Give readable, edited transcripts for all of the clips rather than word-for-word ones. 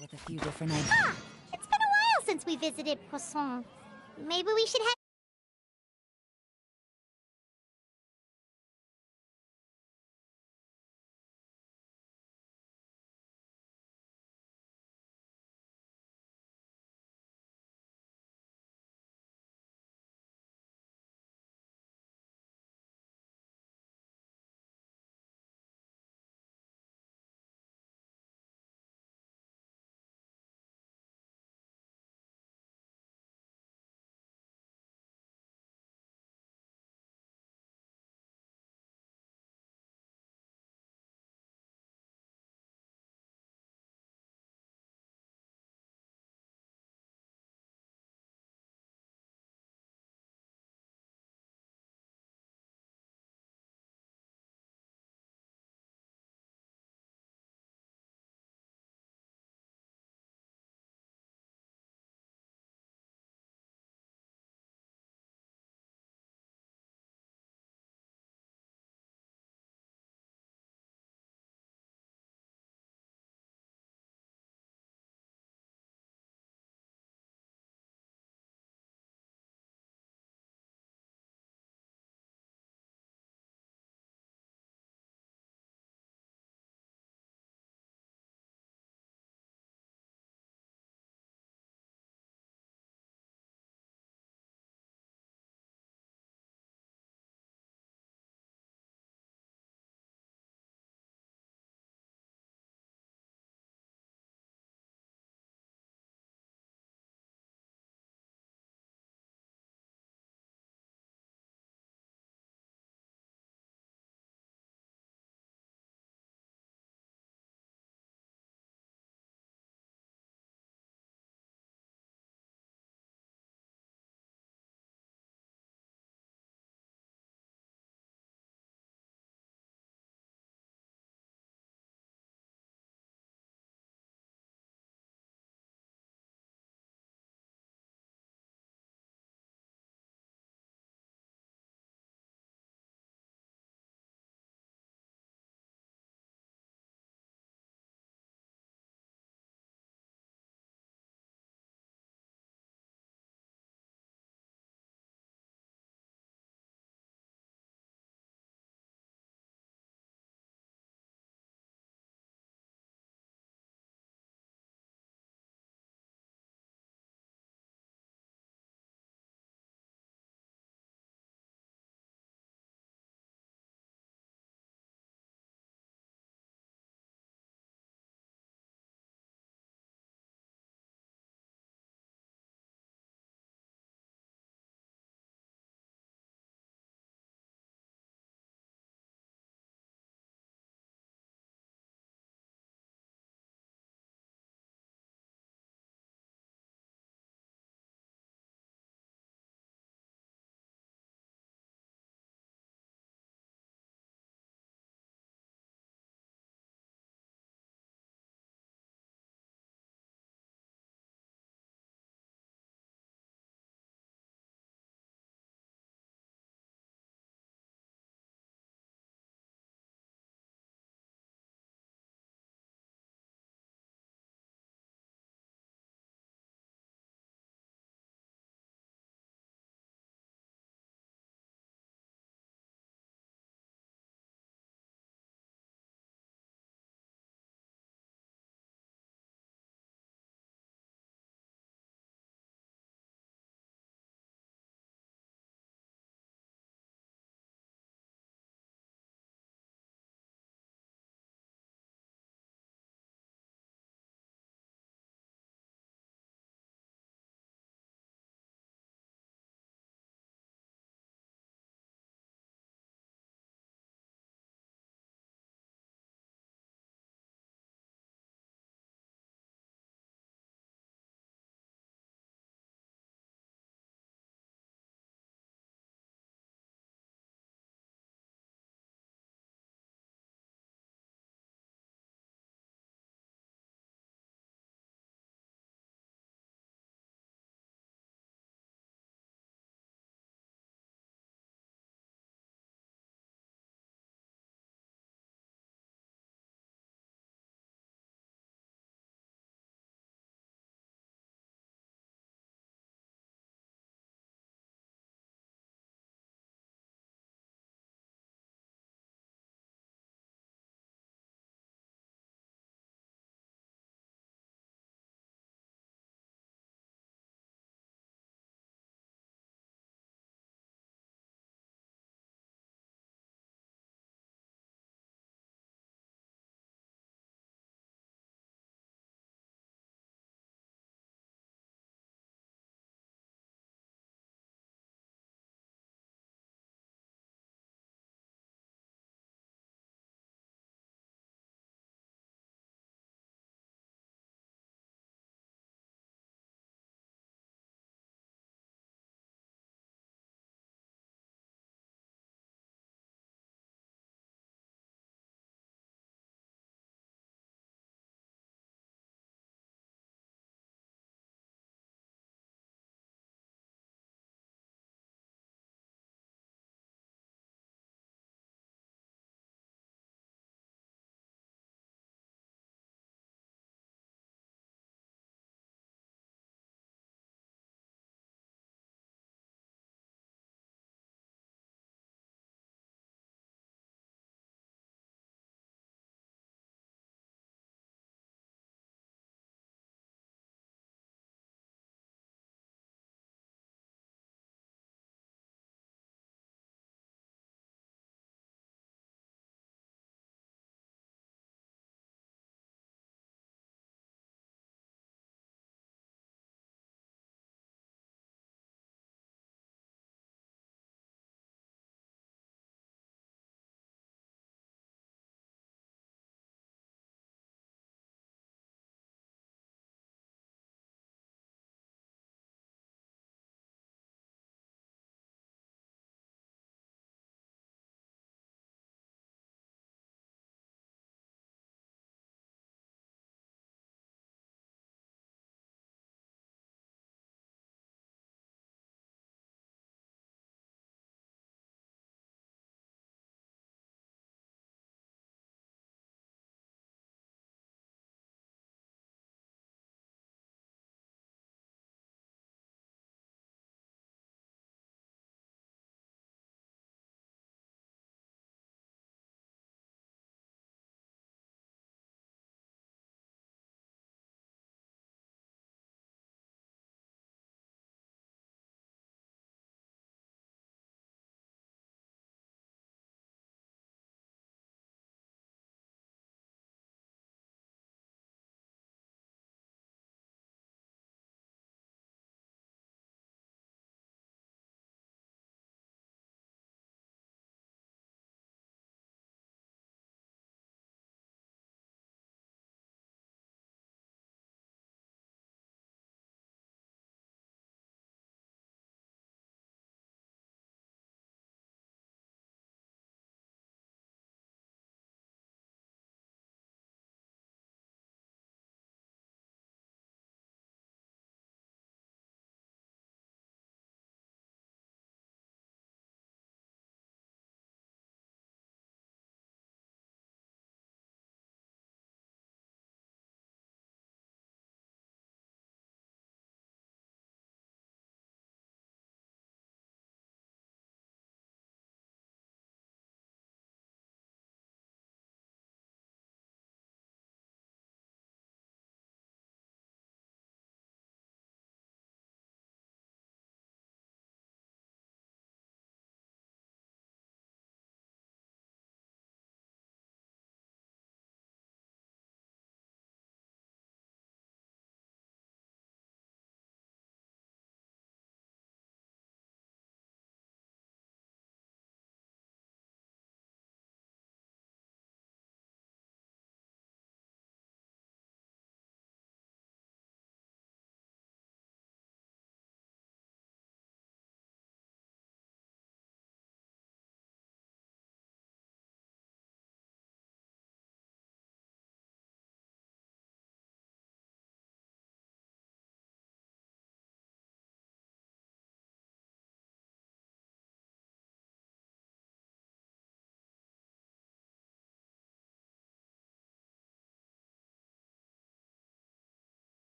With a few different ideas. Ah! It's been a while since we visited Poisson. Maybe we should head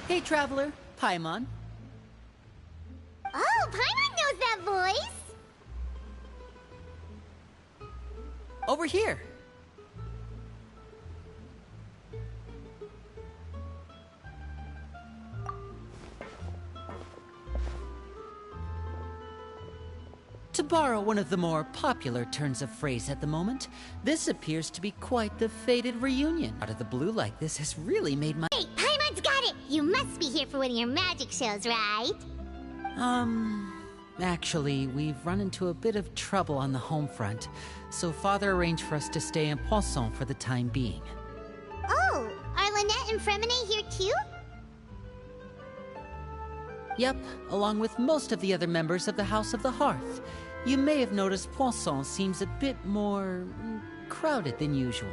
Hey, Traveler. Paimon. Oh, Paimon knows that voice! Over here. To borrow one of the more popular turns of phrase at the moment, this appears to be quite the fated reunion. Out of the blue like this has really made my— Hey, Paimon's got it! You must be here for one of your magic shows, right? Actually, we've run into a bit of trouble on the home front, so Father arranged for us to stay in Poisson for the time being. Oh, are Lynette and Fremine here too? Yep, along with most of the other members of the House of the Hearth. You may have noticed Poisson seems a bit more crowded than usual.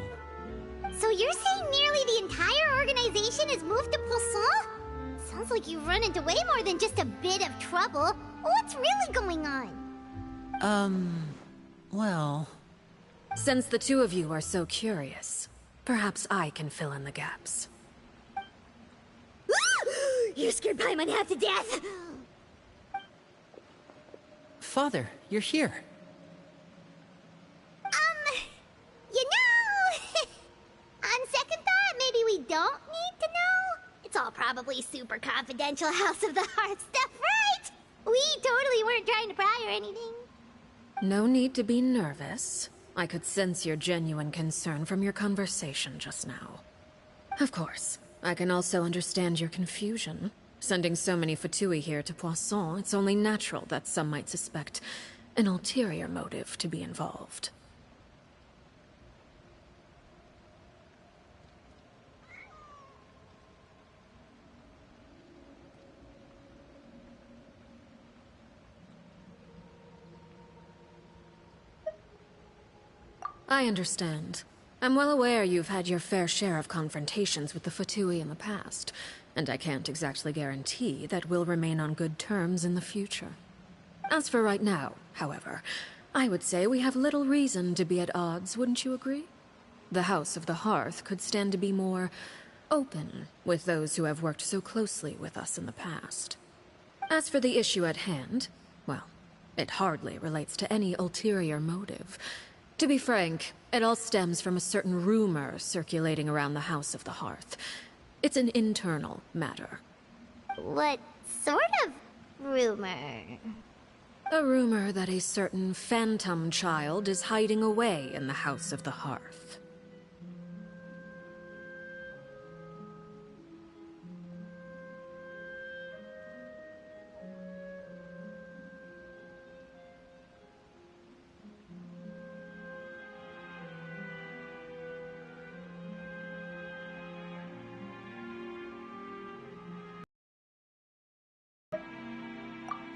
So you're saying nearly the entire organization has moved to Poisson? Sounds like you've run into way more than just a bit of trouble. What's really going on? Well... Since the two of you are so curious, perhaps I can fill in the gaps. You scared Paimon half to death! Father, you're here. You know... on second thought, maybe we don't need to know? It's all probably super confidential House of the Hearth stuff, right? We totally weren't trying to pry or anything. No need to be nervous. I could sense your genuine concern from your conversation just now. Of course, I can also understand your confusion. Sending so many Fatui here to Poisson, it's only natural that some might suspect an ulterior motive to be involved. I understand. I'm well aware you've had your fair share of confrontations with the Fatui in the past, and I can't exactly guarantee that we'll remain on good terms in the future. As for right now, however, I would say we have little reason to be at odds, wouldn't you agree? The House of the Hearth could stand to be more open with those who have worked so closely with us in the past. As for the issue at hand, well, it hardly relates to any ulterior motive. To be frank, it all stems from a certain rumor circulating around the House of the Hearth. It's an internal matter. What sort of rumor? A rumor that a certain phantom child is hiding away in the House of the Hearth.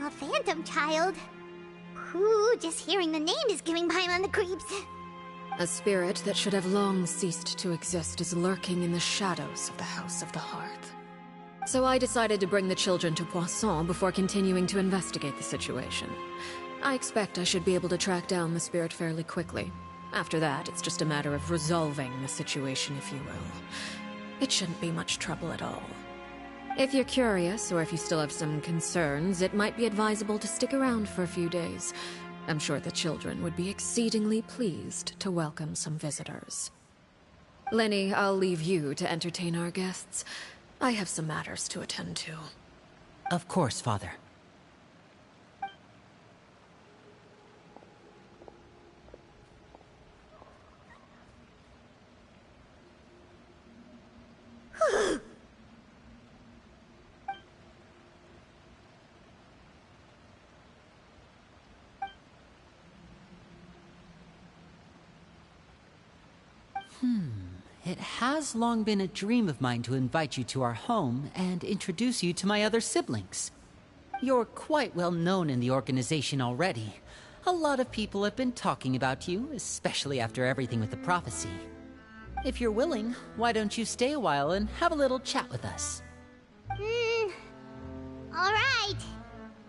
A phantom child? Ooh, just hearing the name is giving Paimon the creeps. A spirit that should have long ceased to exist is lurking in the shadows of the House of the Hearth. So I decided to bring the children to Poisson before continuing to investigate the situation. I expect I should be able to track down the spirit fairly quickly. After that, it's just a matter of resolving the situation, if you will. It shouldn't be much trouble at all. If you're curious, or if you still have some concerns, it might be advisable to stick around for a few days. I'm sure the children would be exceedingly pleased to welcome some visitors. Lenny, I'll leave you to entertain our guests. I have some matters to attend to. Of course, Father. It has long been a dream of mine to invite you to our home and introduce you to my other siblings. You're quite well known in the organization already. A lot of people have been talking about you, especially after everything with the prophecy. If you're willing, why don't you stay a while and have a little chat with us? Alright.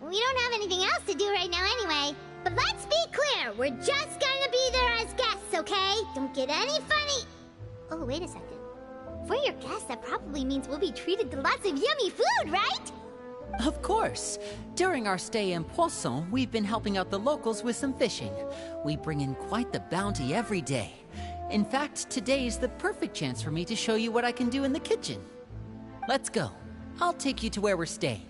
We don't have anything else to do right now anyway. But let's be clear, we're just gonna be there as guests, okay? Don't get any funny... Oh, wait a second. we're your guests, that probably means we'll be treated to lots of yummy food, right? Of course. During our stay in Poisson, we've been helping out the locals with some fishing. We bring in quite the bounty every day. In fact, today's the perfect chance for me to show you what I can do in the kitchen. Let's go. I'll take you to where we're staying.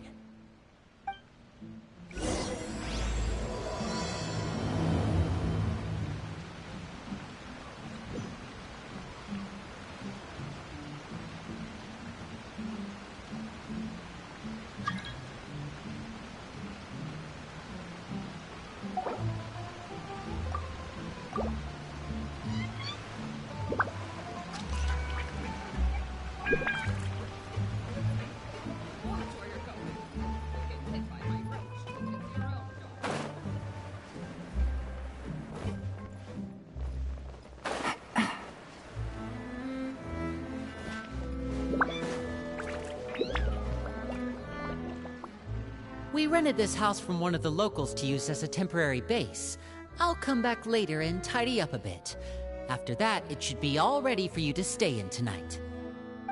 We rented this house from one of the locals to use as a temporary base. I'll come back later and tidy up a bit. After that, it should be all ready for you to stay in tonight.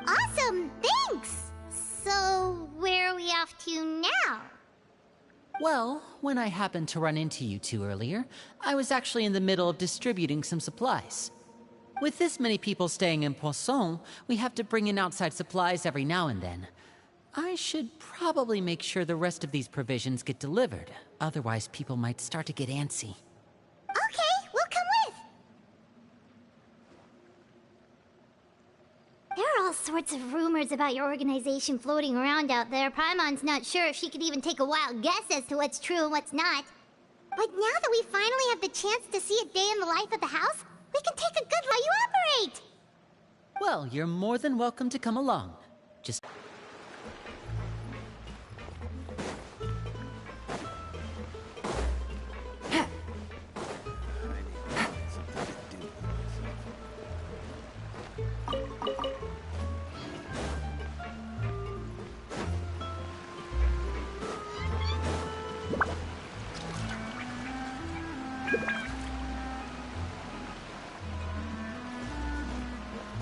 Awesome, thanks! So, where are we off to now? Well, when I happened to run into you two earlier, I was actually in the middle of distributing some supplies. With this many people staying in Poisson, we have to bring in outside supplies every now and then. I should probably make sure the rest of these provisions get delivered. Otherwise, people might start to get antsy. Okay, we'll come with! There are all sorts of rumors about your organization floating around out there. Paimon's not sure if she could even take a wild guess as to what's true and what's not. But now that we finally have the chance to see a day in the life of the house, we can take a good look at how you operate! Well, you're more than welcome to come along. Just...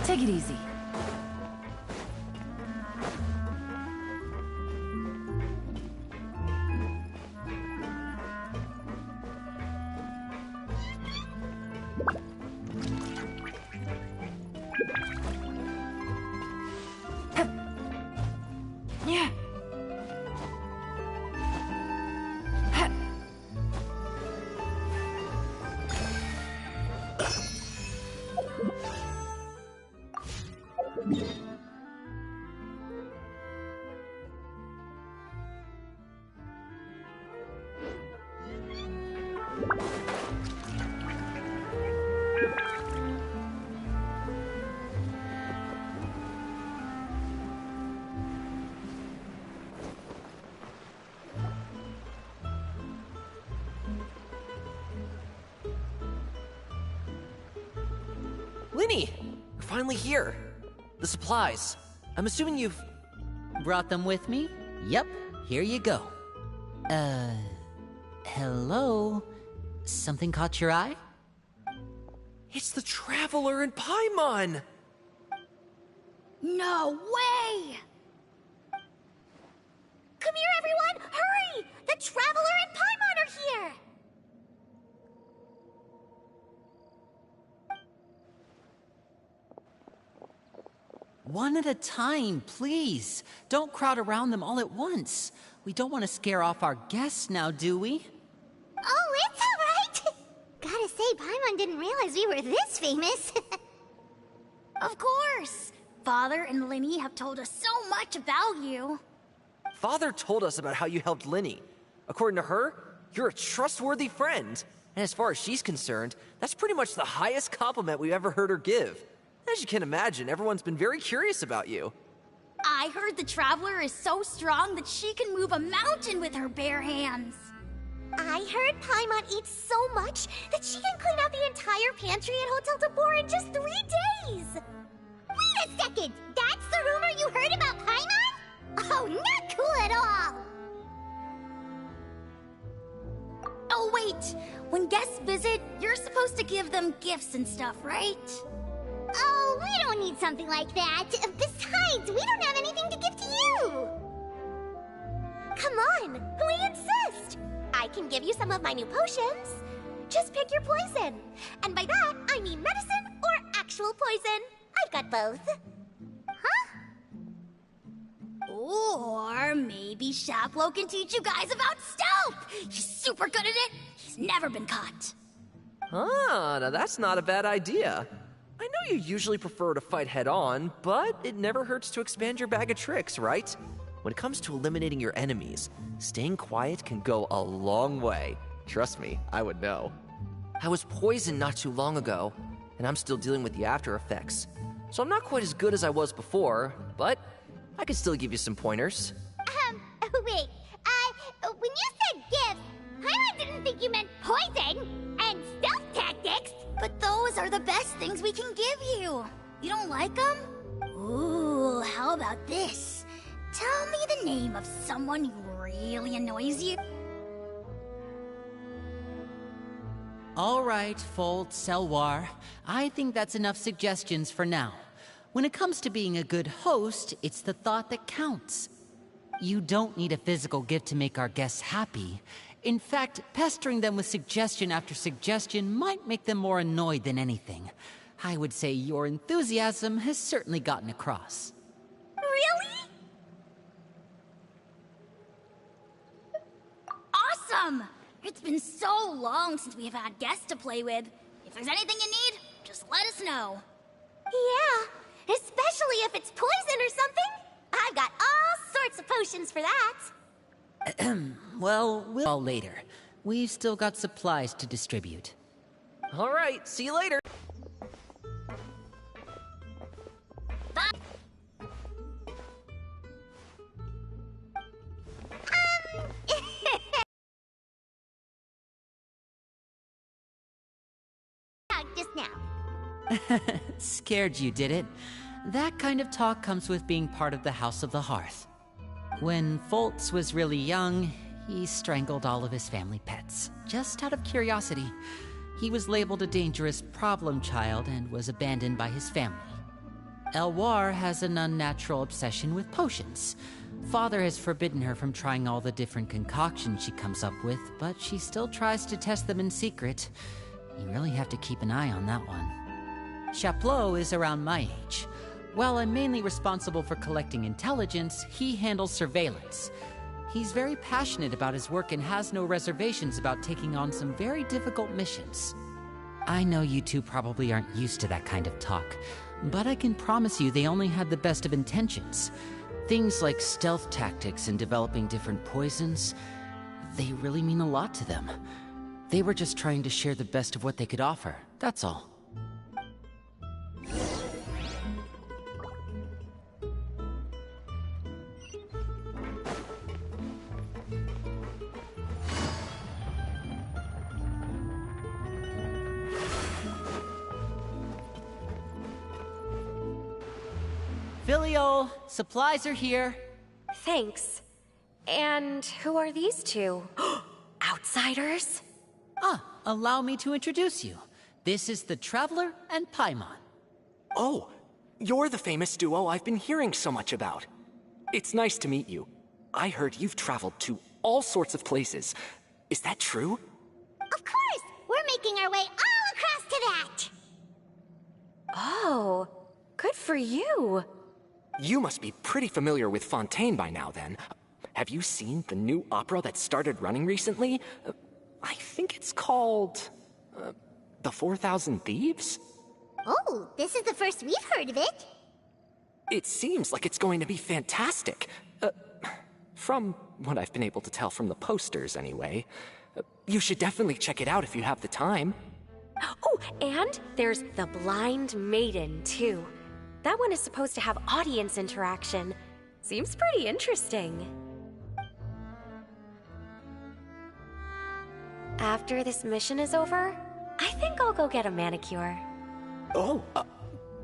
Take it easy. Yeah. Linny! You're finally here. The supplies. I'm assuming you've... Brought them with me? Yep, here you go. Hello? Something caught your eye? It's the Traveler in Paimon! No way! Come here, everyone! Hurry! The Traveler and Paimon are here! One at a time, please. Don't crowd around them all at once. We don't want to scare off our guests now, do we? Oh, it's all right! Gotta say, Paimon didn't realize we were this famous. Of course! Father and Linny have told us so much about you. Father told us about how you helped Linny. According to her, you're a trustworthy friend. And as far as she's concerned, that's pretty much the highest compliment we've ever heard her give. As you can imagine, everyone's been very curious about you. I heard the Traveler is so strong that she can move a mountain with her bare hands. I heard Paimon eats so much that she can clean out the entire pantry at Hotel de Boer in just 3 days! Wait a second! That's the rumor you heard about Paimon? Oh, not cool at all! Oh wait, when guests visit, you're supposed to give them gifts and stuff, right? Oh, we don't don't need something like that. Besides, we don't have anything to give to you. Come on, we insist. I can give you some of my new potions. Just pick your poison. And by that, I mean medicine or actual poison. I've got both. Or maybe Shaplo can teach you guys about stealth. He's super good at it. He's never been caught. Ah, now that's not a bad idea. I know you usually prefer to fight head-on, but it never hurts to expand your bag of tricks, right? When it comes to eliminating your enemies, staying quiet can go a long way. Trust me, I would know. I was poisoned not too long ago, and I'm still dealing with the after effects. So I'm not quite as good as I was before, but I can still give you some pointers. Wait, when you said gifts, Paimon didn't think you meant poison and stealth tactics. But those are the best things we can give you. You don't like them? Ooh, how about this? Tell me the name of someone who really annoys you. All right, Fold, Selwar. I think that's enough suggestions for now. When it comes to being a good host, it's the thought that counts. You don't need a physical gift to make our guests happy. In fact, pestering them with suggestion after suggestion might make them more annoyed than anything. I would say your enthusiasm has certainly gotten across. Really? Awesome! It's been so long since we've had guests to play with. If there's anything you need, just let us know. Yeah, especially if it's poison or something. I've got all sorts of potions for that. Well, we'll all later. We've still got supplies to distribute. All right, see you later. Just now. Scared you, did it? That kind of talk comes with being part of the House of the Hearth. When Foltz was really young, he strangled all of his family pets, just out of curiosity. He was labeled a dangerous problem child and was abandoned by his family. Elwar has an unnatural obsession with potions. Father has forbidden her from trying all the different concoctions she comes up with, but she still tries to test them in secret. You really have to keep an eye on that one. Chaplot is around my age. While I'm mainly responsible for collecting intelligence, he handles surveillance. He's very passionate about his work and has no reservations about taking on some very difficult missions. I know you two probably aren't used to that kind of talk, but I can promise you they only had the best of intentions. Things like stealth tactics and developing different poisons, they really mean a lot to them. They were just trying to share the best of what they could offer, that's all. Filial, supplies are here. Thanks. And who are these two? Outsiders? Allow me to introduce you. This is the Traveler and Paimon. Oh, you're the famous duo I've been hearing so much about. It's nice to meet you. I heard you've traveled to all sorts of places. Is that true? Of course! We're making our way all across to that! Oh, good for you. You must be pretty familiar with Fontaine by now, then. Have you seen the new opera that started running recently? I think it's called... The 4,000 Thieves? Oh, this is the first we've heard of it. It seems like it's going to be fantastic. From what I've been able to tell from the posters, anyway. You should definitely check it out if you have the time. Oh, and there's The Blind Maiden, too. That one is supposed to have audience interaction. Seems pretty interesting. After this mission is over, I think I'll go get a manicure. Oh,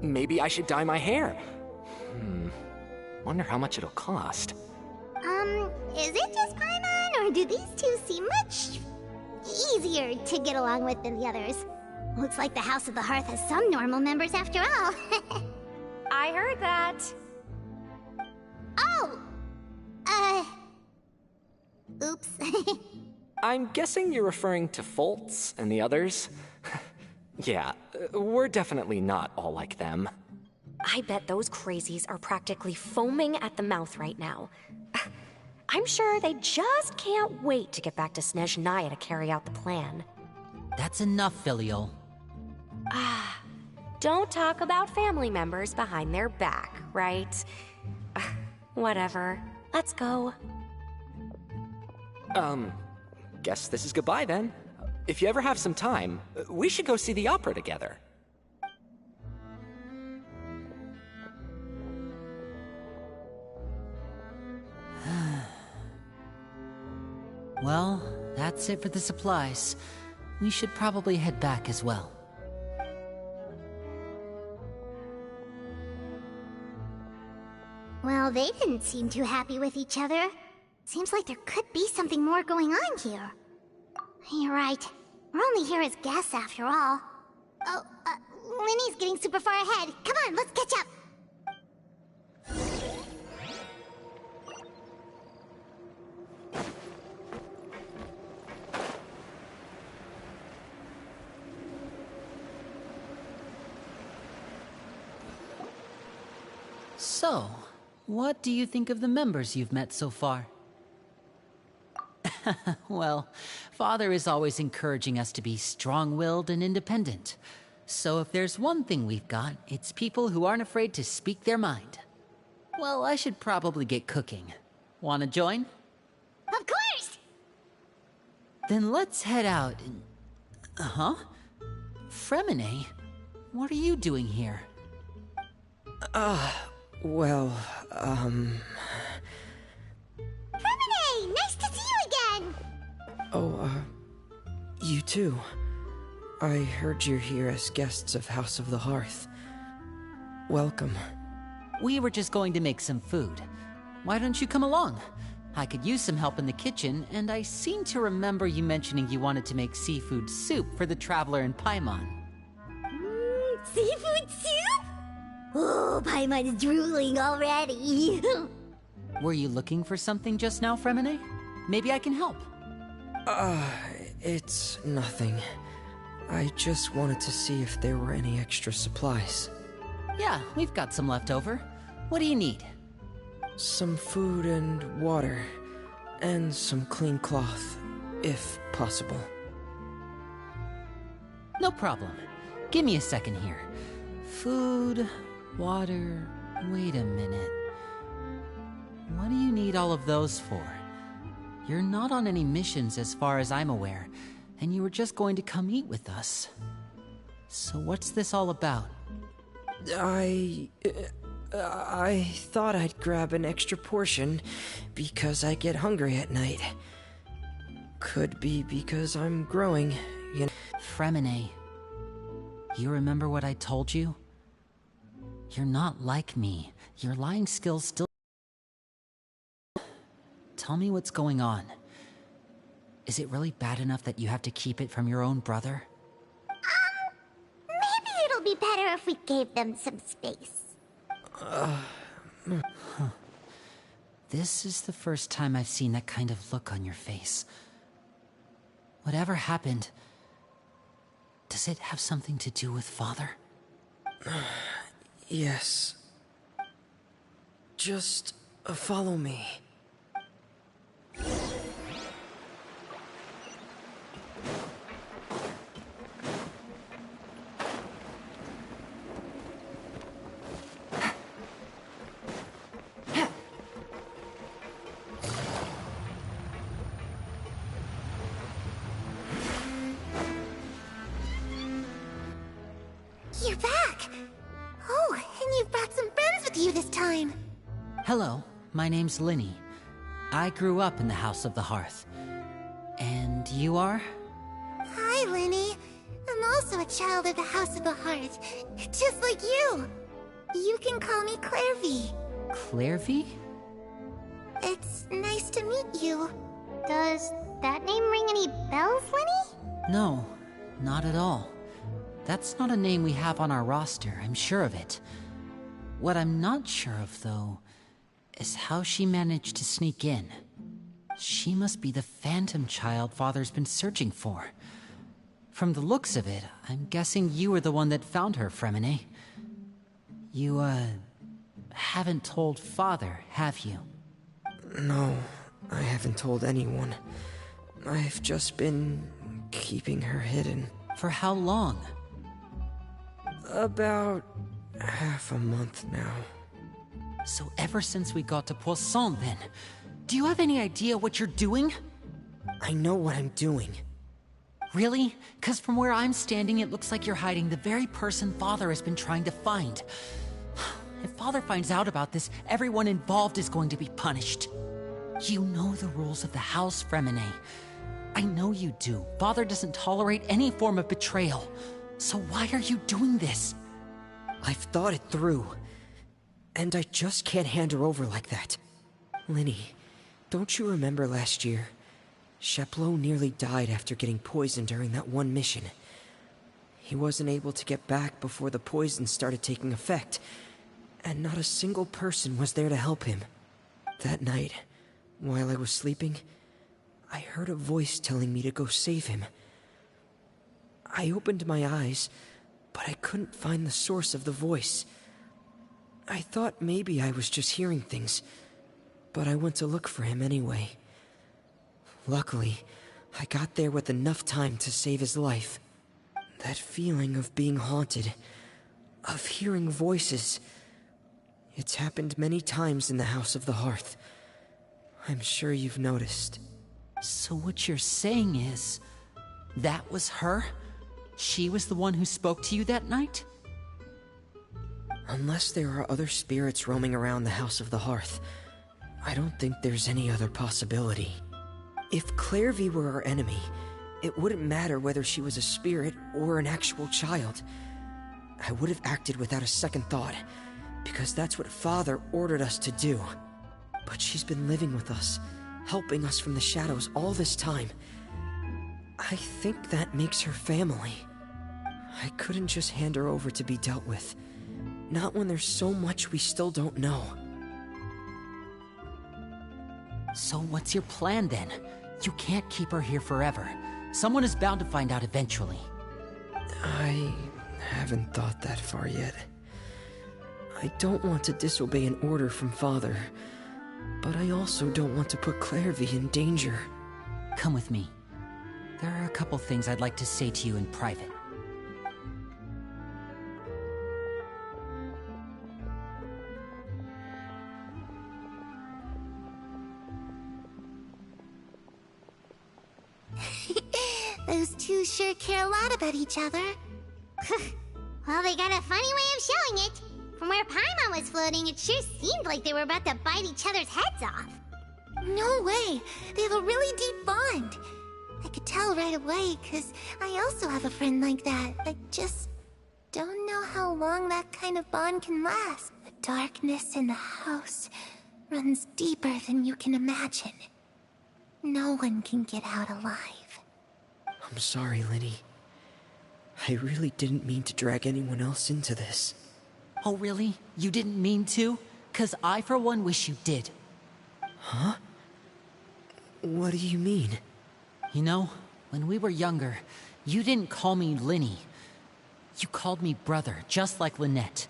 maybe I should dye my hair. Wonder how much it'll cost. Is it just Paimon, or do these two seem much easier to get along with than the others? Looks like the House of the Hearth has some normal members after all. I heard that. Oh! Oops. I'm guessing you're referring to Foltz and the others? Yeah, we're definitely not all like them. I bet those crazies are practically foaming at the mouth right now. I'm sure they just can't wait to get back to Snezhnaya to carry out the plan. That's enough, Filial. Don't talk about family members behind their back, right? Whatever. Let's go. Guess this is goodbye then. If you ever have some time, we should go see the opera together. Well, that's it for the supplies. We should probably head back as well. Well, they didn't seem too happy with each other. Seems like there could be something more going on here. You're right. We're only here as guests after all. Oh, Linny's getting super far ahead. Come on, let's catch up. So, what do you think of the members you've met so far? Well, Father is always encouraging us to be strong-willed and independent. So if there's one thing we've got, it's people who aren't afraid to speak their mind. Well, I should probably get cooking. Wanna join? Of course! Then let's head out and... Huh? Fremine? What are you doing here? Well, Fremine! Nice to see you again! You too. I heard you're here as guests of House of the Hearth. Welcome. We were just going to make some food. Why don't you come along? I could use some help in the kitchen, and I seem to remember you mentioning you wanted to make seafood soup for the traveler in Paimon. Seafood soup? Oh, Paimon's drooling already. Were you looking for something just now, Fremine? Maybe I can help. It's nothing. I just wanted to see if there were any extra supplies. Yeah, we've got some left over. What do you need? Some food and water, and some clean cloth, if possible. No problem. Give me a second here. Food, water... Wait a minute. What do you need all of those for? You're not on any missions as far as I'm aware, and you were just going to come eat with us. So what's this all about? I thought I'd grab an extra portion because I get hungry at night. Could be because I'm growing, you know. Fremine, you remember what I told you? You're not like me. Your lying skills still... Tell me what's going on. Is it really bad enough that you have to keep it from your own brother? Maybe it'll be better if we gave them some space. This is the first time I've seen that kind of look on your face. Whatever happened, does it have something to do with Father? Yes. Just follow me. You're back! Oh, and you've brought some friends with you this time. Hello, my name's Linny. I grew up in the House of the Hearth. And you are? Hi, Linny. I'm also a child of the House of the Hearth, just like you. You can call me Clairvy. Clairvy? It's nice to meet you. Does that name ring any bells, Linny? No, not at all. That's not a name we have on our roster, I'm sure of it. What I'm not sure of, though, is how she managed to sneak in. She must be the phantom child Father's been searching for. From the looks of it, I'm guessing you were the one that found her, Fremine. You, haven't told Father, have you? No, I haven't told anyone. I've just been keeping her hidden. For how long? About half a month now. So ever since we got to Poisson, then. Do you have any idea what you're doing? I know what I'm doing. Really? 'Cause from where I'm standing, it looks like you're hiding the very person Father has been trying to find. If Father finds out about this, everyone involved is going to be punished. You know the rules of the house, Fremine. I know you do. Father doesn't tolerate any form of betrayal. So why are you doing this? I've thought it through. And I just can't hand her over like that. Linny, don't you remember last year? Sheplo nearly died after getting poisoned during that one mission. He wasn't able to get back before the poison started taking effect, and not a single person was there to help him. That night, while I was sleeping, I heard a voice telling me to go save him. I opened my eyes, but I couldn't find the source of the voice. I thought maybe I was just hearing things, but I went to look for him anyway. Luckily, I got there with enough time to save his life. That feeling of being haunted, of hearing voices, it's happened many times in the House of the Hearth. I'm sure you've noticed. So what you're saying is, that was her? She was the one who spoke to you that night? Unless there are other spirits roaming around the House of the Hearth, I don't think there's any other possibility. If Clairvy were our enemy, it wouldn't matter whether she was a spirit or an actual child. I would have acted without a second thought, because that's what Father ordered us to do. But she's been living with us, helping us from the shadows all this time. I think that makes her family. I couldn't just hand her over to be dealt with. Not when there's so much we still don't know. So what's your plan then? You can't keep her here forever. Someone is bound to find out eventually. I haven't thought that far yet. I don't want to disobey an order from Father, but I also don't want to put Clairvy in danger. Come with me. There are a couple things I'd like to say to you in private. Those two sure care a lot about each other. Well, they got a funny way of showing it. From where Paimon was floating, it sure seemed like they were about to bite each other's heads off. No way! They have a really deep bond. I could tell right away, because I also have a friend like that. I just don't know how long that kind of bond can last. The darkness in the house runs deeper than you can imagine. No one can get out alive. I'm sorry, Linny. I really didn't mean to drag anyone else into this. Oh really? You didn't mean to? 'Cause I for one wish you did. Huh? What do you mean? You know, when we were younger, you didn't call me Linny. You called me brother, just like Lynette.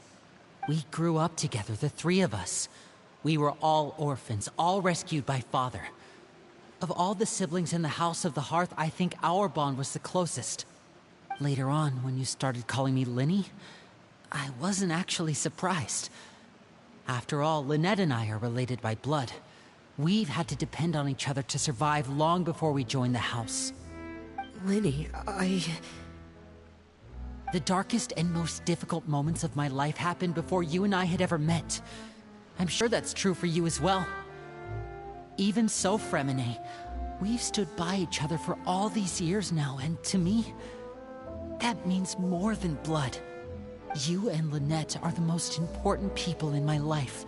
We grew up together, the three of us. We were all orphans, all rescued by Father. Of all the siblings in the House of the Hearth, I think our bond was the closest. Later on, when you started calling me Linny, I wasn't actually surprised. After all, Lynette and I are related by blood. We've had to depend on each other to survive long before we joined the house. Linny, The darkest and most difficult moments of my life happened before you and I had ever met. I'm sure that's true for you as well. Even so, Fremine, we've stood by each other for all these years now, and to me, that means more than blood. You and Lynette are the most important people in my life.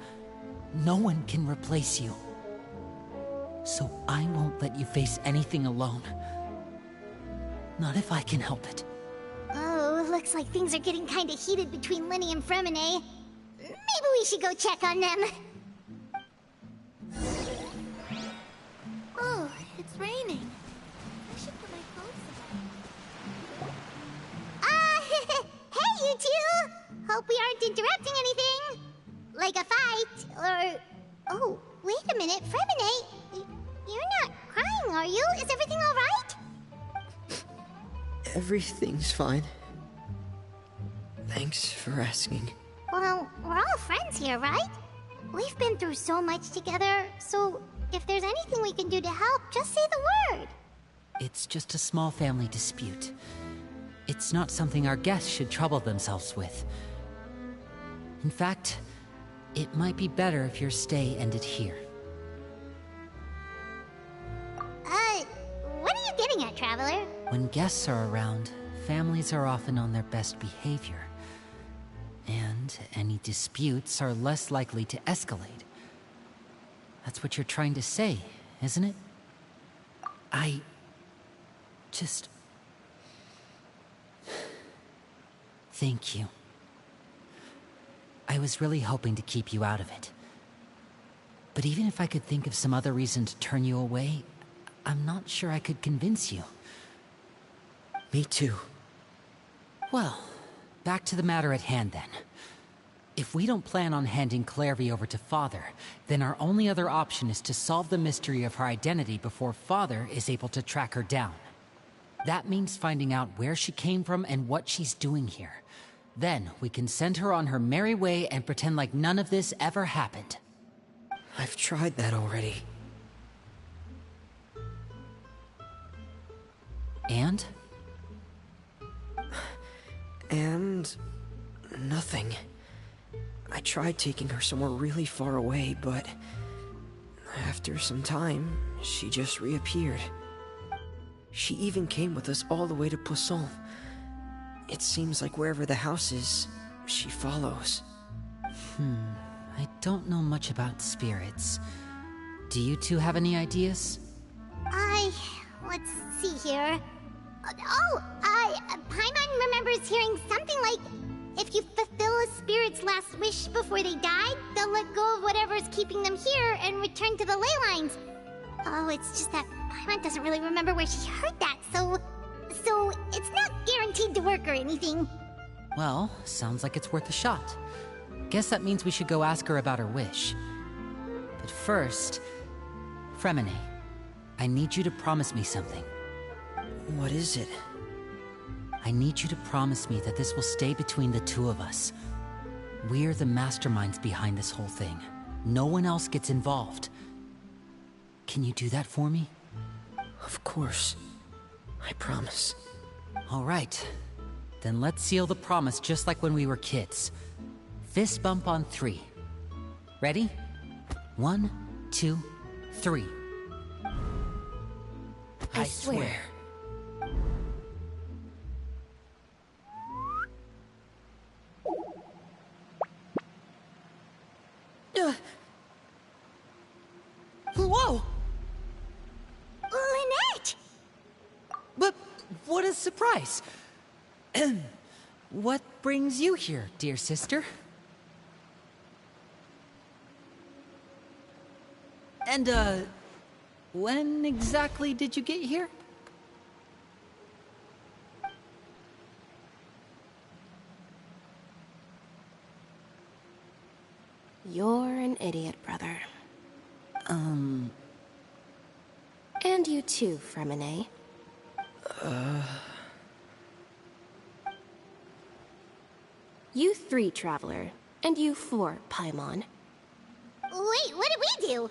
No one can replace you. So I won't let you face anything alone. Not if I can help it. Oh, looks like things are getting kinda heated between Linny and Fremine. Maybe we should go check on them. Oh, it's raining. I should put my clothes away. Hey, you two! Hope we aren't interrupting anything. Like a fight, or... Oh, wait a minute, Fremine. You're not crying, are you? Is everything alright? Everything's fine. Thanks for asking. Well, we're all friends here, right? We've been through so much together, so if there's anything we can do to help, just say the word. It's just a small family dispute. It's not something our guests should trouble themselves with. In fact, it might be better if your stay ended here. What are you getting at, Traveler? When guests are around, families are often on their best behavior. And any disputes are less likely to escalate. That's what you're trying to say, isn't it? I... just... Thank you. I was really hoping to keep you out of it. But even if I could think of some other reason to turn you away, I'm not sure I could convince you. Me too. Well, back to the matter at hand then. If we don't plan on handing Clairvy over to Father, then our only other option is to solve the mystery of her identity before Father is able to track her down. That means finding out where she came from and what she's doing here. Then we can send her on her merry way and pretend like none of this ever happened. I've tried that already. And? And... nothing. I tried taking her somewhere really far away, but... after some time, she just reappeared. She even came with us all the way to Poisson. It seems like wherever the house is, she follows. I don't know much about spirits. Do you two have any ideas? Let's see here. Paimon remembers hearing something like, if you fulfill a spirit's last wish before they died, they'll let go of whatever's keeping them here and return to the ley lines. Oh, it's just that Paimon doesn't really remember where she heard that, so it's not guaranteed to work or anything. Well, sounds like it's worth a shot. Guess that means we should go ask her about her wish. But first, Fremine, I need you to promise me something. What is it? I need you to promise me that this will stay between the two of us. We're the masterminds behind this whole thing. No one else gets involved. Can you do that for me? Of course. I promise. All right. Then let's seal the promise just like when we were kids. Fist bump on 3. Ready? 1, 2, 3. I swear. Whoa! Lynette! But what a surprise! What brings you here, dear sister? And, when exactly did you get here? You're an idiot, brother. And you too, Fremine. You 3, Traveler. And you 4, Paimon. Wait, what did we do?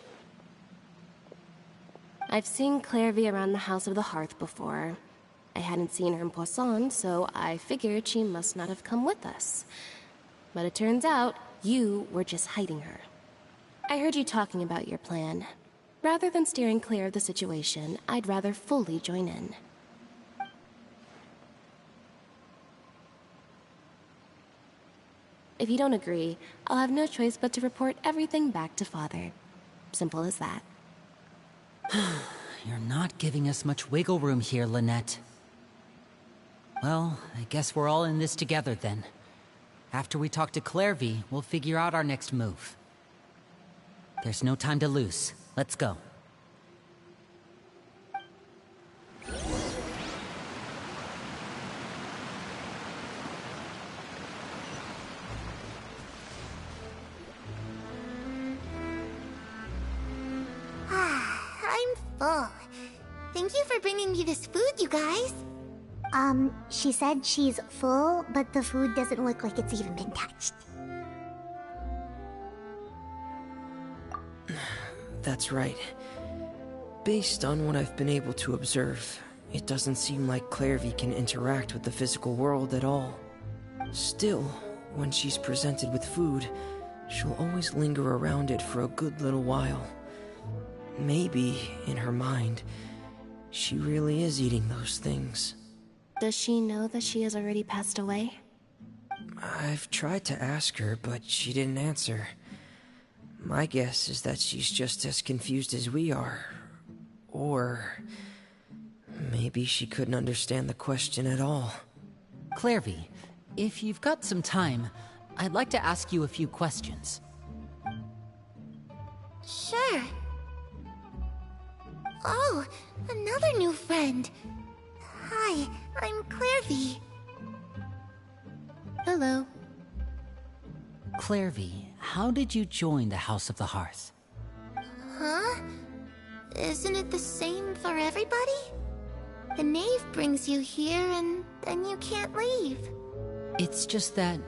I've seen Clairvy around the House of the Hearth before. I hadn't seen her in Poisson, so I figured she must not have come with us. But it turns out, you were just hiding her. I heard you talking about your plan. Rather than steering clear of the situation, I'd rather fully join in. If you don't agree, I'll have no choice but to report everything back to Father. Simple as that. You're not giving us much wiggle room here, Lynette. Well, I guess we're all in this together then. After we talk to Clairvy, we'll figure out our next move. There's no time to lose. Let's go. I'm full. Thank you for bringing me this food, you guys. She said she's full, but the food doesn't look like it's even been touched. That's right. Based on what I've been able to observe, it doesn't seem like Clairvy can interact with the physical world at all. Still, when she's presented with food, she'll always linger around it for a good little while. Maybe, in her mind, she really is eating those things. Does she know that she has already passed away? I've tried to ask her, but she didn't answer. My guess is that she's just as confused as we are. Or maybe she couldn't understand the question at all. Clairvy, if you've got some time, I'd like to ask you a few questions. Sure. Oh, another new friend. Hi, I'm Clairvy. Hello. Clairvy, how did you join the House of the Hearth? Huh? Isn't it the same for everybody? The knave brings you here and then you can't leave. It's just that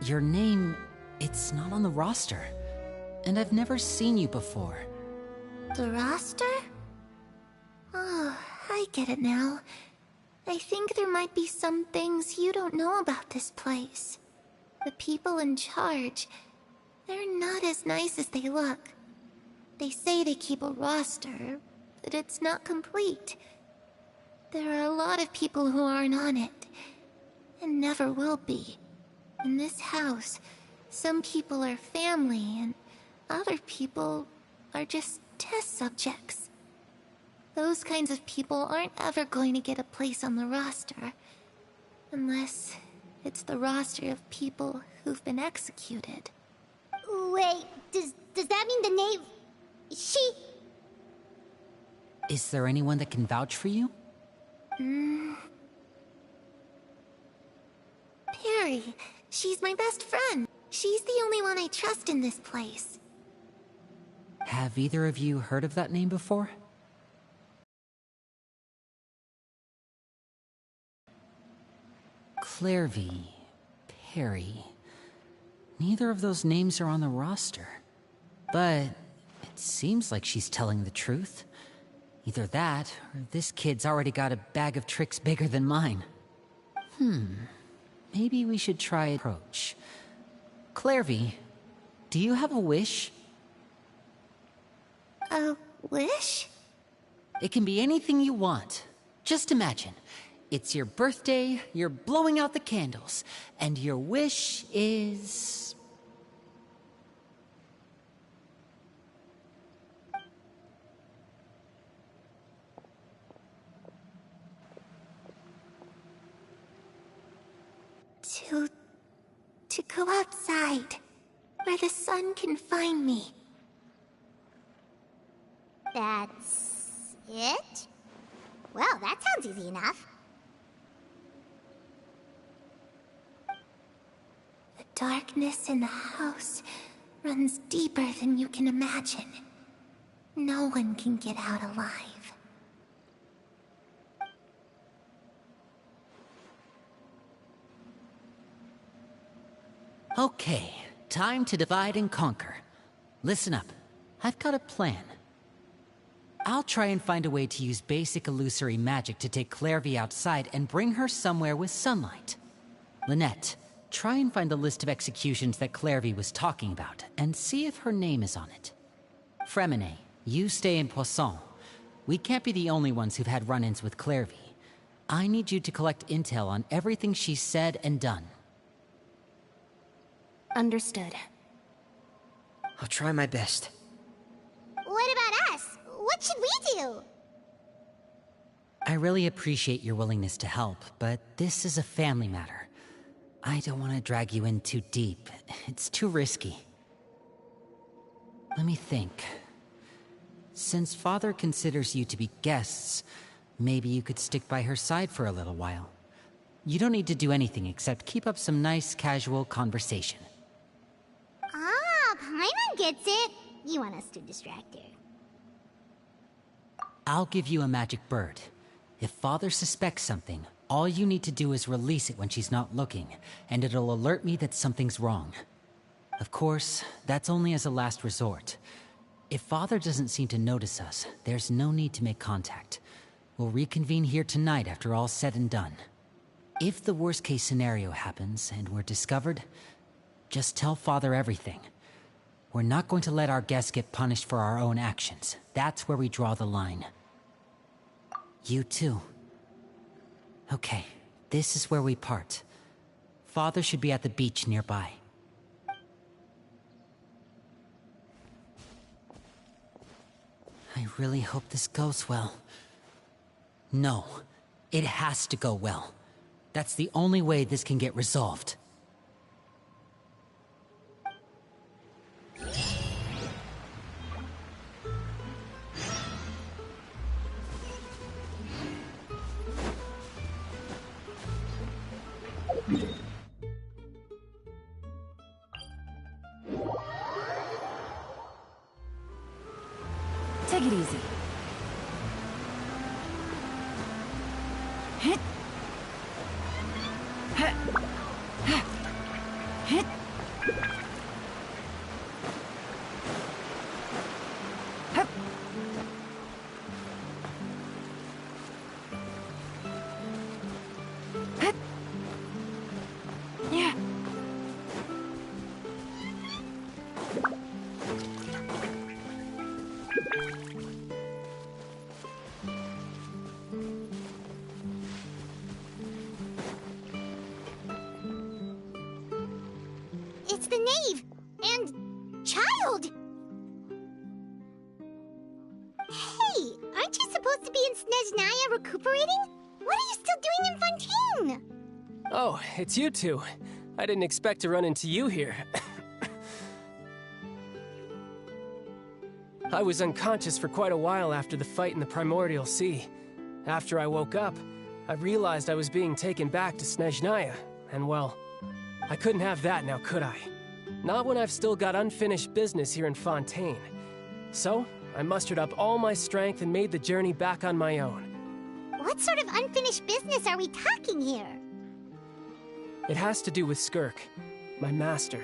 your name, it's not on the roster. And I've never seen you before. The roster? Oh, I get it now. I think there might be some things you don't know about this place. The people in charge, they're not as nice as they look. They say they keep a roster, but it's not complete. There are a lot of people who aren't on it, and never will be. In this house, some people are family, and other people are just test subjects. Those kinds of people aren't ever going to get a place on the roster. Unless it's the roster of people who've been executed. Wait, does that mean the knave... She... Is there anyone that can vouch for you? Perry. She's my best friend. She's the only one I trust in this place. Have either of you heard of that name before? Clairvy, Perry. Neither of those names are on the roster. But it seems like she's telling the truth. Either that, or this kid's already got a bag of tricks bigger than mine. Maybe we should try approach. Clairvy, do you have a wish? A wish? It can be anything you want. Just imagine. It's your birthday, you're blowing out the candles, and your wish is... To go outside, where the sun can find me. That's... it? Well, that sounds easy enough. The darkness in the house runs deeper than you can imagine. No one can get out alive. Okay, time to divide and conquer. Listen up. I've got a plan. I'll try and find a way to use basic illusory magic to take Clairvy outside and bring her somewhere with sunlight. Lynette, try and find the list of executions that Clairvy was talking about, and see if her name is on it. Fremine, you stay in Poisson. We can't be the only ones who've had run-ins with Clairvy. I need you to collect intel on everything she's said and done. Understood. I'll try my best. What about us? What should we do? I really appreciate your willingness to help, but this is a family matter. I don't want to drag you in too deep. It's too risky. Let me think. Since Father considers you to be guests, maybe you could stick by her side for a little while. You don't need to do anything except keep up some nice, casual conversation. Ah, Paimon gets it. You want us to distract her. I'll give you a magic bird. If Father suspects something, all you need to do is release it when she's not looking, and it'll alert me that something's wrong. Of course, that's only as a last resort. If Father doesn't seem to notice us, there's no need to make contact. We'll reconvene here tonight after all's said and done. If the worst-case scenario happens and we're discovered, just tell Father everything. We're not going to let our guests get punished for our own actions. That's where we draw the line. You too. Okay, this is where we part. Father should be at the beach nearby. I really hope this goes well. No, it has to go well. That's the only way this can get resolved. Take it easy. Hit. Hit. Hit. Hup. Hit. Yeah. It's the knave! And... child! Hey, aren't you supposed to be in Snezhnaya recuperating? What are you still doing in Fontaine? Oh, it's you two. I didn't expect to run into you here. I was unconscious for quite a while after the fight in the Primordial Sea. After I woke up, I realized I was being taken back to Snezhnaya, and well, I couldn't have that now, could I? Not when I've still got unfinished business here in Fontaine. So, I mustered up all my strength and made the journey back on my own. What sort of unfinished business are we talking here? It has to do with Skirk, my master.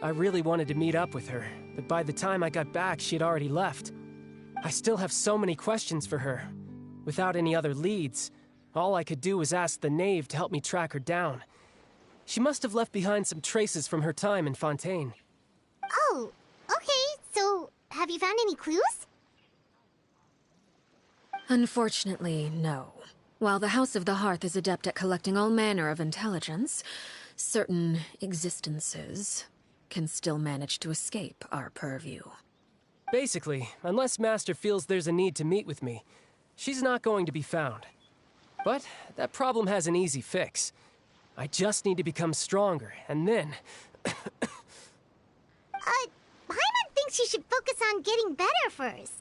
I really wanted to meet up with her, but by the time I got back, she had already left. I still have so many questions for her. Without any other leads, all I could do was ask the knave to help me track her down. She must have left behind some traces from her time in Fontaine. Oh, okay, so have you found any clues? Unfortunately, no. While the House of the Hearth is adept at collecting all manner of intelligence, certain existences can still manage to escape our purview. Basically, unless Master feels there's a need to meet with me, she's not going to be found. But that problem has an easy fix. I just need to become stronger, and then... Paimon thinks you should focus on getting better first.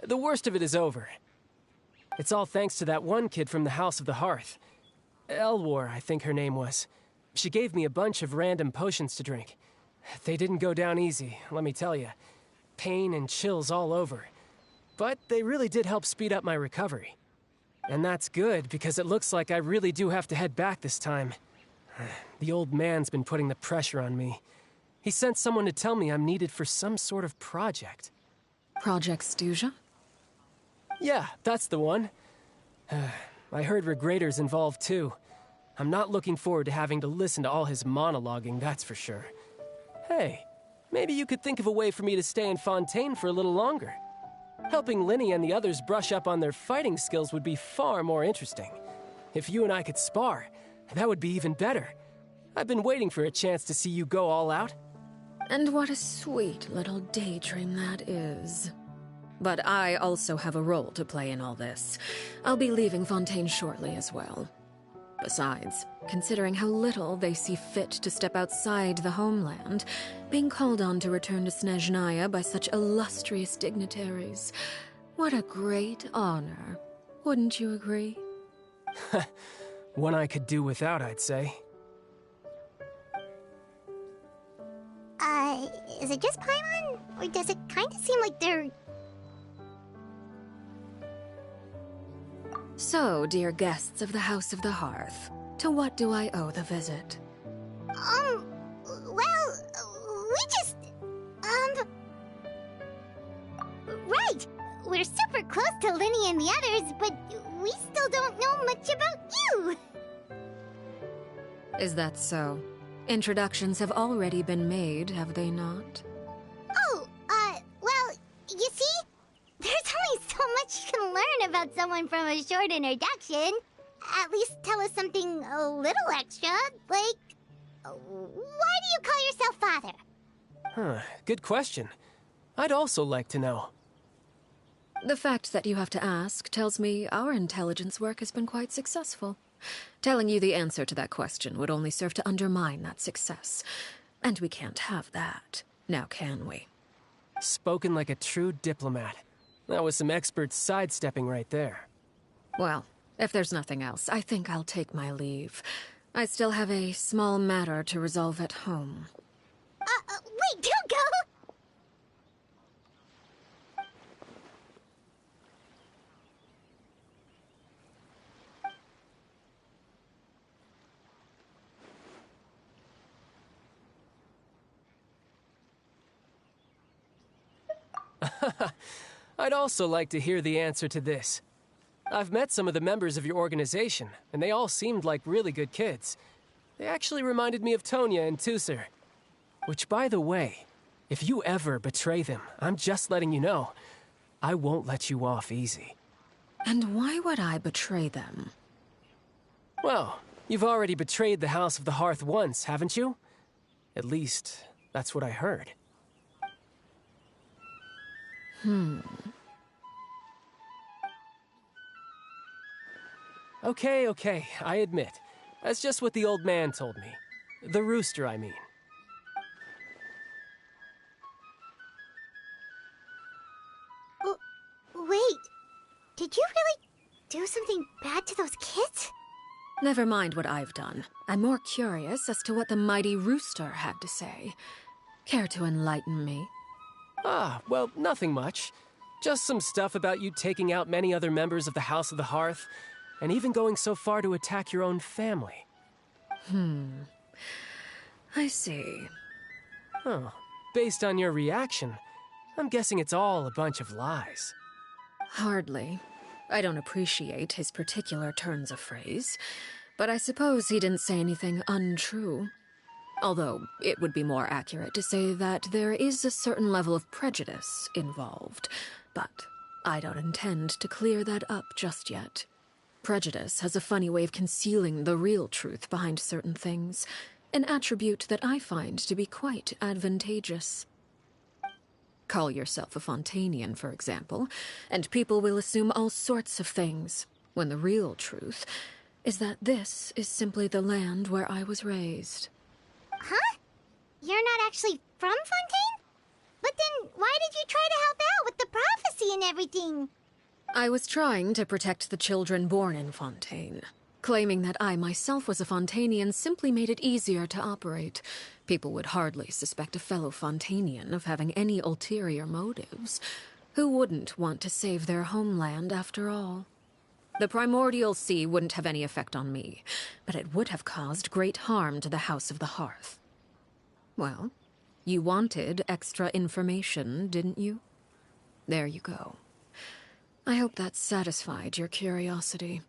The worst of it is over. It's all thanks to that one kid from the House of the Hearth. Elwar, I think her name was. She gave me a bunch of random potions to drink. They didn't go down easy, let me tell you. Pain and chills all over. But they really did help speed up my recovery. And that's good, because it looks like I really do have to head back this time. The old man's been putting the pressure on me. He sent someone to tell me I'm needed for some sort of project. Project Stuja? Yeah, that's the one. I heard Regrader's involved too. I'm not looking forward to having to listen to all his monologuing, that's for sure. Hey, maybe you could think of a way for me to stay in Fontaine for a little longer. Helping Linny and the others brush up on their fighting skills would be far more interesting. If you and I could spar, that would be even better. I've been waiting for a chance to see you go all out. And what a sweet little daydream that is. But I also have a role to play in all this. I'll be leaving Fontaine shortly as well. Besides, considering how little they see fit to step outside the homeland, being called on to return to Snezhnaya by such illustrious dignitaries, what a great honor. Wouldn't you agree? One I could do without, I'd say. Is it just Paimon? Or does it kind of seem like they're... So, dear guests of the House of the Hearth, to what do I owe the visit? Well, we just... Right! We're super close to Linny and the others, but we still don't know much about you! Is that so? Introductions have already been made, have they not? Oh, well, you see? There's only so much you can learn about someone from a short introduction. At least tell us something a little extra, like... Why do you call yourself father? Huh, good question. I'd also like to know. The fact that you have to ask tells me our intelligence work has been quite successful. Telling you the answer to that question would only serve to undermine that success. And we can't have that, now can we? Spoken like a true diplomat. That was some expert sidestepping right there. Well, if there's nothing else, I think I'll take my leave. I still have a small matter to resolve at home. Wait, don't go! I'd also like to hear the answer to this. I've met some of the members of your organization, and they all seemed like really good kids. They actually reminded me of Tonya and Tusser. Which, by the way, if you ever betray them, I'm just letting you know, I won't let you off easy. And why would I betray them? Well, you've already betrayed the House of the Hearth once, haven't you? At least, that's what I heard. Okay, I admit. That's just what the old man told me. The rooster, I mean. Wait, did you really do something bad to those kids? Never mind what I've done. I'm more curious as to what the mighty rooster had to say. Care to enlighten me? Well, nothing much. Just some stuff about you taking out many other members of the House of the Hearth, and even going so far to attack your own family. I see. Oh, based on your reaction, I'm guessing it's all a bunch of lies. Hardly. I don't appreciate his particular turns of phrase, but I suppose he didn't say anything untrue. Although, it would be more accurate to say that there is a certain level of prejudice involved, but I don't intend to clear that up just yet. Prejudice has a funny way of concealing the real truth behind certain things, an attribute that I find to be quite advantageous. Call yourself a Fontanian, for example, and people will assume all sorts of things, when the real truth is that this is simply the land where I was raised. Huh? You're not actually from Fontaine? But then why did you try to help out with the prophecy and everything? I was trying to protect the children born in Fontaine. Claiming that I myself was a Fontanian simply made it easier to operate. People would hardly suspect a fellow Fontanian of having any ulterior motives. Who wouldn't want to save their homeland, after all? The primordial sea wouldn't have any effect on me, but it would have caused great harm to the House of the Hearth. Well, you wanted extra information, didn't you? There you go. I hope that satisfied your curiosity.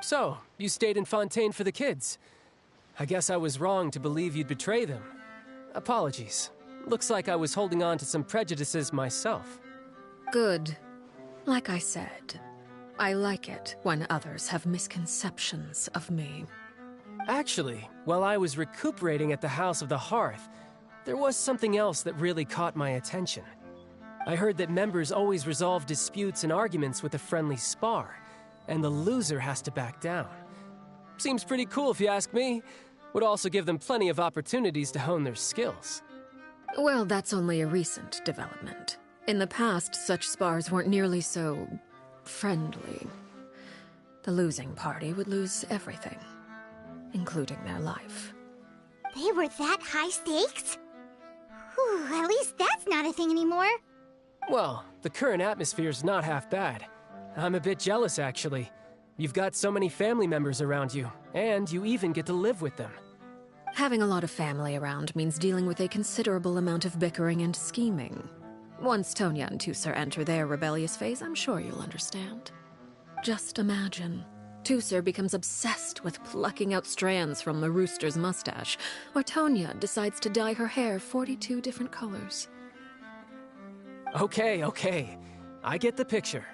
So, you stayed in Fontaine for the kids. I guess I was wrong to believe you'd betray them. Apologies. Looks like I was holding on to some prejudices myself. Good. Like I said, I like it when others have misconceptions of me. Actually, while I was recuperating at the House of the Hearth, there was something else that really caught my attention. I heard that members always resolve disputes and arguments with a friendly spar, and the loser has to back down. Seems pretty cool if you ask me. Would also give them plenty of opportunities to hone their skills. Well, that's only a recent development. In the past, such spars weren't nearly so friendly. The losing party would lose everything, including their life. They were that high stakes? Whew, at least that's not a thing anymore. Well, the current atmosphere's not half bad. I'm a bit jealous, actually. You've got so many family members around you, and you even get to live with them. Having a lot of family around means dealing with a considerable amount of bickering and scheming. Once Tonya and Tusser enter their rebellious phase, I'm sure you'll understand. Just imagine. Tusser becomes obsessed with plucking out strands from the rooster's mustache, or Tonya decides to dye her hair 42 different colors. Okay. I get the picture.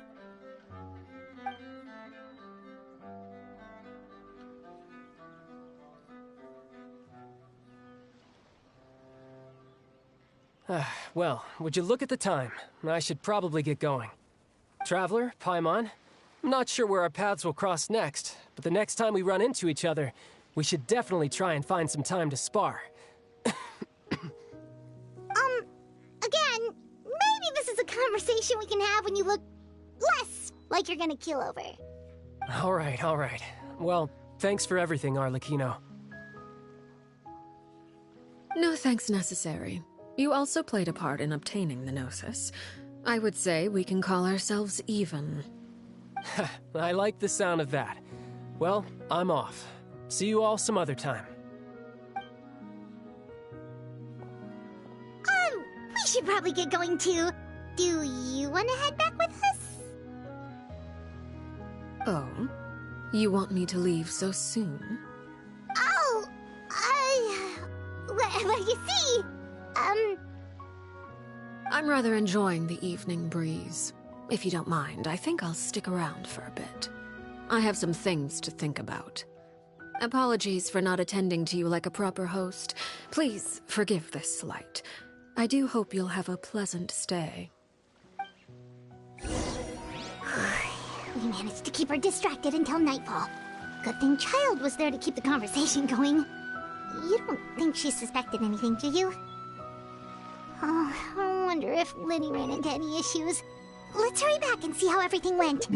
Well, would you look at the time? I should probably get going. Traveler, Paimon, I'm not sure where our paths will cross next, but the next time we run into each other, we should definitely try and find some time to spar. Again, maybe this is a conversation we can have when you look less like you're gonna keel over. All right. Well, thanks for everything, Arlecchino. No thanks necessary. You also played a part in obtaining the Gnosis. I would say we can call ourselves even. I like the sound of that. Well, I'm off. See you all some other time. We should probably get going too. Do you want to head back with us? Oh? You want me to leave so soon? Oh, well, you see, I'm rather enjoying the evening breeze. If you don't mind, I think I'll stick around for a bit. I have some things to think about. Apologies for not attending to you like a proper host. Please forgive this slight. I do hope you'll have a pleasant stay. We managed to keep her distracted until nightfall. Good thing Child was there to keep the conversation going. You don't think she suspected anything, do you? Oh, I wonder if Linny ran into any issues. Let's hurry back and see how everything went.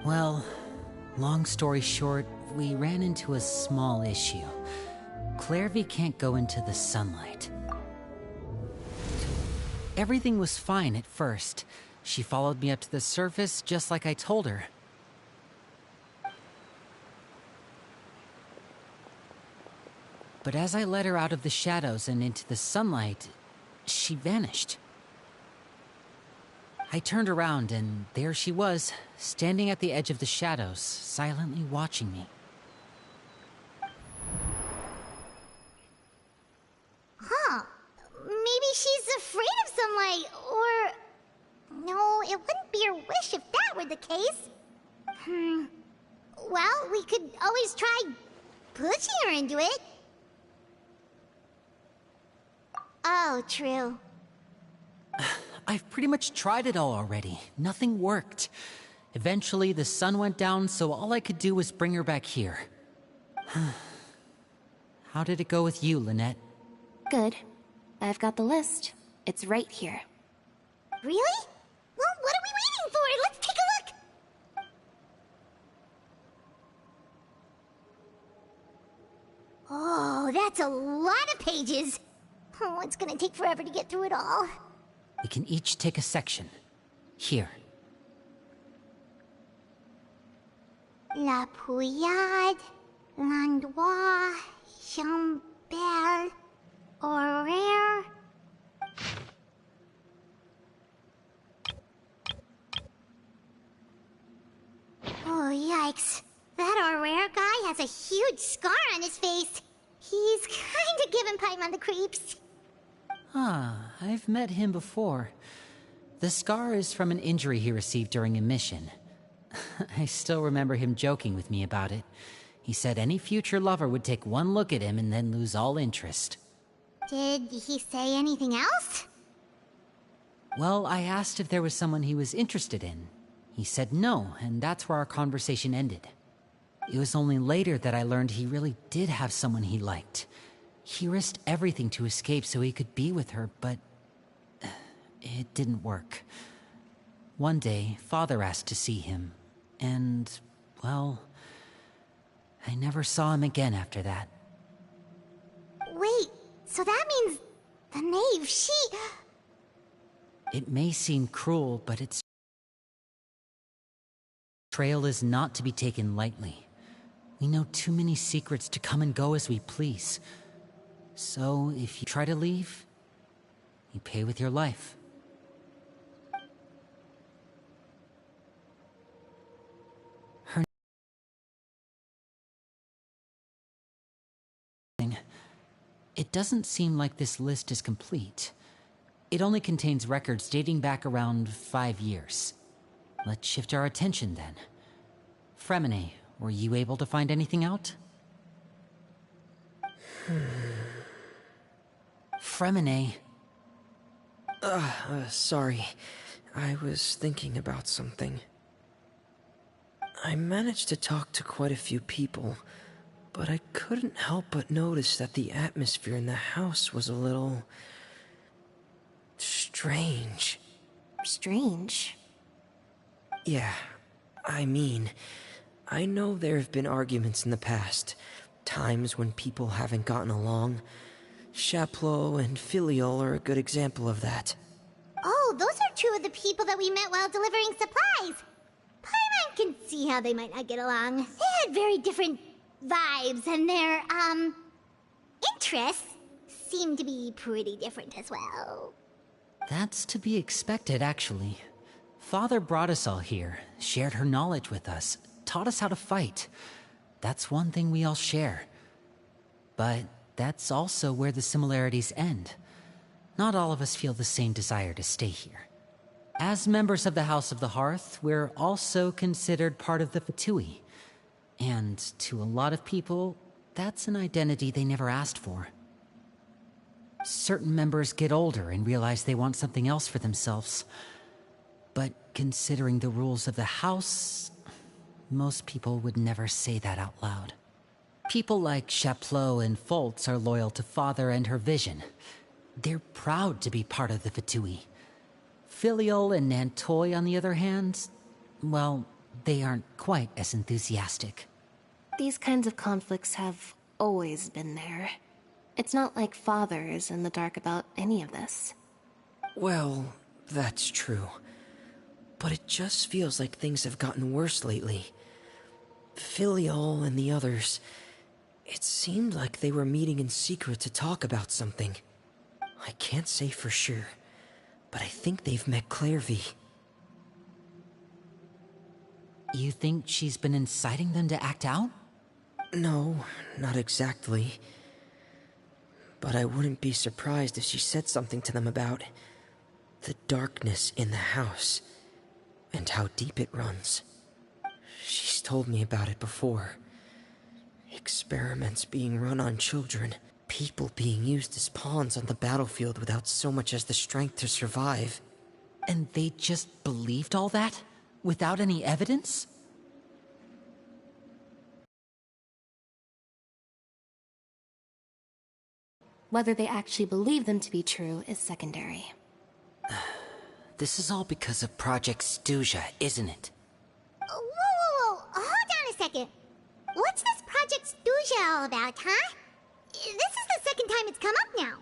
Well, long story short, we ran into a small issue. Clairvy can't go into the sunlight. Everything was fine at first. She followed me up to the surface just like I told her. But as I led her out of the shadows and into the sunlight, she vanished. I turned around and there she was, standing at the edge of the shadows, silently watching me. Huh. Maybe she's afraid of sunlight, or... No, it wouldn't be her wish if that were the case. Well, we could always try pushing her into it. Oh, true. I've pretty much tried it all already. Nothing worked. Eventually, the sun went down, so all I could do was bring her back here. How did it go with you, Lynette? Good. I've got the list. It's right here. Really? Well, what are we waiting for? Let's take a look! Oh, that's a lot of pages. Oh, it's gonna take forever to get through it all. We can each take a section. Here. La Pouillade, L'Endroit, Chambel, Or rare? Oh, yikes. That or rare guy has a huge scar on his face. He's kinda giving Paimon the creeps. Ah, I've met him before. The scar is from an injury he received during a mission. I still remember him joking with me about it. He said any future lover would take one look at him and then lose all interest. Did he say anything else? Well, I asked if there was someone he was interested in. He said no, and that's where our conversation ended. It was only later that I learned he really did have someone he liked. He risked everything to escape so he could be with her, but it didn't work. One day, Father asked to see him, and, well, I never saw him again after that. Wait, so that means the knave, she... It may seem cruel, but its betrayal is not to be taken lightly. We know too many secrets to come and go as we please. So, if you try to leave, you pay with your life. Her It doesn't seem like this list is complete. It only contains records dating back around 5 years. Let's shift our attention then. Fremine, were you able to find anything out? Fremine. Sorry. I was thinking about something. I managed to talk to quite a few people, but I couldn't help but notice that the atmosphere in the house was a little... strange. Strange. Yeah, I mean, I know there have been arguments in the past, times when people haven't gotten along. Chaplot and Filiol are a good example of that. Oh, those are two of the people that we met while delivering supplies. Paimon can see how they might not get along. They had very different vibes, and their, interests seem to be pretty different as well. That's to be expected, actually. Father brought us all here, shared her knowledge with us, taught us how to fight. That's one thing we all share. But that's also where the similarities end. Not all of us feel the same desire to stay here. As members of the House of the Hearth, we're also considered part of the Fatui. And to a lot of people, that's an identity they never asked for. Certain members get older and realize they want something else for themselves. But considering the rules of the house, most people would never say that out loud. People like Chaplot and Foltz are loyal to Father and her vision. They're proud to be part of the Fatui. Filiol and Nantoy, on the other hand, well, they aren't quite as enthusiastic. These kinds of conflicts have always been there. It's not like Father is in the dark about any of this. Well, that's true. But it just feels like things have gotten worse lately. Filiol and the others, it seemed like they were meeting in secret to talk about something. I can't say for sure, but I think they've met Clairvy. You think she's been inciting them to act out? No, not exactly. But I wouldn't be surprised if she said something to them about the darkness in the house and how deep it runs. She's told me about it before. Experiments being run on children, people being used as pawns on the battlefield without so much as the strength to survive. And they just believed all that? Without any evidence? Whether they actually believe them to be true is secondary. This is all because of Project Stuja, isn't it? Whoa. Hold on a second. What's this Project Stuja all about, huh? This is the second time it's come up now.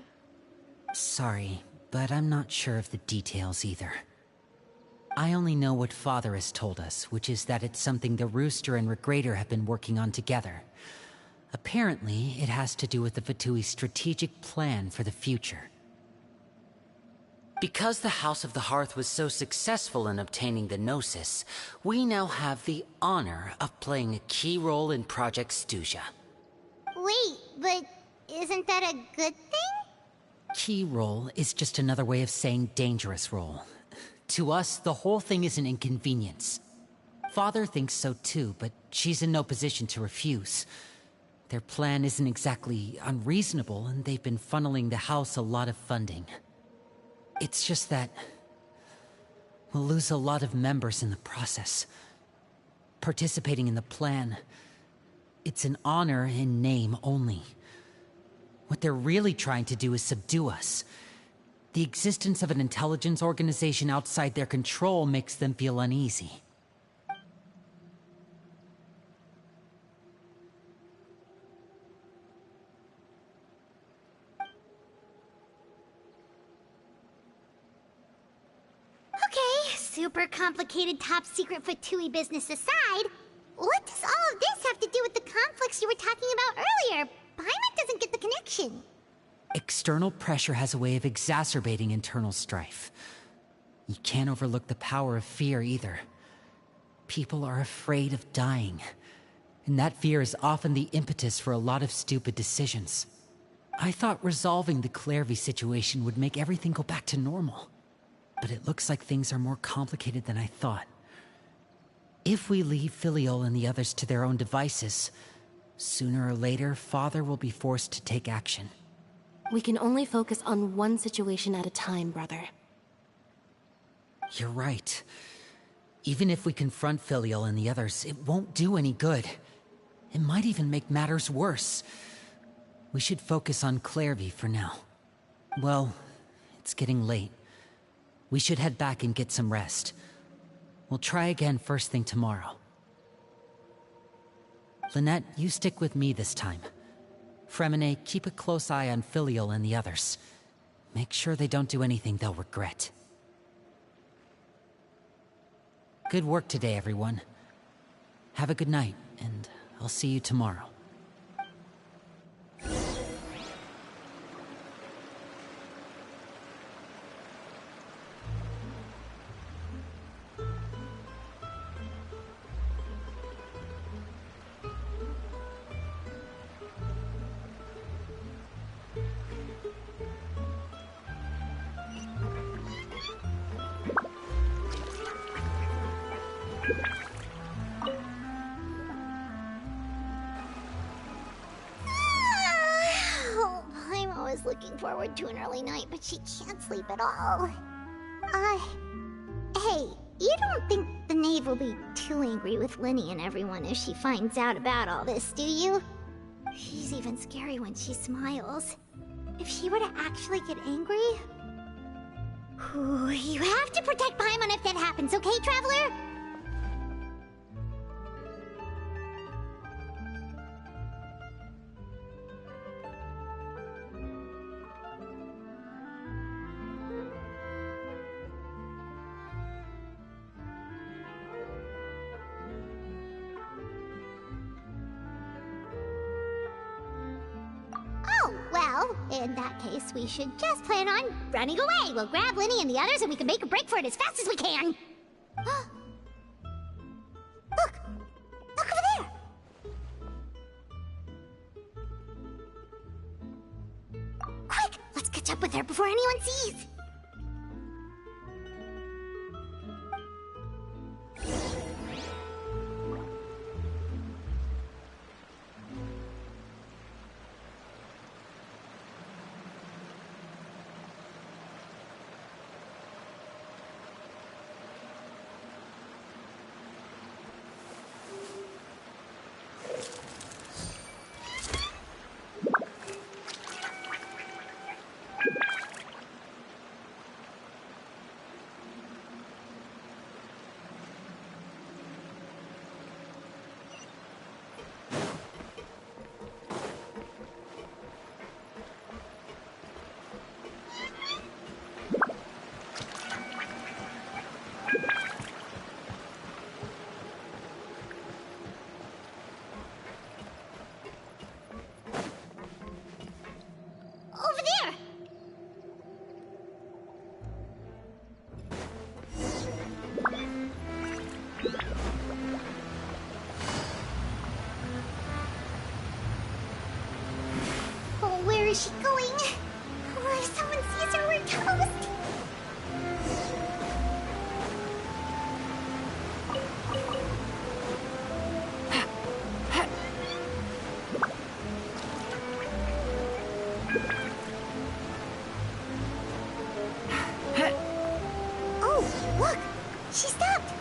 Sorry, but I'm not sure of the details either. I only know what Father has told us, which is that it's something the Rooster and Regrader have been working on together. Apparently, it has to do with the Fatui's strategic plan for the future. Because the House of the Hearth was so successful in obtaining the Gnosis, we now have the honor of playing a key role in Project Stuja. Wait, but isn't that a good thing? Key role is just another way of saying dangerous role. To us, the whole thing is an inconvenience. Father thinks so too, but she's in no position to refuse. Their plan isn't exactly unreasonable, and they've been funneling the house a lot of funding. It's just that we'll lose a lot of members in the process. Participating in the plan, it's an honor in name only. What they're really trying to do is subdue us. The existence of an intelligence organization outside their control makes them feel uneasy. Super complicated top secret Fatui business aside, what does all of this have to do with the conflicts you were talking about earlier? Paimon doesn't get the connection. External pressure has a way of exacerbating internal strife. You can't overlook the power of fear either. People are afraid of dying, and that fear is often the impetus for a lot of stupid decisions. I thought resolving the Clairvy situation would make everything go back to normal. But it looks like things are more complicated than I thought. If we leave Filiol and the others to their own devices, sooner or later, Father will be forced to take action. We can only focus on one situation at a time, brother. You're right. Even if we confront Filiol and the others, it won't do any good. It might even make matters worse. We should focus on Clairvy for now. Well, it's getting late. We should head back and get some rest. We'll try again first thing tomorrow. Lynette, you stick with me this time. Fremine, keep a close eye on Filiol and the others. Make sure they don't do anything they'll regret. Good work today, everyone. Have a good night, and I'll see you tomorrow. Looking forward to an early night, but she can't sleep at all. Hey, you don't think the knave will be too angry with Linny and everyone if she finds out about all this, do you? She's even scary when she smiles. If she were to actually get angry... Ooh, you have to protect Paimon if that happens, okay, Traveler? In that case, we should just plan on running away. We'll grab Linny and the others and we can make a break for it as fast as we can. Look! Look over there! Quick! Let's catch up with her before anyone sees! is she going? Oh, if someone sees her, we're toast! Oh, look! She stopped!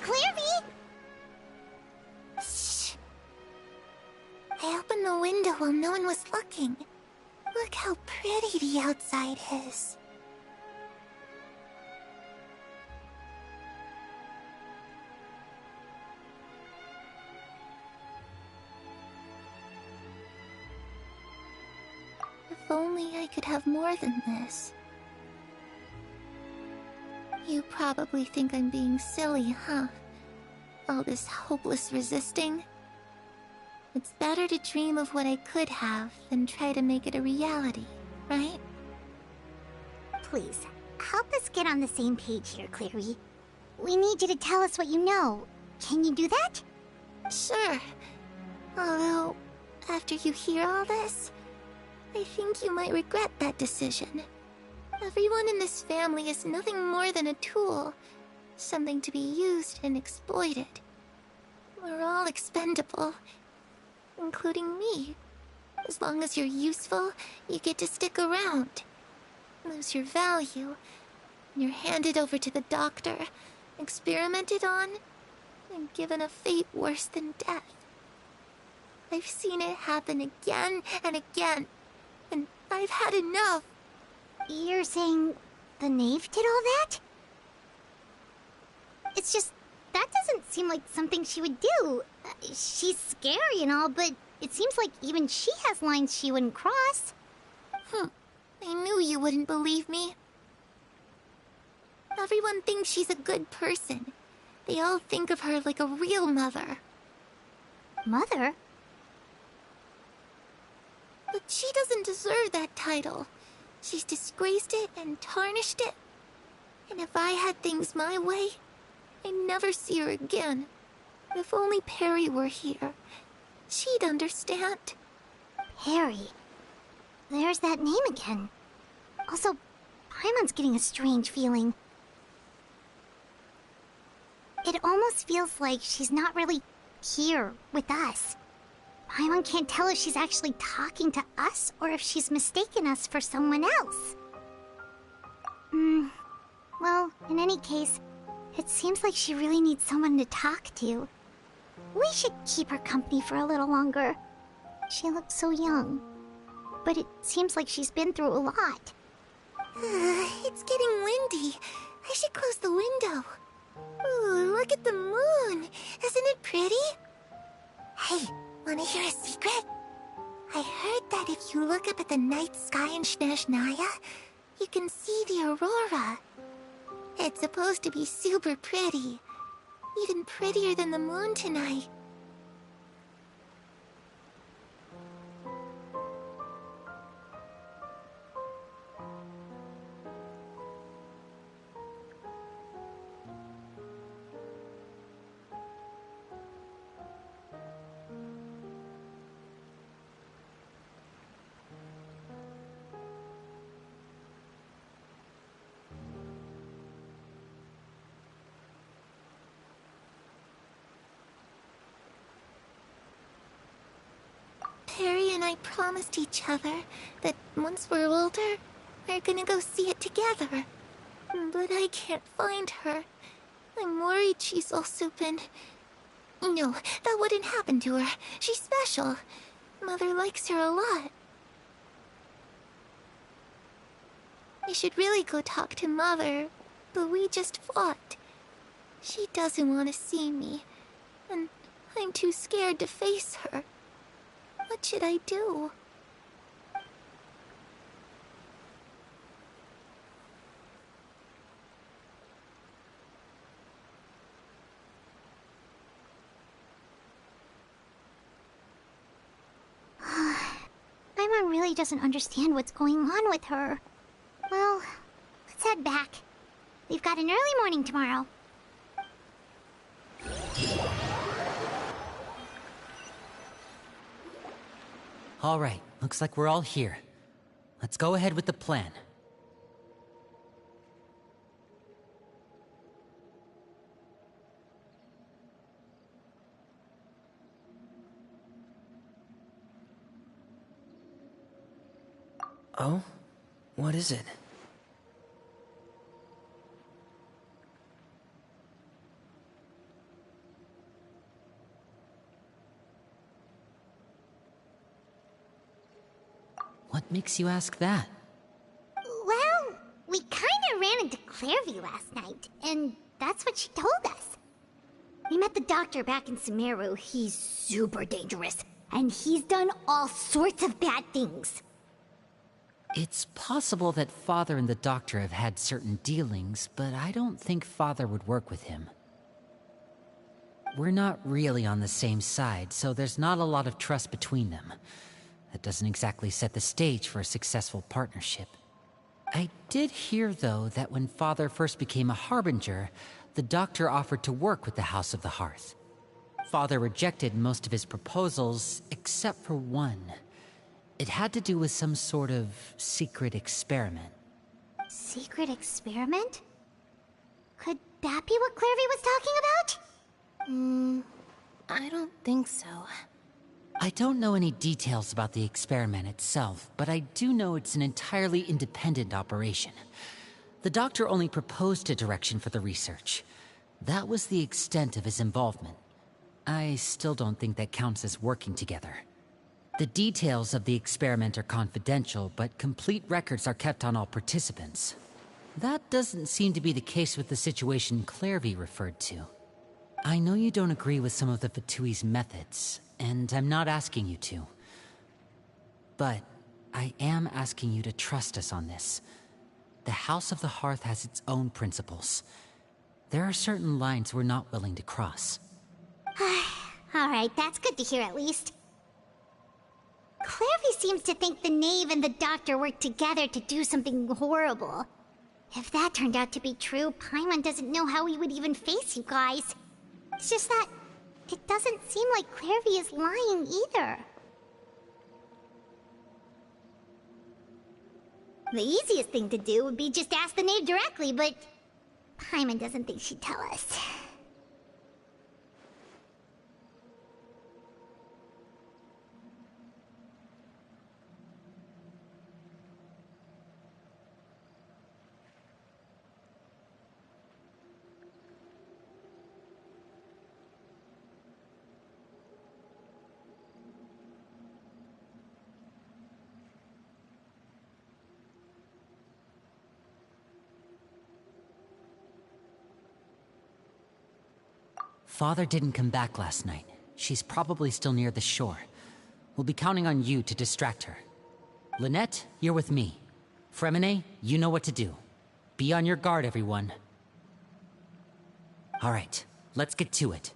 Clairby! Shh. I opened the window while no one was looking. Look how pretty the outside is. If only I could have more than this. You probably think I'm being silly, huh? All this hopeless resisting? It's better to dream of what I could have than try to make it a reality, right? Please, help us get on the same page here, Clary. We need you to tell us what you know. Can you do that? Sure. Although, after you hear all this, I think you might regret that decision. Everyone in this family is nothing more than a tool. Something to be used and exploited. We're all expendable. Including me. As long as you're useful, you get to stick around. Lose your value, and you're handed over to the doctor, experimented on, and given a fate worse than death. I've seen it happen again and again, and I've had enough. You're saying the knave did all that? It's just, that doesn't seem like something she would do. She's scary and all, but it seems like even she has lines she wouldn't cross. I knew you wouldn't believe me. Everyone thinks she's a good person. They all think of her like a real mother. Mother? But she doesn't deserve that title. She's disgraced it and tarnished it. And if I had things my way, I'd never see her again. If only Perry were here, she'd understand. Perry? There's that name again. Also, Paimon's getting a strange feeling. It almost feels like she's not really here with us. Paimon can't tell if she's actually talking to us or if she's mistaken us for someone else. Well, in any case, it seems like she really needs someone to talk to. We should keep her company for a little longer. She looks so young. But it seems like she's been through a lot. It's getting windy. I should close the window. Ooh, look at the moon. Isn't it pretty? Hey, wanna hear a secret? I heard that if you look up at the night sky in Snezhnaya, you can see the aurora. It's supposed to be super pretty. Even prettier than the moon tonight. Perry and I promised each other that once we're older, we're gonna go see it together. But I can't find her. I'm worried she's also been... No, that wouldn't happen to her. She's special. Mother likes her a lot. I should really go talk to Mother, but we just fought. She doesn't want to see me, and I'm too scared to face her. What should I do? Paimon really doesn't understand what's going on with her. Well, let's head back. We've got an early morning tomorrow. All right, looks like we're all here. Let's go ahead with the plan. Oh? What is it? What makes you ask that? Well, we kinda ran into Clairvy last night, and that's what she told us. We met the doctor back in Sumeru. He's super dangerous, and he's done all sorts of bad things. It's possible that Father and the Doctor have had certain dealings, but I don't think Father would work with him. We're not really on the same side, so there's not a lot of trust between them. That doesn't exactly set the stage for a successful partnership. I did hear, though, that when Father first became a Harbinger, the Doctor offered to work with the House of the Hearth. Father rejected most of his proposals, except for one. It had to do with some sort of secret experiment. Secret experiment? Could that be what Clairvy was talking about? I don't think so. I don't know any details about the experiment itself, but I do know it's an entirely independent operation. The Doctor only proposed a direction for the research. That was the extent of his involvement. I still don't think that counts as working together. The details of the experiment are confidential, but complete records are kept on all participants. That doesn't seem to be the case with the situation Clairvy referred to. I know you don't agree with some of the Fatui's methods, and I'm not asking you to. But I am asking you to trust us on this. The House of the Hearth has its own principles. There are certain lines we're not willing to cross. Alright, that's good to hear at least. Clairvy seems to think the Knave and the Doctor worked together to do something horrible. If that turned out to be true, Paimon doesn't know how he would even face you guys. It's just that it doesn't seem like Clairvy is lying either. The easiest thing to do would be just ask the Knave directly, but Paimon doesn't think she'd tell us. Father didn't come back last night. She's probably still near the shore. We'll be counting on you to distract her. Lynette, you're with me. Fremine, you know what to do. Be on your guard, everyone. All right, let's get to it.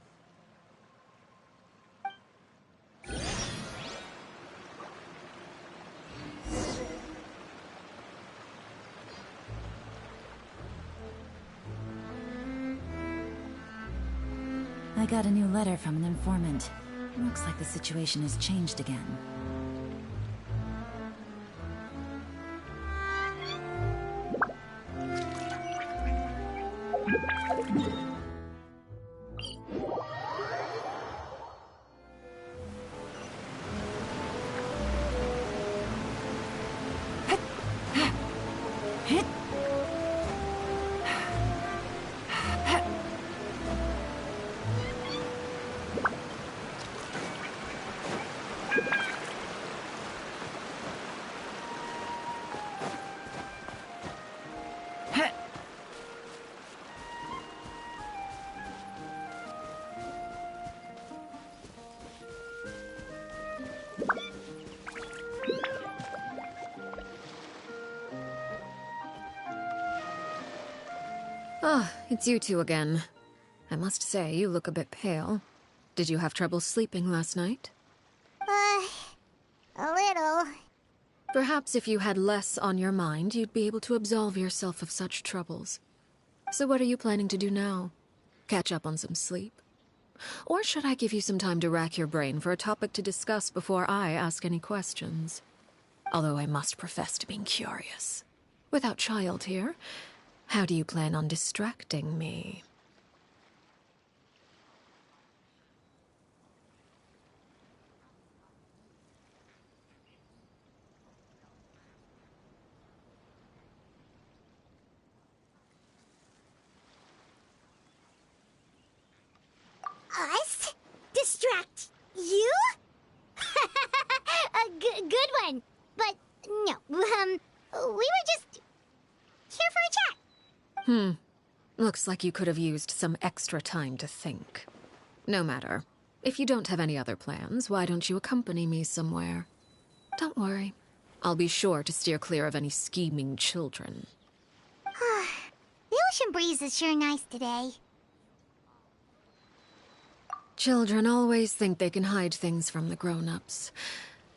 I got a new letter from an informant. Looks like the situation has changed again. Ah, it's you two again. I must say, you look a bit pale. Did you have trouble sleeping last night? A little. Perhaps if you had less on your mind, you'd be able to absolve yourself of such troubles. So what are you planning to do now? Catch up on some sleep? Or should I give you some time to rack your brain for a topic to discuss before I ask any questions? Although I must profess to being curious. Without child here, how do you plan on distracting me? Us? Distract you? Good one. But no, we were just here for a chat. Looks like you could have used some extra time to think. No matter. If you don't have any other plans, why don't you accompany me somewhere? Don't worry. I'll be sure to steer clear of any scheming children. The ocean breeze is sure nice today. Children always think they can hide things from the grown-ups.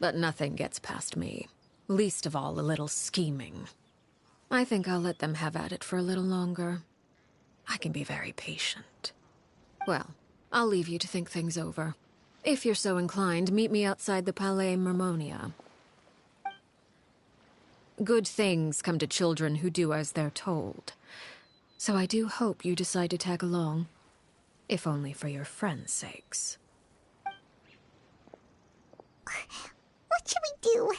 But nothing gets past me. Least of all a little scheming. I think I'll let them have at it for a little longer. I can be very patient. Well, I'll leave you to think things over. If you're so inclined, meet me outside the Palais Mermonia. Good things come to children who do as they're told. So I do hope you decide to tag along. If only for your friends' sakes. What should we do?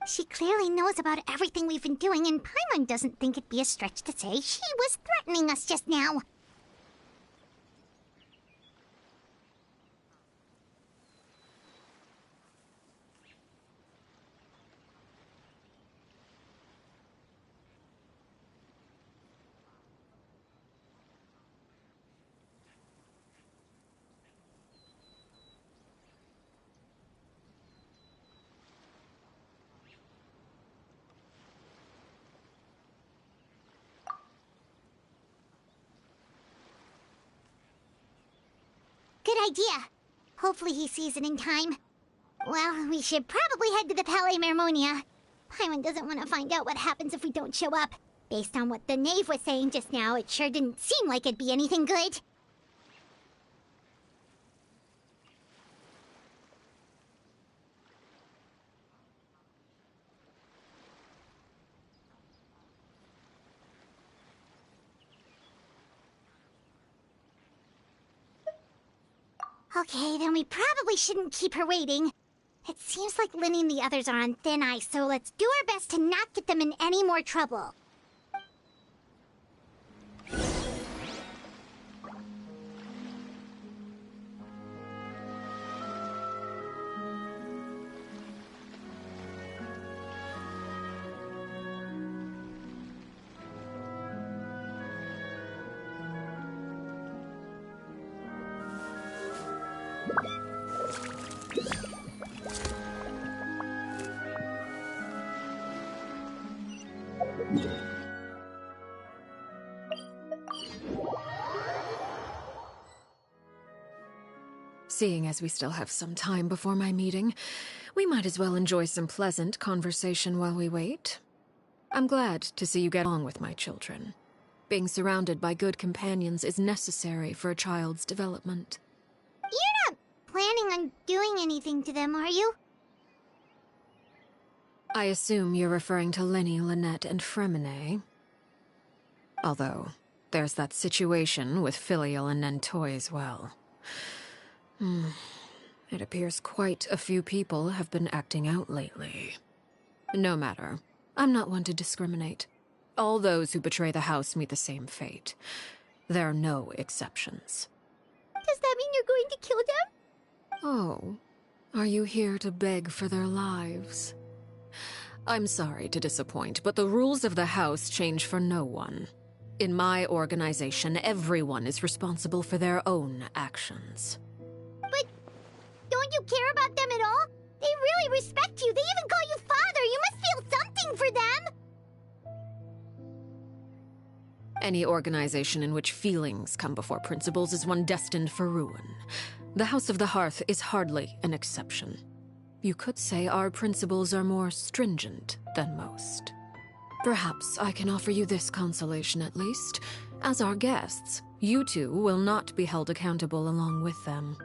She clearly knows about everything we've been doing, and Paimon doesn't think it'd be a stretch to say she was threatening us just now. Good idea. Hopefully he sees it in time. Well, we should probably head to the Palais Mermonia. Paimon doesn't want to find out what happens if we don't show up. Based on what the knave was saying just now, it sure didn't seem like it'd be anything good. Okay, then we probably shouldn't keep her waiting. It seems like Linny and the others are on thin ice, so let's do our best to not get them in any more trouble. Seeing as we still have some time before my meeting, we might as well enjoy some pleasant conversation while we wait. I'm glad to see you get along with my children. Being surrounded by good companions is necessary for a child's development. You're not planning on doing anything to them, are you? I assume you're referring to Lenny, Lynette, and Fremine. Although, there's that situation with Filial and Nentoy as well. It appears quite a few people have been acting out lately. No matter. I'm not one to discriminate. All those who betray the house meet the same fate. There are no exceptions. Does that mean you're going to kill them? Oh, are you here to beg for their lives? I'm sorry to disappoint, but the rules of the house change for no one. In my organization, everyone is responsible for their own actions. But don't you care about them at all? They really respect you. They even call you father. You must feel something for them. Any organization in which feelings come before principles is one destined for ruin. The House of the Hearth is hardly an exception. You could say our principles are more stringent than most. Perhaps I can offer you this consolation at least. As our guests, you two will not be held accountable along with them.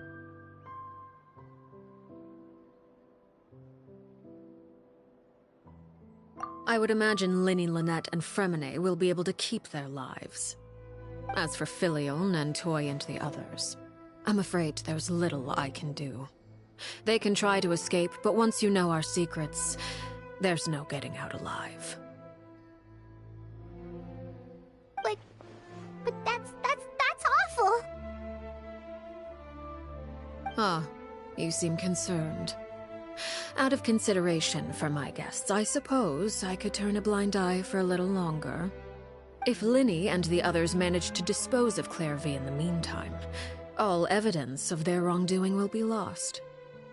I would imagine Linny, Lynette, and Fremine will be able to keep their lives. As for Filion and Toy and the others, I'm afraid there's little I can do. They can try to escape, but once you know our secrets, there's no getting out alive. But that's awful. Ah, you seem concerned. Out of consideration for my guests, I suppose I could turn a blind eye for a little longer. If Linny and the others manage to dispose of Clairvy in the meantime, all evidence of their wrongdoing will be lost.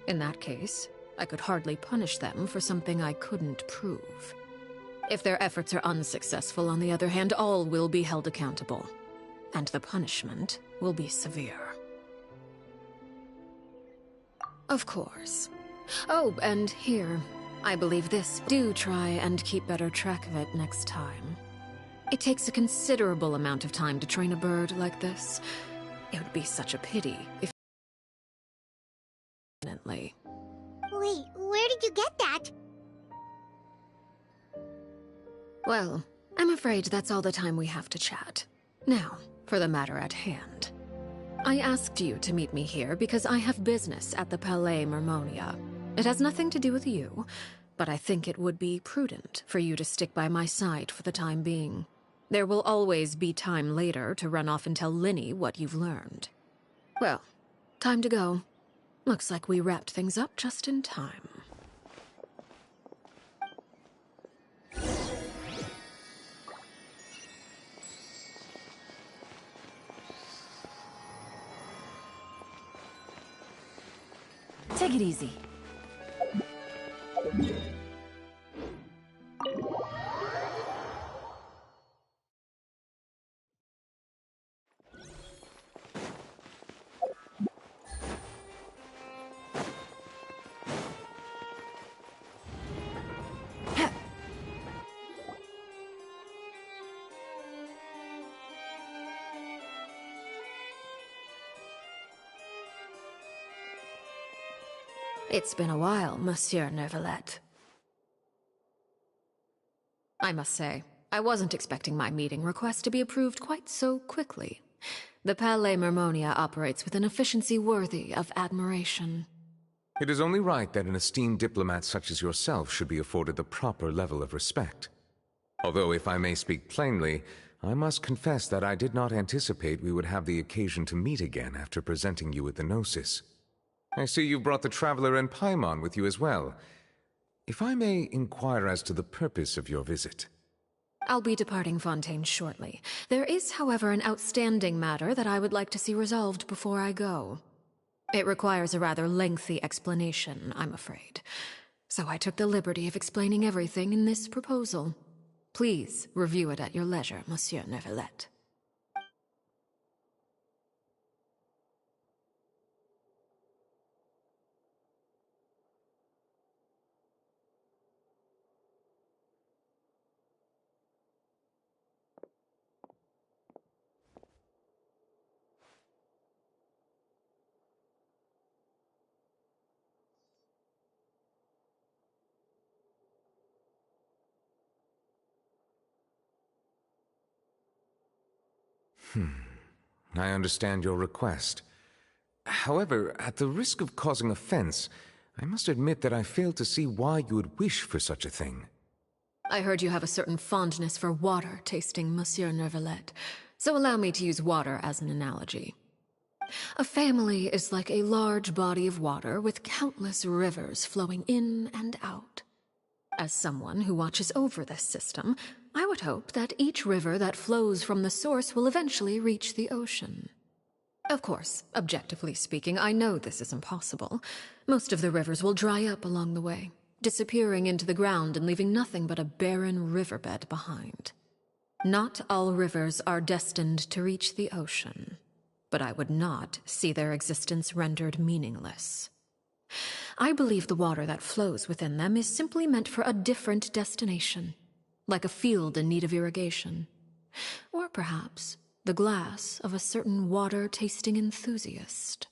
In that case, I could hardly punish them for something I couldn't prove. If their efforts are unsuccessful, on the other hand, all will be held accountable. And the punishment will be severe. Of course. Oh, and here, I believe this. Do try and keep better track of it next time. It takes a considerable amount of time to train a bird like this. It would be such a pity if... Wait, where did you get that? Well, I'm afraid that's all the time we have to chat. Now, for the matter at hand. I asked you to meet me here because I have business at the Palais Mermonia. It has nothing to do with you, but I think it would be prudent for you to stick by my side for the time being. There will always be time later to run off and tell Linny what you've learned. Well, time to go. Looks like we wrapped things up just in time. Take it easy. It's been a while, Monsieur Neuvillette. I must say, I wasn't expecting my meeting request to be approved quite so quickly. The Palais Mermonia operates with an efficiency worthy of admiration. It is only right that an esteemed diplomat such as yourself should be afforded the proper level of respect. Although, if I may speak plainly, I must confess that I did not anticipate we would have the occasion to meet again after presenting you with the Gnosis. I see you brought the Traveler and Paimon with you as well. If I may inquire as to the purpose of your visit. I'll be departing Fontaine shortly. There is, however, an outstanding matter that I would like to see resolved before I go. It requires a rather lengthy explanation, I'm afraid. So I took the liberty of explaining everything in this proposal. Please review it at your leisure, Monsieur Neuvillette. I understand your request. However, at the risk of causing offense, I must admit that I fail to see why you would wish for such a thing. I heard you have a certain fondness for water tasting, Monsieur Neuvillette, so allow me to use water as an analogy. A family is like a large body of water with countless rivers flowing in and out. As someone who watches over this system, I would hope that each river that flows from the source will eventually reach the ocean. Of course, objectively speaking, I know this is impossible. Most of the rivers will dry up along the way, disappearing into the ground and leaving nothing but a barren riverbed behind. Not all rivers are destined to reach the ocean, but I would not see their existence rendered meaningless. I believe the water that flows within them is simply meant for a different destination. like a field in need of irrigation. Or perhaps the glass of a certain water-tasting enthusiast.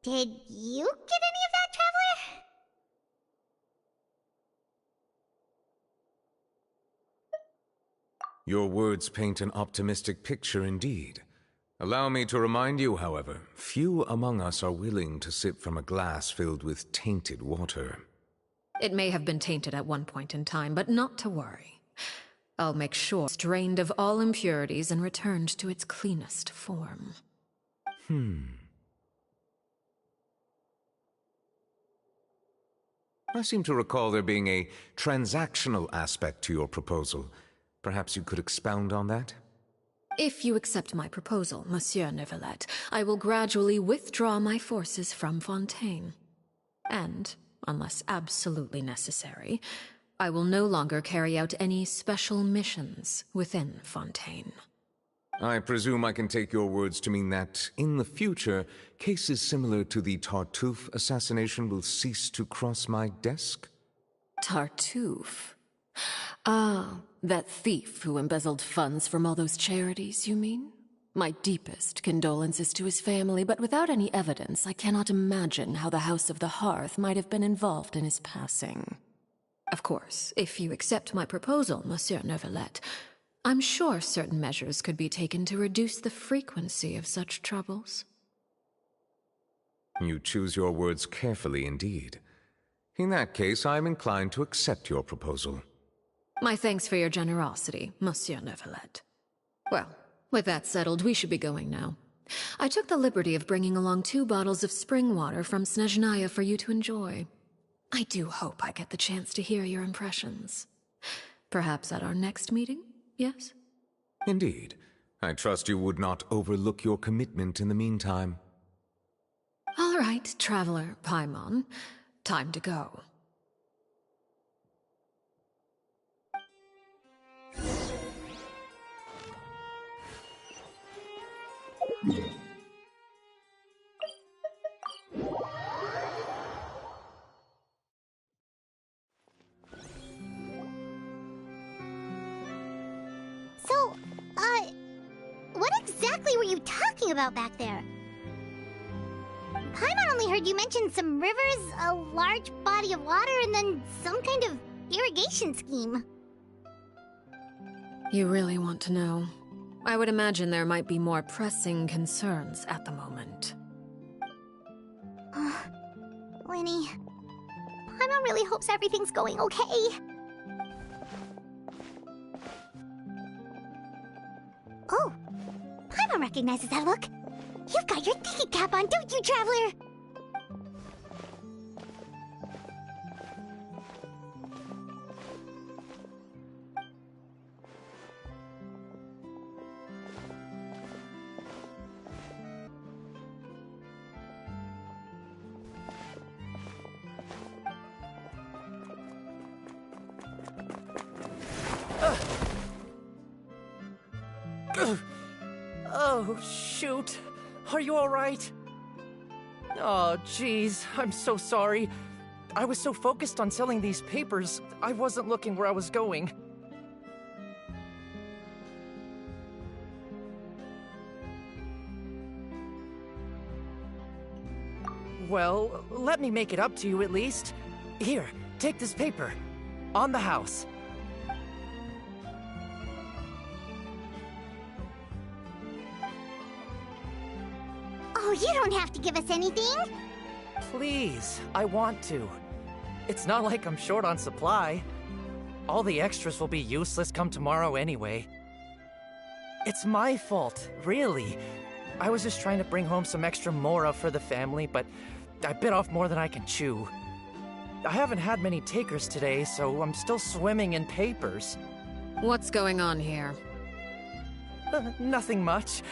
Did you get any of that, Traveler? Your words paint an optimistic picture indeed. Allow me to remind you, however, few among us are willing to sip from a glass filled with tainted water. It may have been tainted at one point in time, but not to worry. I'll make sure it's drained of all impurities and returned to its cleanest form. I seem to recall there being a transactional aspect to your proposal. Perhaps you could expound on that? If you accept my proposal, Monsieur Neuvillette, I will gradually withdraw my forces from Fontaine. And, unless absolutely necessary, I will no longer carry out any special missions within Fontaine. I presume I can take your words to mean that, in the future, cases similar to the Tartuffe assassination will cease to cross my desk? Tartuffe? Ah, that thief who embezzled funds from all those charities, you mean? My deepest condolences to his family, but without any evidence, I cannot imagine how the House of the Hearth might have been involved in his passing. Of course, if you accept my proposal, Monsieur Neuvillette, I'm sure certain measures could be taken to reduce the frequency of such troubles. You choose your words carefully indeed. In that case, I am inclined to accept your proposal. My thanks for your generosity, Monsieur Neuvillette. Well, with that settled, we should be going now. I took the liberty of bringing along 2 bottles of spring water from Snezhnaya for you to enjoy. I do hope I get the chance to hear your impressions. Perhaps at our next meeting? Yes? Indeed. I trust you would not overlook your commitment in the meantime. All right, Traveler Paimon. Time to go. So, what exactly were you talking about back there? Paimon only heard you mention some rivers, a large body of water, and then some kind of irrigation scheme. You really want to know? I would imagine there might be more pressing concerns at the moment. Lenny, Paimon really hopes everything's going okay. Oh, Paimon recognizes that look. You've got your thinking cap on, don't you, Traveler? Oh, shoot. Are you alright? Oh, jeez. I'm so sorry. I was so focused on selling these papers, I wasn't looking where I was going. Well, let me make it up to you at least. Here, take this paper. On the house. Oh, you don't have to give us anything. Please, I want to. It's not like I'm short on supply. All the extras will be useless come tomorrow anyway. It's my fault, really. I was just trying to bring home some extra mora for the family, but I bit off more than I can chew. I haven't had many takers today, so I'm still swimming in papers. What's going on here? Nothing much.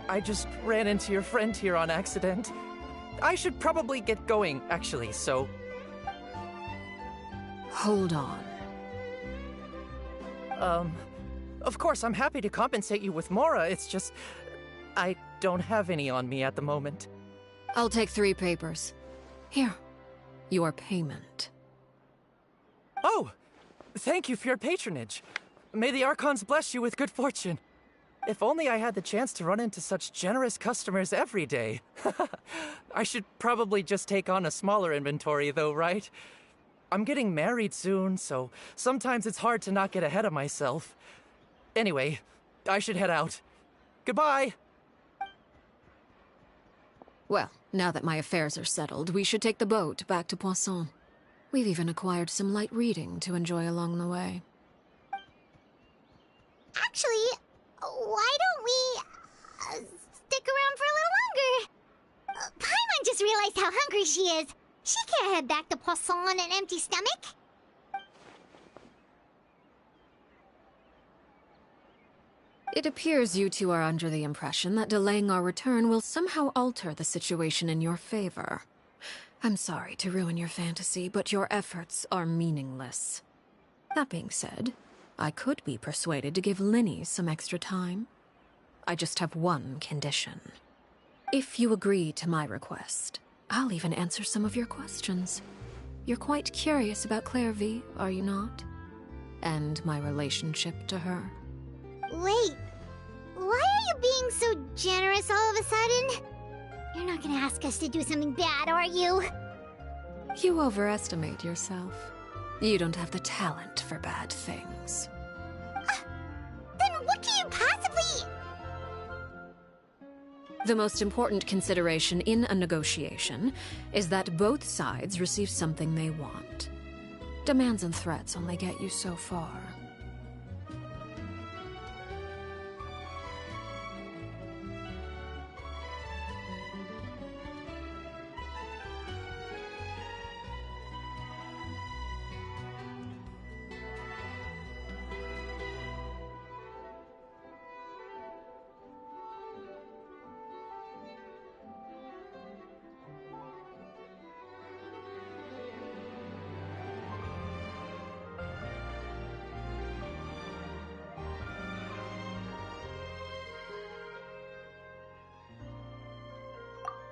I just ran into your friend here on accident. I should probably get going, actually, so... Hold on. Of course, I'm happy to compensate you with mora, it's just... I don't have any on me at the moment. I'll take 3 papers. Here. Your payment. Oh! Thank you for your patronage. May the Archons bless you with good fortune. If only I had the chance to run into such generous customers every day. I should probably just take on a smaller inventory though, right? I'm getting married soon, so sometimes it's hard to not get ahead of myself. Anyway, I should head out. Goodbye! Well, now that my affairs are settled, we should take the boat back to Poisson. We've even acquired some light reading to enjoy along the way. Actually, why don't we stick around for a little longer? Paimon just realized how hungry she is. She can't head back to Poisson on an empty stomach. It appears you two are under the impression that delaying our return will somehow alter the situation in your favor. I'm sorry to ruin your fantasy, but your efforts are meaningless. That being said, I could be persuaded to give Linny some extra time. I just have one condition. If you agree to my request, I'll even answer some of your questions. You're quite curious about Clairvy, are you not? And my relationship to her. Wait, why are you being so generous all of a sudden? You're not gonna ask us to do something bad, are you? You overestimate yourself. You don't have the talent for bad things. Then what can you possibly... The most important consideration in a negotiation is that both sides receive something they want. Demands and threats only get you so far.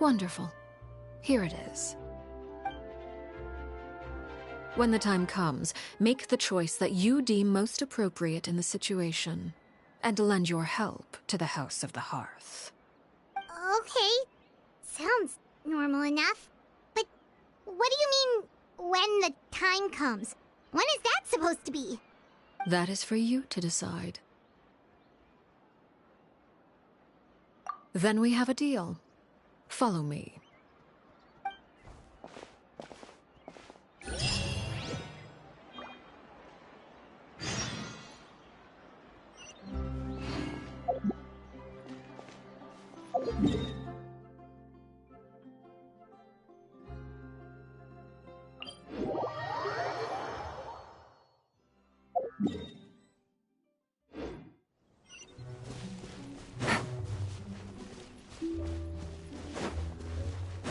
Wonderful. Here it is. When the time comes, make the choice that you deem most appropriate in the situation, and lend your help to the House of the Hearth. Okay, sounds normal enough. But what do you mean, when the time comes? When is that supposed to be? That is for you to decide. Then we have a deal. Follow me.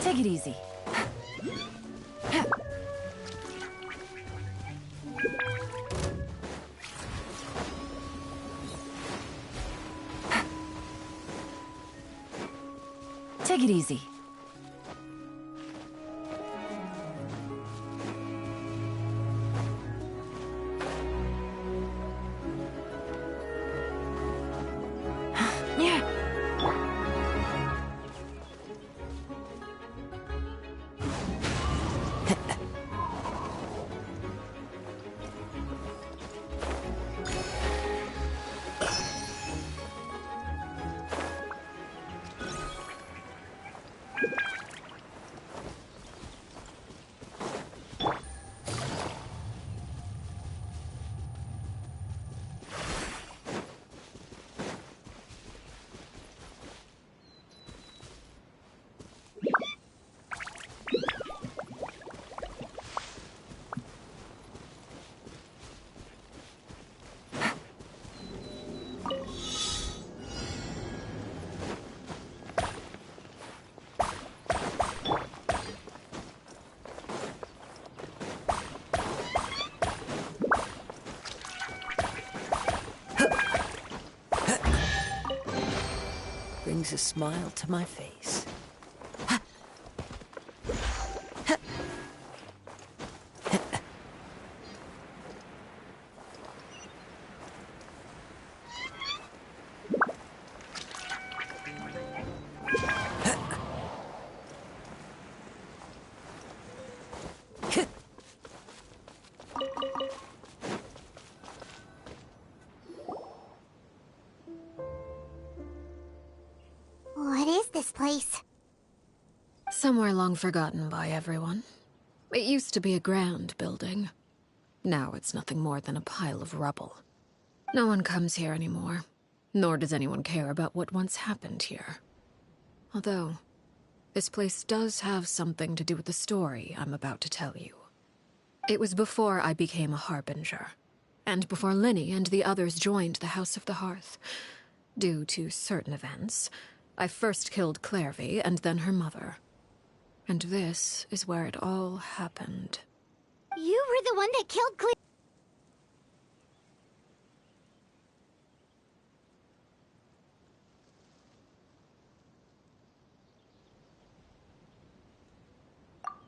Take it easy. Take it easy. Brings a smile to my face. What is this place? Somewhere long forgotten by everyone. It used to be a grand building. Now it's nothing more than a pile of rubble. No one comes here anymore, nor does anyone care about what once happened here. Although, this place does have something to do with the story I'm about to tell you. It was before I became a Harbinger, and before Linny and the others joined the House of the Hearth. Due to certain events, I first killed Clairvy and then her mother. And this is where it all happened. You were the one that killed Claire.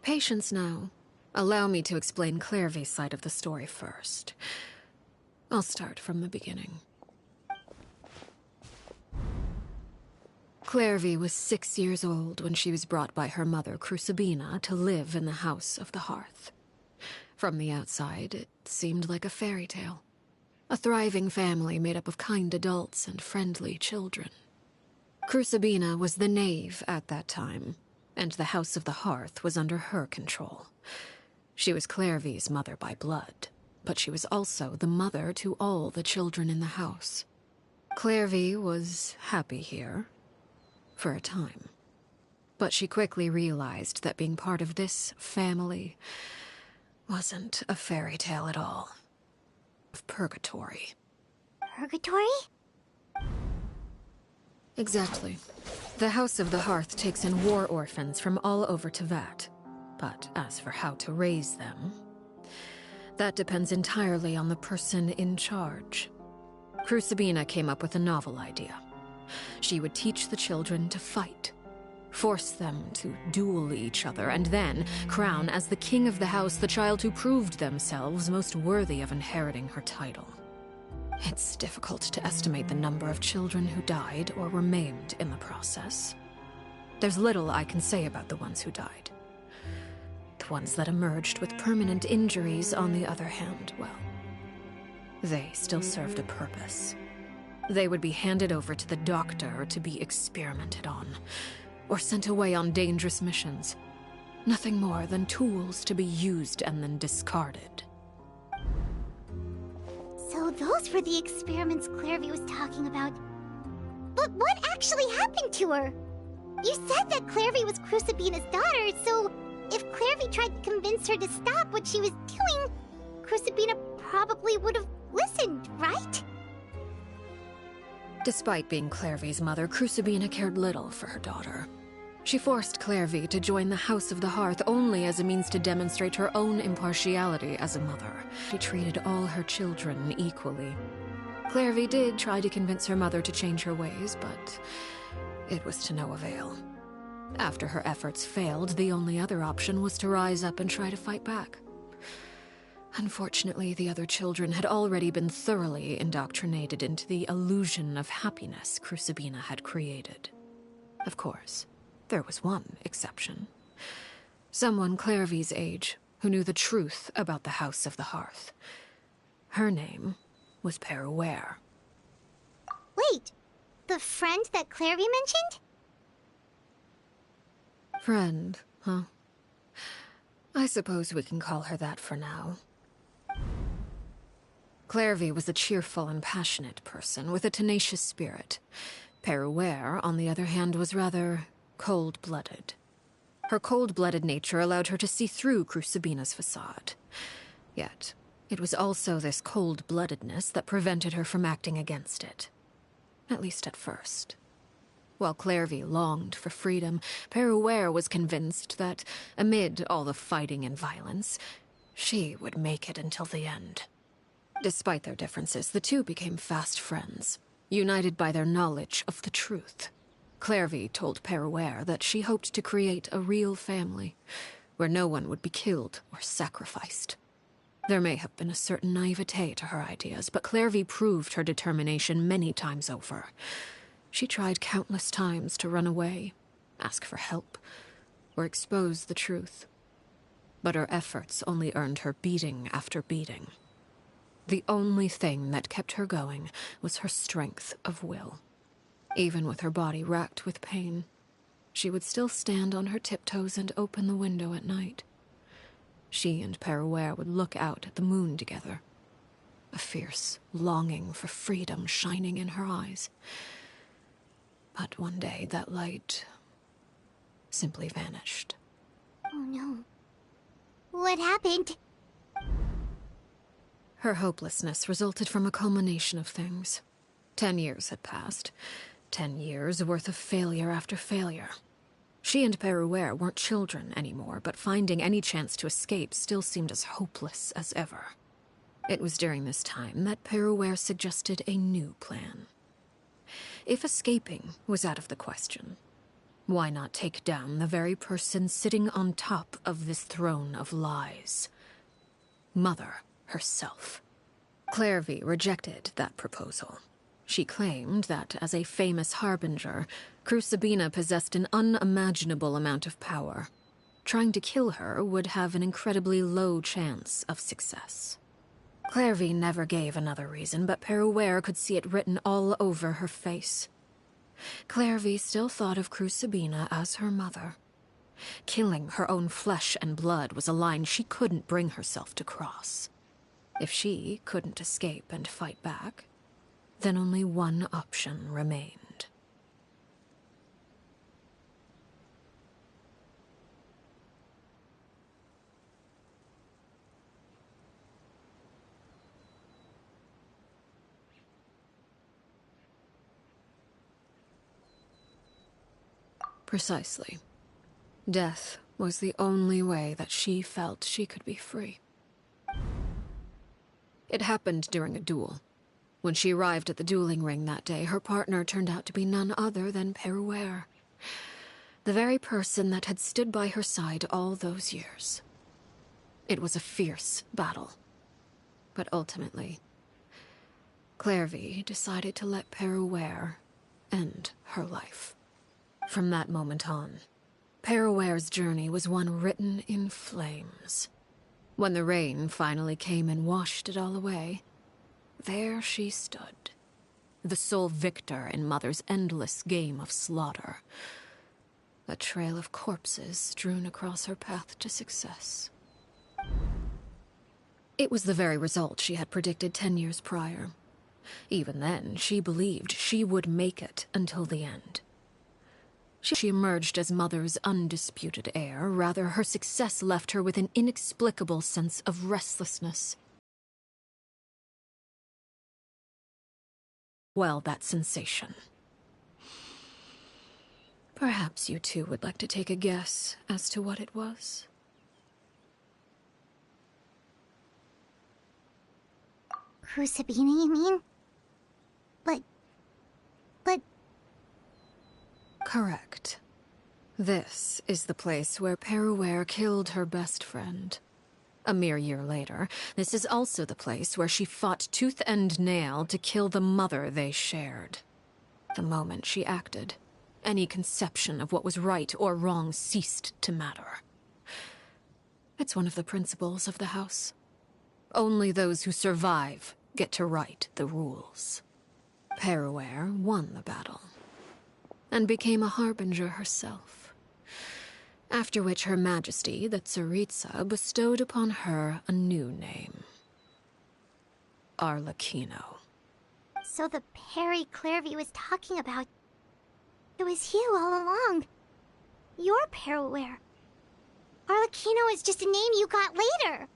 Patience now. Allow me to explain Clairvy's side of the story first. I'll start from the beginning. Clairvy was 6 years old when she was brought by her mother, Crucibina, to live in the House of the Hearth. From the outside, it seemed like a fairy tale. A thriving family made up of kind adults and friendly children. Crucibina was the knave at that time, and the House of the Hearth was under her control. She was Clairvy's mother by blood, but she was also the mother to all the children in the house. Clairvy was happy here, for a time. But she quickly realized that being part of this family wasn't a fairy tale at all. Of purgatory. Purgatory? Exactly. The House of the Hearth takes in war orphans from all over Tevat. But as for how to raise them, that depends entirely on the person in charge. Crucibina came up with a novel idea. She would teach the children to fight, force them to duel each other, and then crown as the king of the house the child who proved themselves most worthy of inheriting her title. It's difficult to estimate the number of children who died or were maimed in the process. There's little I can say about the ones who died. The ones that emerged with permanent injuries, on the other hand, well, they still served a purpose. They would be handed over to the doctor to be experimented on, or sent away on dangerous missions. Nothing more than tools to be used and then discarded. So those were the experiments Clairvy was talking about. But what actually happened to her? You said that Clairvy was Crucibina's daughter, so if Clairvy tried to convince her to stop what she was doing, Crucibina probably would have listened, right? Despite being Clairvy's mother, Crucibina cared little for her daughter. She forced Clairvy to join the House of the Hearth only as a means to demonstrate her own impartiality as a mother. She treated all her children equally. Clairvy did try to convince her mother to change her ways, but it was to no avail. After her efforts failed, the only other option was to rise up and try to fight back. Unfortunately, the other children had already been thoroughly indoctrinated into the illusion of happiness Crucibina had created. Of course, there was one exception. Someone Clairvy's age who knew the truth about the House of the Hearth. Her name was Peruere. Wait, the friend that Clairvy mentioned? Friend, huh? I suppose we can call her that for now. Clairvy was a cheerful and passionate person with a tenacious spirit. Peruere, on the other hand, was rather cold-blooded. Her cold-blooded nature allowed her to see through Crucibina's facade. Yet, it was also this cold-bloodedness that prevented her from acting against it. At least at first. While Clairvy longed for freedom, Peruere was convinced that, amid all the fighting and violence, she would make it until the end. Despite their differences, the two became fast friends, united by their knowledge of the truth. Clairvy told Peruere that she hoped to create a real family, where no one would be killed or sacrificed. There may have been a certain naivete to her ideas, but Clairvy proved her determination many times over. She tried countless times to run away, ask for help, or expose the truth. But her efforts only earned her beating after beating. The only thing that kept her going was her strength of will. Even with her body racked with pain, she would still stand on her tiptoes and open the window at night. She and Perouer would look out at the moon together, a fierce longing for freedom shining in her eyes. But one day that light simply vanished. Oh no. What happened? Her hopelessness resulted from a culmination of things. 10 years had passed. 10 years worth of failure after failure. She and Perouer weren't children anymore, but finding any chance to escape still seemed as hopeless as ever. It was during this time that Perouer suggested a new plan. If escaping was out of the question, why not take down the very person sitting on top of this throne of lies? Mother herself. Clairvy rejected that proposal. She claimed that, as a famous harbinger, Crucibina possessed an unimaginable amount of power. Trying to kill her would have an incredibly low chance of success. Clairvy never gave another reason, but Perouer could see it written all over her face. Clairvy still thought of Crucibina as her mother. Killing her own flesh and blood was a line she couldn't bring herself to cross. If she couldn't escape and fight back, then only one option remained. Precisely. Death was the only way that she felt she could be free. It happened during a duel. When she arrived at the dueling ring that day, her partner turned out to be none other than Perouer, the very person that had stood by her side all those years. It was a fierce battle, but ultimately, Clairvy decided to let Perouer end her life. From that moment on, Perouer's journey was one written in flames. When the rain finally came and washed it all away, there she stood, the sole victor in Mother's endless game of slaughter. A trail of corpses strewn across her path to success. It was the very result she had predicted 10 years prior. Even then, she believed she would make it until the end. She emerged as Mother's undisputed heir. Rather, her success left her with an inexplicable sense of restlessness. Well, that sensation. Perhaps you two would like to take a guess as to what it was? Crucibina, you mean? But... Correct. This is the place where Perouer killed her best friend. A mere year later, this is also the place where she fought tooth and nail to kill the mother they shared. The moment she acted, any conception of what was right or wrong ceased to matter. It's one of the principles of the house. Only those who survive get to write the rules. Perouer won the battle, and became a harbinger herself. After which Her Majesty, the Tsaritsa, bestowed upon her a new name. Arlecchino. So the Perry Clairvy was talking about... It was you all along. You're Perouer. Arlecchino is just a name you got later.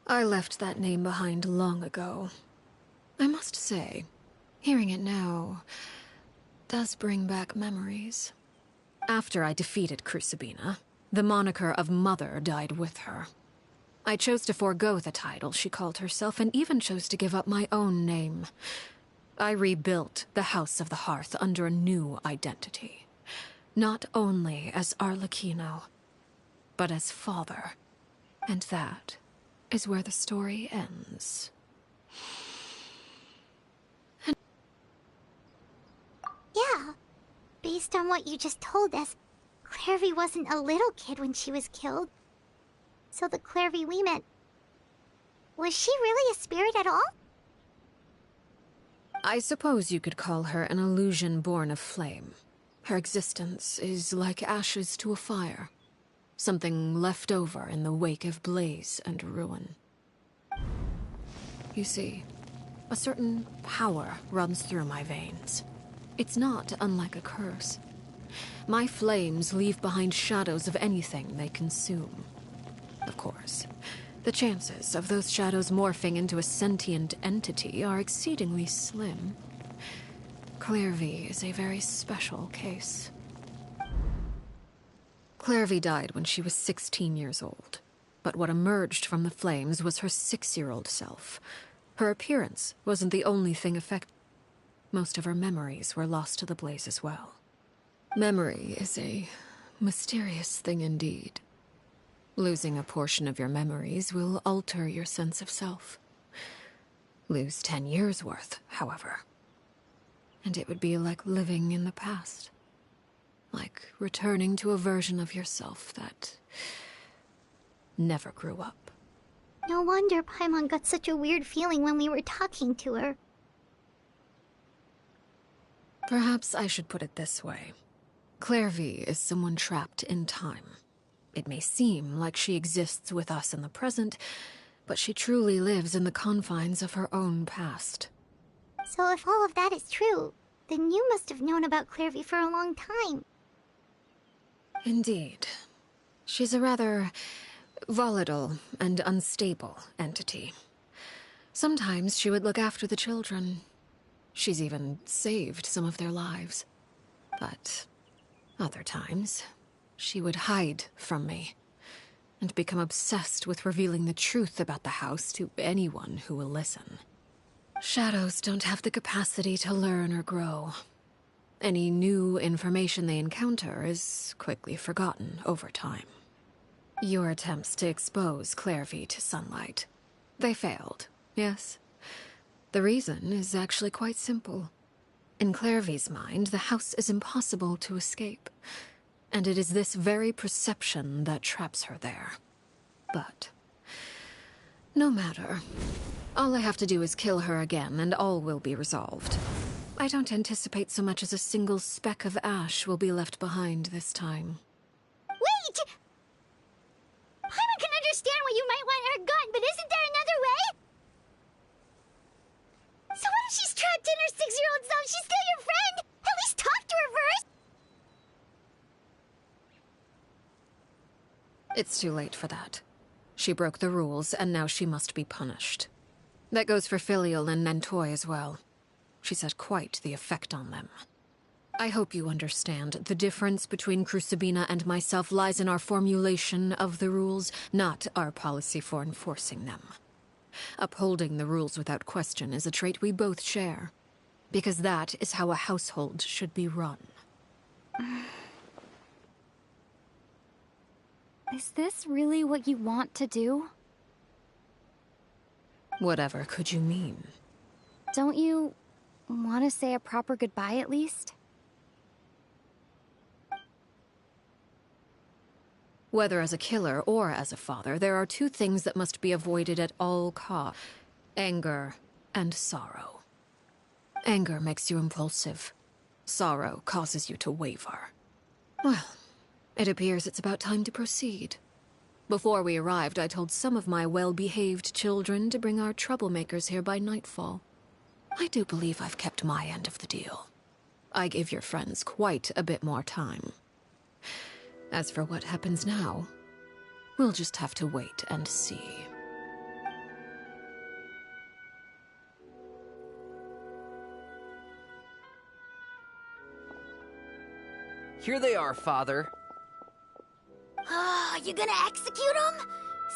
I left that name behind long ago. I must say, hearing it now does bring back memories. After I defeated Crucibina, the moniker of Mother died with her. I chose to forego the title she called herself, and even chose to give up my own name. I rebuilt the House of the Hearth under a new identity. Not only as Arlecchino, but as father. And that is where the story ends. Yeah. Based on what you just told us, Clairvy wasn't a little kid when she was killed. So the Clairvy we met... Was she really a spirit at all? I suppose you could call her an illusion born of flame. Her existence is like ashes to a fire. Something left over in the wake of blaze and ruin. You see, a certain power runs through my veins. It's not unlike a curse. My flames leave behind shadows of anything they consume. Of course, the chances of those shadows morphing into a sentient entity are exceedingly slim. Clairvy is a very special case. Clairvy died when she was 16 years old, but what emerged from the flames was her 6-year-old self. Her appearance wasn't the only thing affected. Most of her memories were lost to the blaze as well. Memory is a mysterious thing indeed. Losing a portion of your memories will alter your sense of self. Lose 10 years' worth, however, and it would be like living in the past. Like returning to a version of yourself that never grew up. No wonder Paimon got such a weird feeling when we were talking to her. Perhaps I should put it this way. Clairvy is someone trapped in time. It may seem like she exists with us in the present, but she truly lives in the confines of her own past. So if all of that is true, then you must have known about Clairvy for a long time. Indeed. She's a rather volatile and unstable entity. Sometimes she would look after the children. She's even saved some of their lives. But other times, she would hide from me and become obsessed with revealing the truth about the house to anyone who will listen. Shadows don't have the capacity to learn or grow. Any new information they encounter is quickly forgotten over time. Your attempts to expose Clairvy to sunlight. They failed, yes? The reason is actually quite simple. In Clairvy's mind, the house is impossible to escape, and it is this very perception that traps her there. But no matter. All I have to do is kill her again, and all will be resolved. I don't anticipate so much as a single speck of ash will be left behind this time. Wait! Paimon can understand why you might want her gone, but isn't there another way? So what if she's trapped in her 6-year-old self? She's still your friend! At least talk to her first! It's too late for that. She broke the rules, and now she must be punished. That goes for Filial and Nantoy as well. She's had quite the effect on them. I hope you understand. The difference between Crucibina and myself lies in our formulation of the rules, not our policy for enforcing them. Upholding the rules without question is a trait we both share, because that is how a household should be run. Is this really what you want to do? Whatever could you mean? Don't you want to say a proper goodbye at least? Whether as a killer or as a father, there are two things that must be avoided at all costs: anger and sorrow. Anger makes you impulsive. Sorrow causes you to waver. Well, it appears it's about time to proceed. Before we arrived, I told some of my well-behaved children to bring our troublemakers here by nightfall. I do believe I've kept my end of the deal. I gave your friends quite a bit more time. As for what happens now, we'll just have to wait and see. Here they are, Father. You gonna execute him?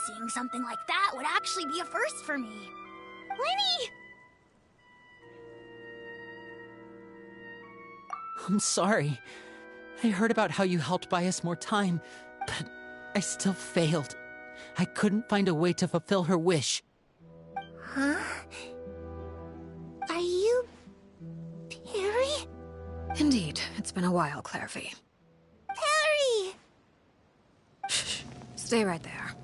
Seeing something like that would actually be a first for me. Lenny! I'm sorry. I heard about how you helped buy us more time, but I still failed. I couldn't find a way to fulfill her wish. Huh? Are you... Perry? Indeed, it's been a while, Clairvy. Harry! Stay right there.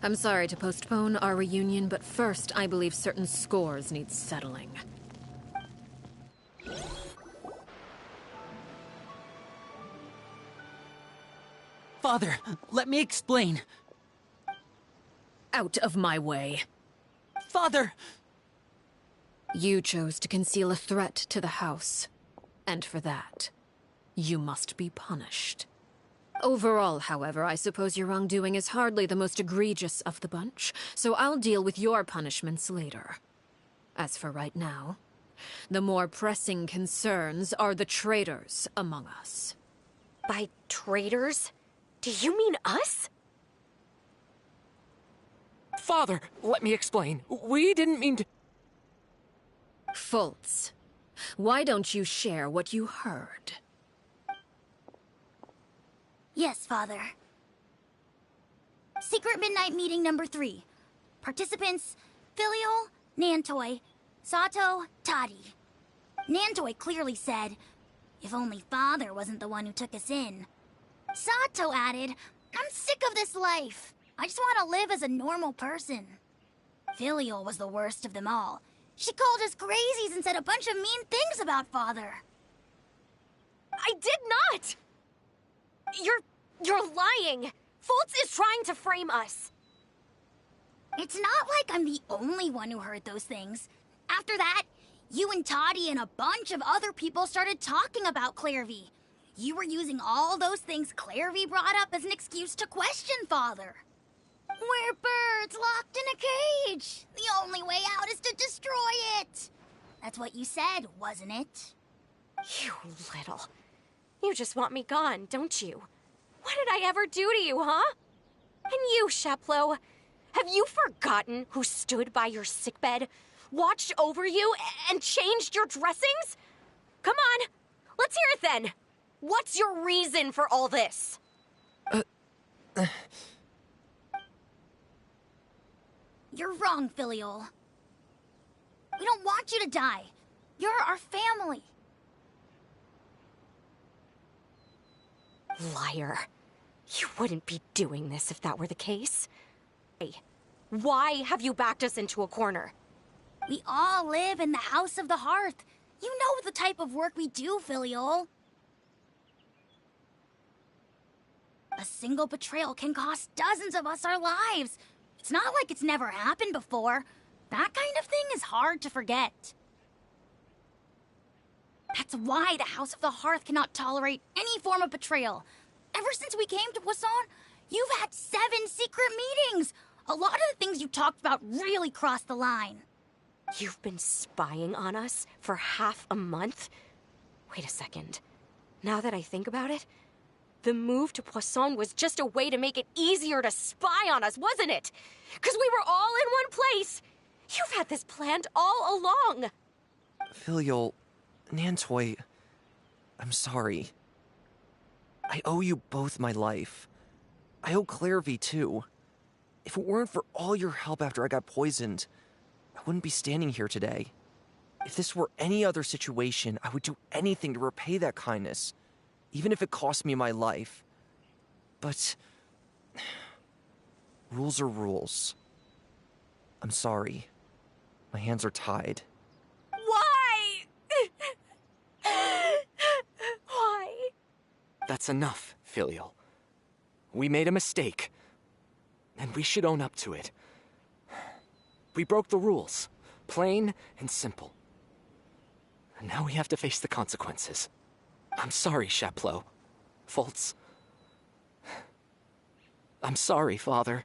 I'm sorry to postpone our reunion, but first, I believe certain scores need settling. Father, let me explain. Out of my way. Father! You chose to conceal a threat to the house. And for that, you must be punished. Overall, however, I suppose your wrongdoing is hardly the most egregious of the bunch, so I'll deal with your punishments later. As for right now, the more pressing concerns are the traitors among us. By traitors? Do you mean us? Father, let me explain. We didn't mean to... Fultz, why don't you share what you heard? Yes, Father. Secret Midnight Meeting number 3. Participants, Filial, Nantoy, Sato, Toddy. Nantoy clearly said, if only Father wasn't the one who took us in. Sato added, I'm sick of this life. I just want to live as a normal person. Filial was the worst of them all. She called us crazies and said a bunch of mean things about Father. I did not! You're lying! Fultz is trying to frame us! It's not like I'm the only one who heard those things. After that, you and Toddy and a bunch of other people started talking about Clairvy. You were using all those things Clairvy brought up as an excuse to question Father. We're birds locked in a cage. The only way out is to destroy it. That's what you said, wasn't it? You little... You just want me gone, don't you? What did I ever do to you, huh? And you, Sheplo, have you forgotten who stood by your sickbed, watched over you, and changed your dressings? Come on, let's hear it then. What's your reason for all this? You're wrong, Filial. We don't want you to die. You're our family. Liar. You wouldn't be doing this if that were the case. Hey, why have you backed us into a corner? We all live in the House of the Hearth. You know the type of work we do, Filial. A single betrayal can cost dozens of us our lives. It's not like it's never happened before. That kind of thing is hard to forget. That's why the House of the Hearth cannot tolerate any form of betrayal. Ever since we came to Poisson, you've had 7 secret meetings. A lot of the things you talked about really crossed the line. You've been spying on us for half a month? Wait a second. Now that I think about it, the move to Poisson was just a way to make it easier to spy on us, wasn't it? Because we were all in one place. You've had this planned all along. Filial, Nantoy, I'm sorry. I owe you both my life. I owe Clairvy too. If it weren't for all your help after I got poisoned, I wouldn't be standing here today. If this were any other situation, I would do anything to repay that kindness, even if it cost me my life. But rules are rules. I'm sorry. My hands are tied. Why? Why? That's enough, Filial. We made a mistake, and we should own up to it. We broke the rules, plain and simple. And now we have to face the consequences. I'm sorry, Sheplo. Fultz. I'm sorry, Father.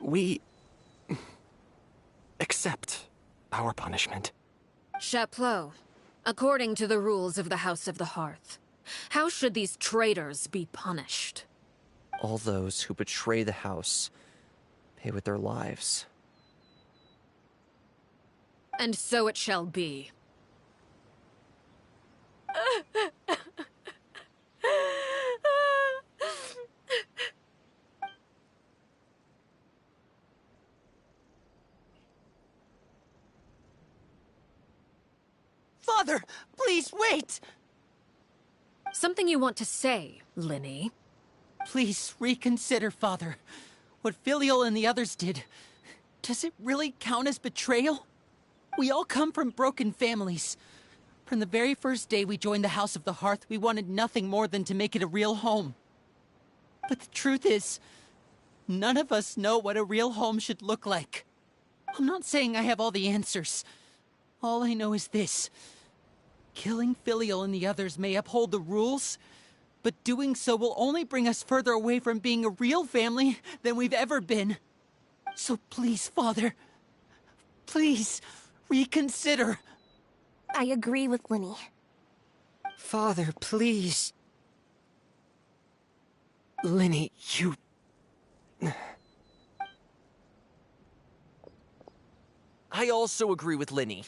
We accept our punishment. Chapleau, according to the rules of the House of the Hearth, how should these traitors be punished? All those who betray the house pay with their lives. And so it shall be. Father, please wait! Something you want to say, Linny? Please reconsider, Father. What Filial and the others did, does it really count as betrayal? We all come from broken families. From the very first day we joined the House of the Hearth, we wanted nothing more than to make it a real home. But the truth is, none of us know what a real home should look like. I'm not saying I have all the answers. All I know is this. Killing Filial and the others may uphold the rules, but doing so will only bring us further away from being a real family than we've ever been. So please, Father, please reconsider. I agree with Linny. Father, please. Linny, you... I also agree with Linny.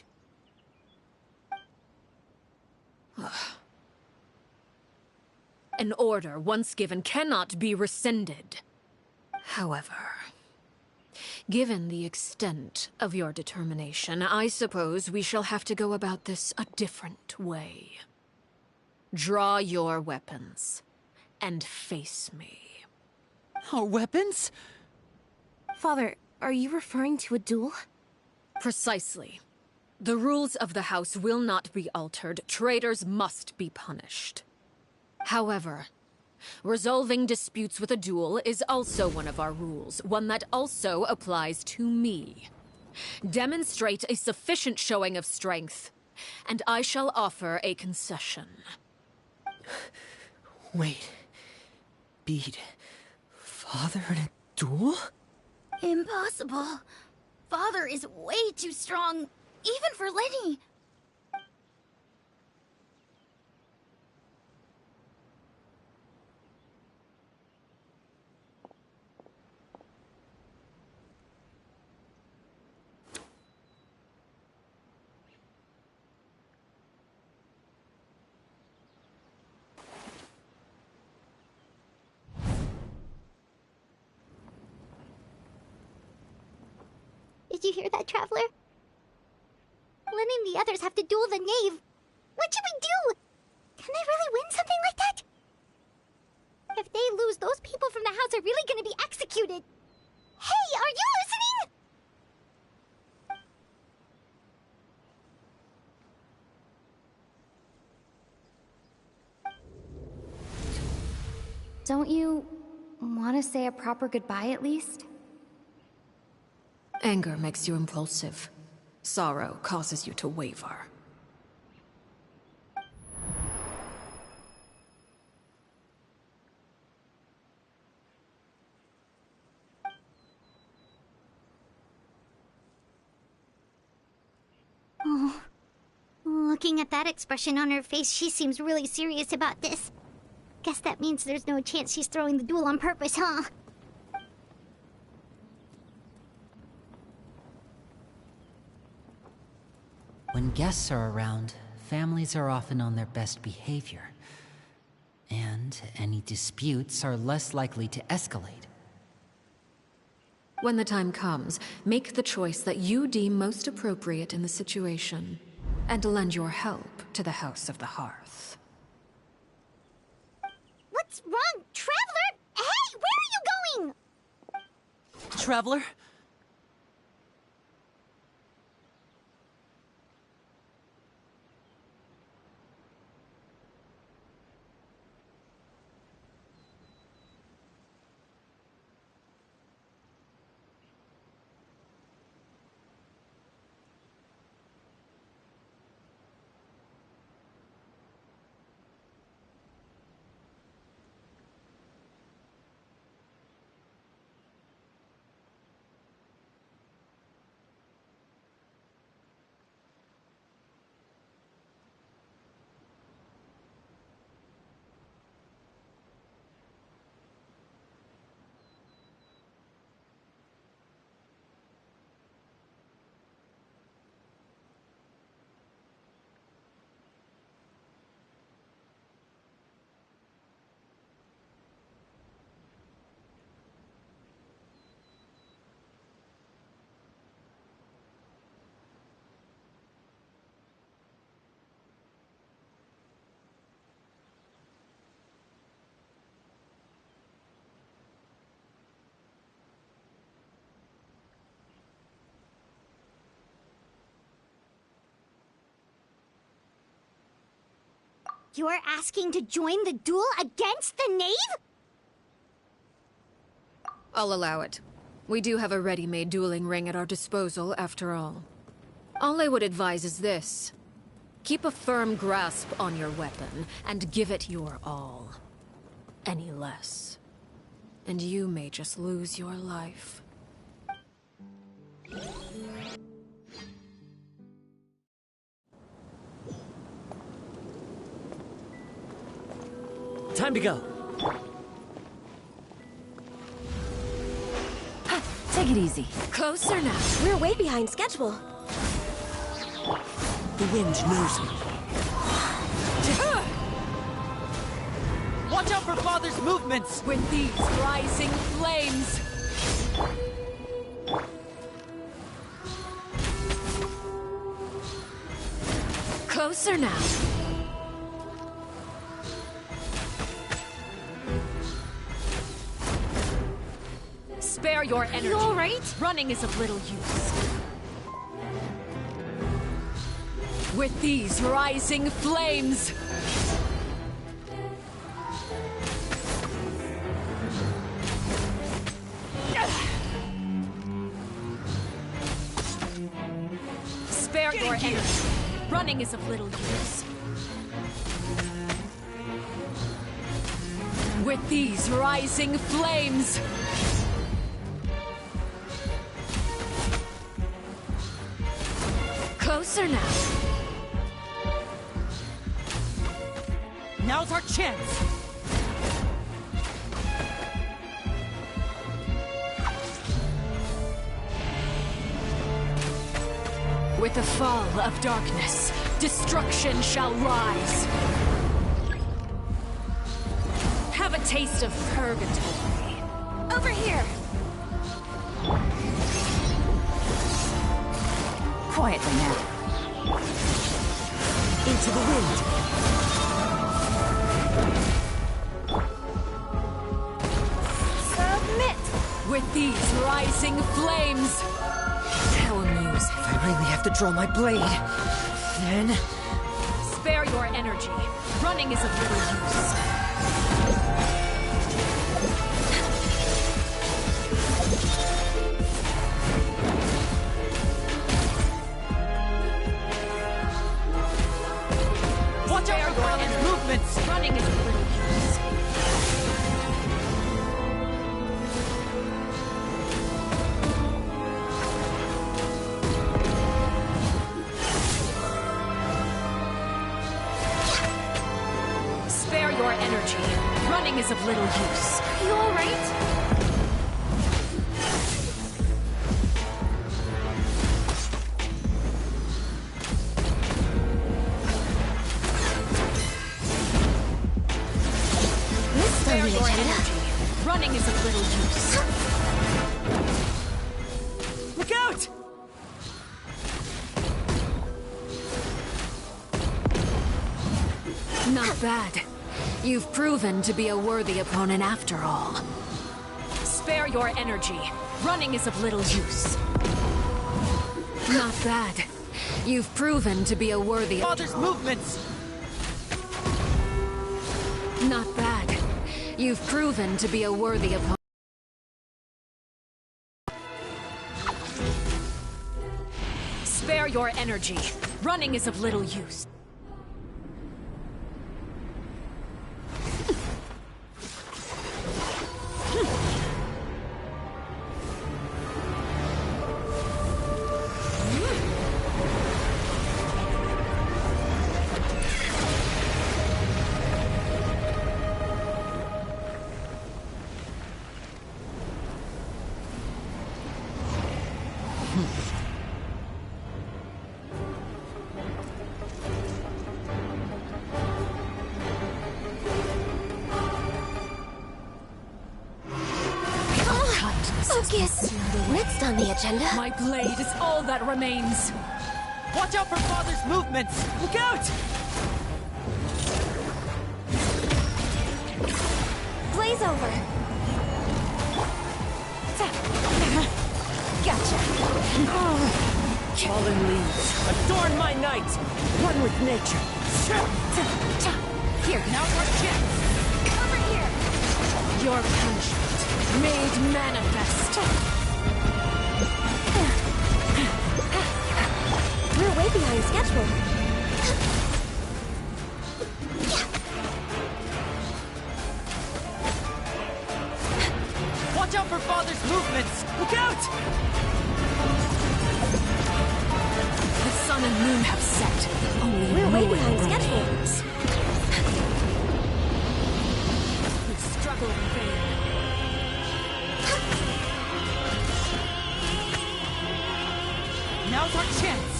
An order once given cannot be rescinded. However, given the extent of your determination, I suppose we shall have to go about this a different way. Draw your weapons and face me. Our weapons? Father, are you referring to a duel? Precisely. The rules of the house will not be altered. Traitors must be punished. However, resolving disputes with a duel is also one of our rules, one that also applies to me. Demonstrate a sufficient showing of strength, and I shall offer a concession. Wait. Beat Father in a duel? Impossible. Father is way too strong, even for Linny. Did you hear that, Traveler? Lenny and the others have to duel the knave. What should we do? Can they really win something like that? If they lose, those people from the house are really gonna be executed. Hey, are you listening? Don't you want to say a proper goodbye at least? Anger makes you impulsive. Sorrow causes you to waver. Oh, looking at that expression on her face, she seems really serious about this. Guess that means there's no chance she's throwing the duel on purpose, huh? When guests are around, families are often on their best behavior. And any disputes are less likely to escalate. When the time comes, make the choice that you deem most appropriate in the situation, and lend your help to the House of the Hearth. What's wrong, Traveler? Hey, where are you going? Traveler? You're asking to join the duel against the knave? I'll allow it. We do have a ready-made dueling ring at our disposal, after all. All I would advise is this. Keep a firm grasp on your weapon, and give it your all. Any less, and you may just lose your life. Time to go. Take it easy. Closer now. We're way behind schedule. The wind knows me. Watch out for Father's movements! With these rising flames! Closer now. Spare your energy. You all right? Running is of little use. With these rising flames! Spare your energy. Running is of little use. With these rising flames! Closer now. Now's our chance! With the fall of darkness, destruction shall rise. Have a taste of purgatory. Over here! Quietly now. Into the wind. Submit! With these rising flames! How amusing. If I really have to draw my blade, then... Spare your energy. Running is of little use. Watch out for Father's movements! Running is of little use. Spare your energy. Running is of little use. You all right? Spare your energy. Running is of little use. Look out! Not bad. You've proven to be a worthy opponent after all. Spare your energy. Running is of little use. Not bad. You've proven to be a worthy... Father's movements! Not bad. You've proven to be a worthy opponent. Spare your energy. Running is of little use. Focus! Next on the agenda. My blade is all that remains. Watch out for Father's movements! Look out! Blaze over. Gotcha. Fallen leaves, adorn my night! One with nature. Here, now's our chance! Over here! Your punishment made manifest. We're way behind schedule. Watch out for Father's movements! Look out! The sun and moon have set. Only We're way ruin behind schedule. remains. We struggle in vain. Now's our chance!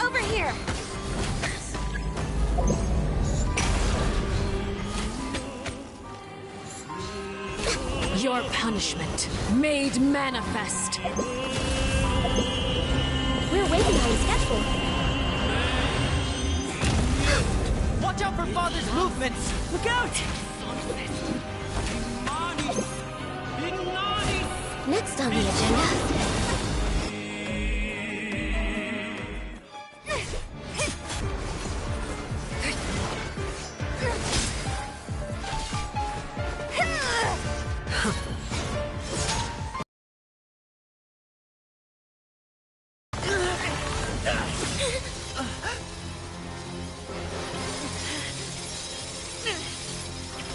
Over here! Your punishment made manifest. We're way behind schedule. Watch out for Father's movements! Look out! Next on the agenda.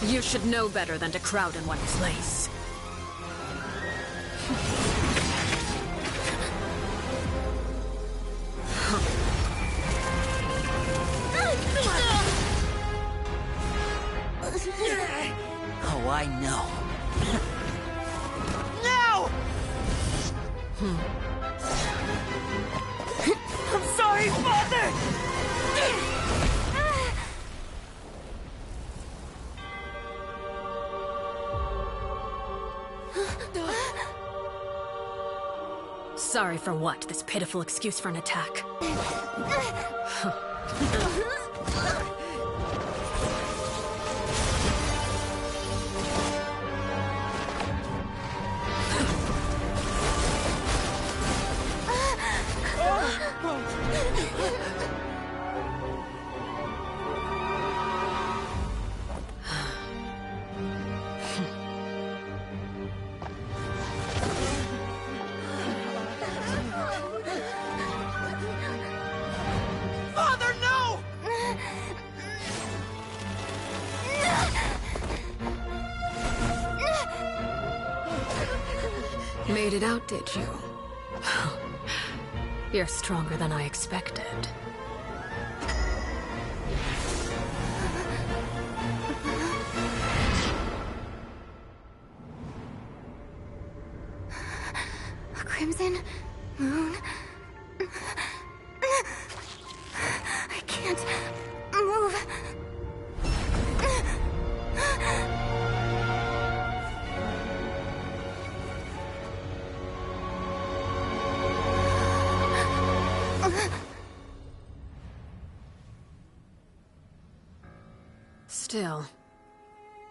You should know better than to crowd in one place. Oh, I know. I'm sorry, Father! Sorry for what? This pitiful excuse for an attack. Father, no! Made it out, did you? You're stronger than I expected. A crimson moon. I can't move. Still,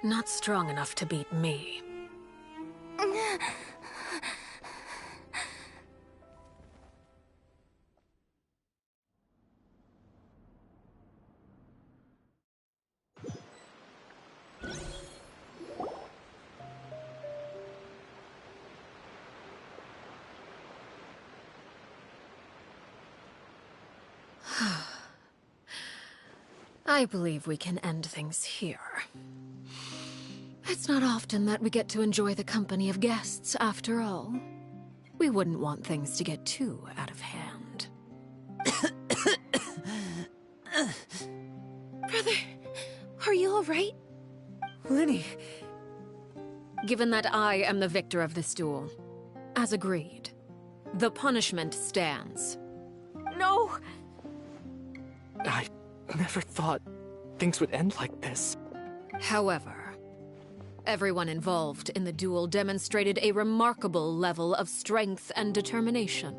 not strong enough to beat me. I believe we can end things here. It's not often that we get to enjoy the company of guests, after all. We wouldn't want things to get too out of hand. Brother, are you all right? Lenny. Given that I am the victor of this duel, as agreed, the punishment stands. No! I never thought things would end like this. However, everyone involved in the duel demonstrated a remarkable level of strength and determination.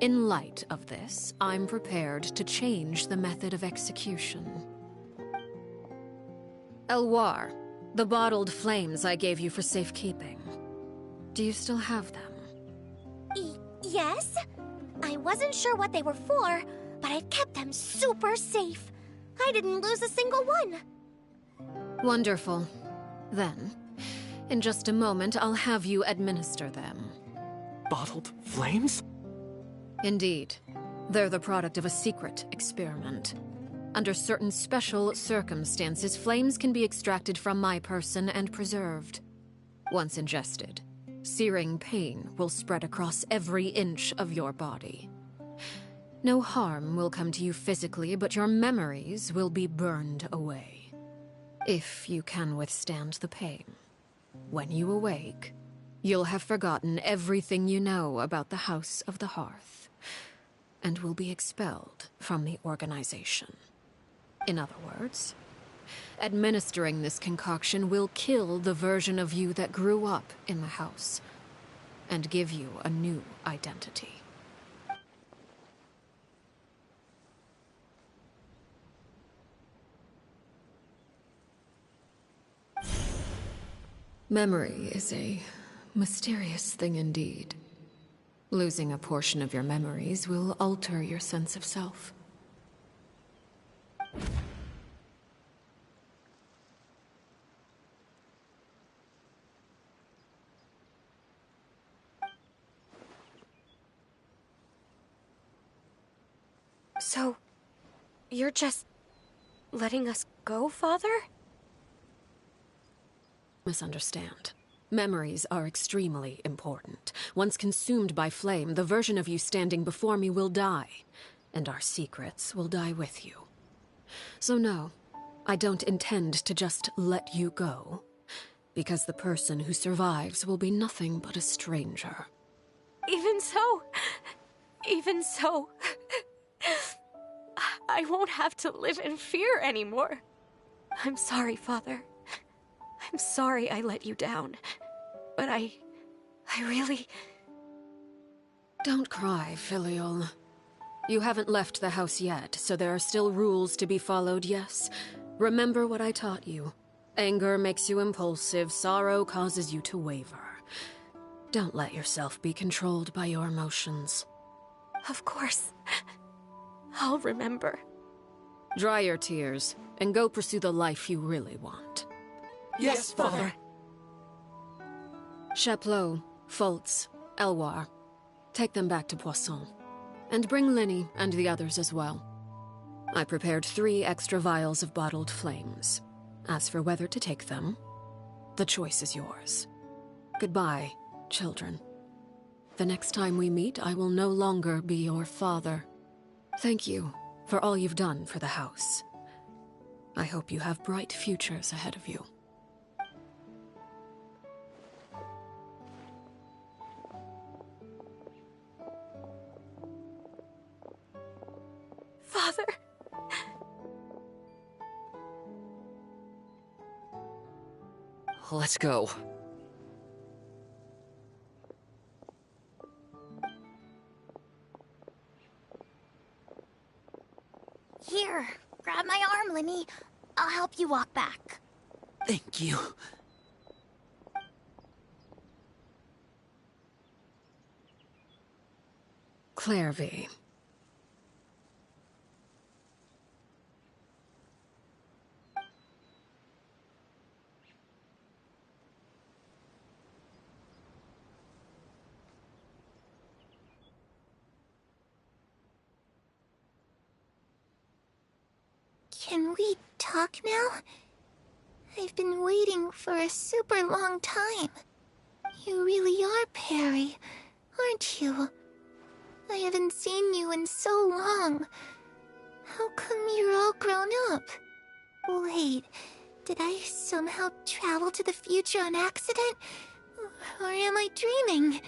In light of this, I'm prepared to change the method of execution. Elwar, the bottled flames I gave you for safekeeping. Do you still have them? Yes? I wasn't sure what they were for, but I've kept them super safe. I didn't lose a single one. Wonderful. Then, in just a moment, I'll have you administer them. Bottled flames? Indeed. They're the product of a secret experiment. Under certain special circumstances, flames can be extracted from my person and preserved. Once ingested, searing pain will spread across every inch of your body. No harm will come to you physically, but your memories will be burned away. If you can withstand the pain. When you awake, you'll have forgotten everything you know about the House of the Hearth, and will be expelled from the organization. In other words, administering this concoction will kill the version of you that grew up in the house, and give you a new identity. Memory is a mysterious thing indeed. Losing a portion of your memories will alter your sense of self. So, you're just letting us go, Father? Misunderstand. Memories are extremely important. Once consumed by flame, the version of you standing before me will die, and our secrets will die with you. So no, I don't intend to just let you go, because the person who survives will be nothing but a stranger. Even so, I won't have to live in fear anymore. I'm sorry, Father. I'm sorry I let you down. But I really... Don't cry, Filial. You haven't left the house yet, so there are still rules to be followed, yes? Remember what I taught you. Anger makes you impulsive, sorrow causes you to waver. Don't let yourself be controlled by your emotions. Of course. I'll remember. Dry your tears, and go pursue the life you really want. Yes, Father. Chaplot, Foltz, Elwar. Take them back to Poisson. And bring Linny and the others as well. I prepared 3 extra vials of bottled flames. As for whether to take them, the choice is yours. Goodbye, children. The next time we meet, I will no longer be your father. Thank you for all you've done for the house. I hope you have bright futures ahead of you. Father. Let's go. Here, grab my arm, Linny. I'll help you walk back. Thank you. Clairvy. Can we talk now? I've been waiting for a super long time. You really are Perry, aren't you? I haven't seen you in so long. How come you're all grown up? Wait, did I somehow travel to the future on accident? Or am I dreaming?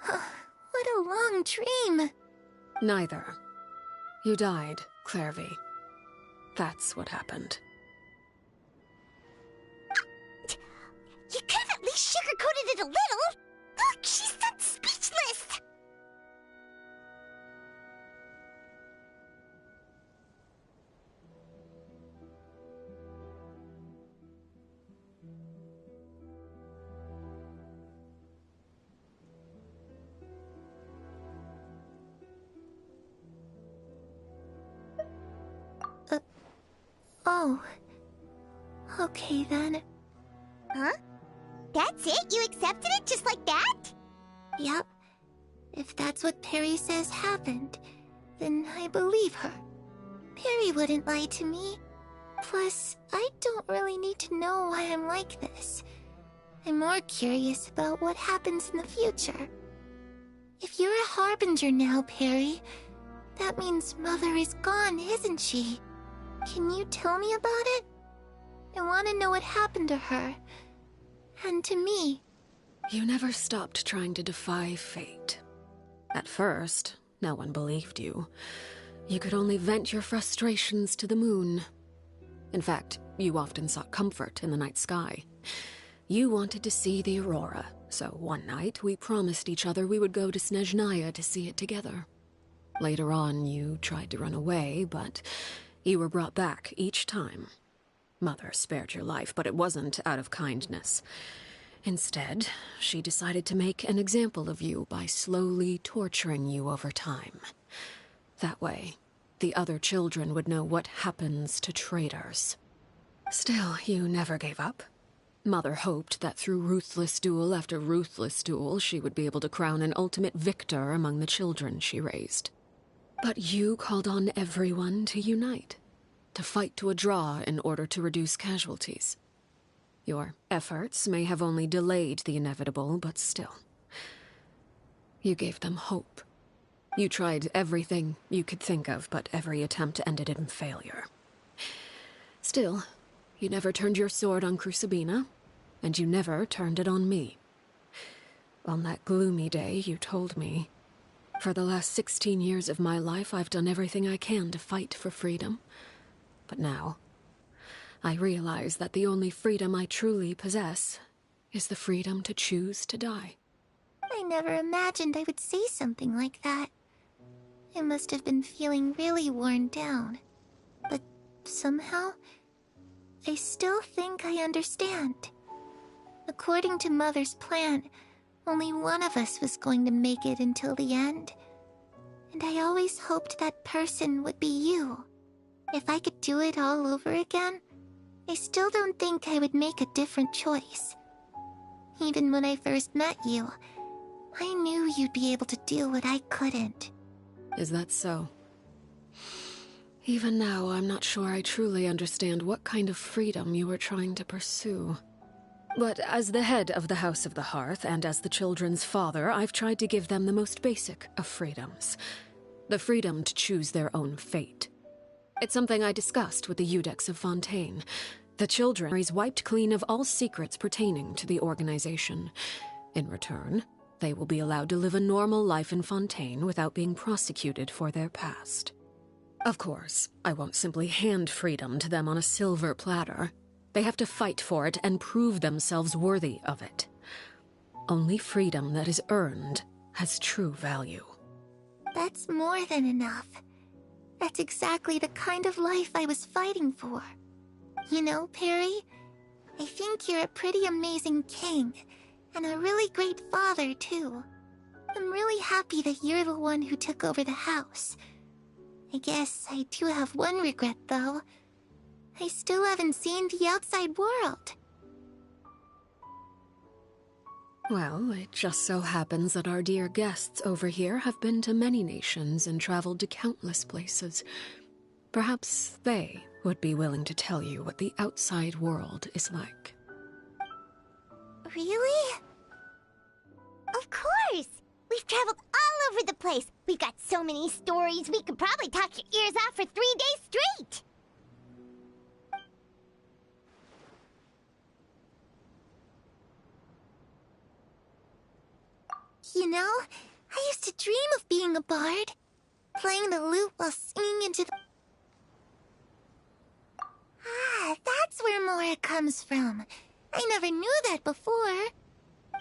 What a long dream. Neither. You died, Clairvy. That's what happened. You could have at least sugarcoated it a little. Look, she's done speechless. Oh. Okay, then. Huh? That's it? You accepted it just like that? Yep. If that's what Perry says happened, then I believe her. Perry wouldn't lie to me. Plus, I don't really need to know why I'm like this. I'm more curious about what happens in the future. If you're a harbinger now, Perry, that means Mother is gone, isn't she? Can you tell me about it? I want to know what happened to her. And to me. You never stopped trying to defy fate. At first, no one believed you. You could only vent your frustrations to the moon. In fact, you often sought comfort in the night sky. You wanted to see the aurora, so one night we promised each other we would go to Snezhnaya to see it together. Later on, you tried to run away, but you were brought back each time. Mother spared your life, but it wasn't out of kindness. Instead, she decided to make an example of you by slowly torturing you over time. That way, the other children would know what happens to traitors. Still, you never gave up. Mother hoped that through ruthless duel after ruthless duel, she would be able to crown an ultimate victor among the children she raised. But you called on everyone to unite, to fight to a draw in order to reduce casualties. Your efforts may have only delayed the inevitable, but still. You gave them hope. You tried everything you could think of, but every attempt ended in failure. Still, you never turned your sword on Crucibina, and you never turned it on me. On that gloomy day, you told me, "For the last 16 years of my life, I've done everything I can to fight for freedom. But now, I realize that the only freedom I truly possess is the freedom to choose to die." I never imagined I would say something like that. I must have been feeling really worn down. But somehow, I still think I understand. According to Mother's plan, only one of us was going to make it until the end. And I always hoped that person would be you. If I could do it all over again, I still don't think I would make a different choice. Even when I first met you, I knew you'd be able to do what I couldn't. Is that so? Even now, I'm not sure I truly understand what kind of freedom you were trying to pursue. But as the head of the House of the Hearth, and as the children's father, I've tried to give them the most basic of freedoms. The freedom to choose their own fate. It's something I discussed with the Eudex of Fontaine. The children are wiped clean of all secrets pertaining to the organization. In return, they will be allowed to live a normal life in Fontaine without being prosecuted for their past. Of course, I won't simply hand freedom to them on a silver platter. They have to fight for it and prove themselves worthy of it. Only freedom that is earned has true value. That's more than enough. That's exactly the kind of life I was fighting for. You know, Perry, I think you're a pretty amazing king, and a really great father, too. I'm really happy that you're the one who took over the house. I guess I do have one regret, though. I still haven't seen the outside world. Well, it just so happens that our dear guests over here have been to many nations and traveled to countless places. Perhaps they would be willing to tell you what the outside world is like. Really? Of course! We've traveled all over the place. We've got so many stories, we could probably talk your ears off for 3 days straight! You know, I used to dream of being a bard. Playing the lute while singing into the... Ah, that's where Mora comes from. I never knew that before.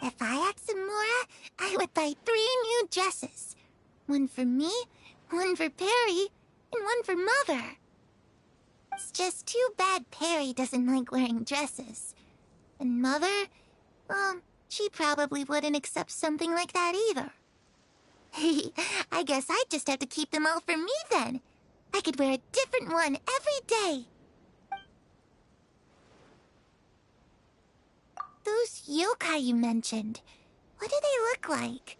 If I had some Mora, I would buy 3 new dresses. One for me, one for Perry, and one for Mother. It's just too bad Perry doesn't like wearing dresses. And Mother, she probably wouldn't accept something like that either. I guess I'd just have to keep them all for me then. I could wear a different one every day. Those yokai you mentioned, what do they look like?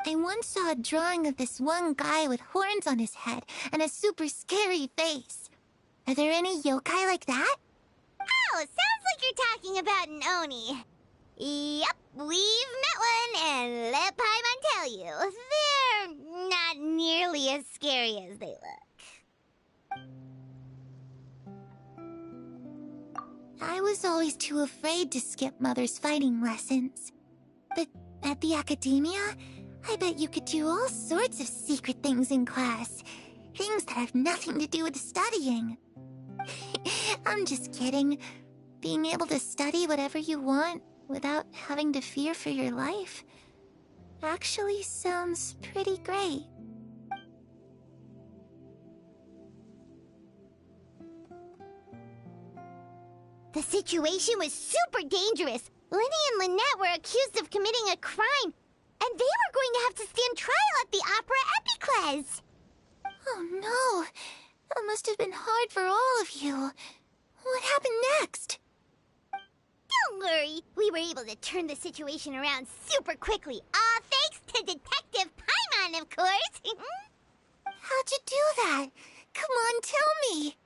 I once saw a drawing of this one guy with horns on his head and a super scary face. Are there any yokai like that? Oh, sounds like you're talking about an Oni. Yep, we've met one, and let Paimon tell you, they're not nearly as scary as they look. I was always too afraid to skip Mother's fighting lessons. But at the academia, I bet you could do all sorts of secret things in class. Things that have nothing to do with studying. I'm just kidding. Being able to study whatever you want without having to fear for your life actually sounds pretty great. The situation was super dangerous. Lenny and Lynette were accused of committing a crime, and they were going to have to stand trial at the Opera Epicles. Oh no, that must have been hard for all of you. What happened next? Don't worry, we were able to turn the situation around super quickly. All thanks to Detective Paimon, of course. How'd you do that? Come on, tell me.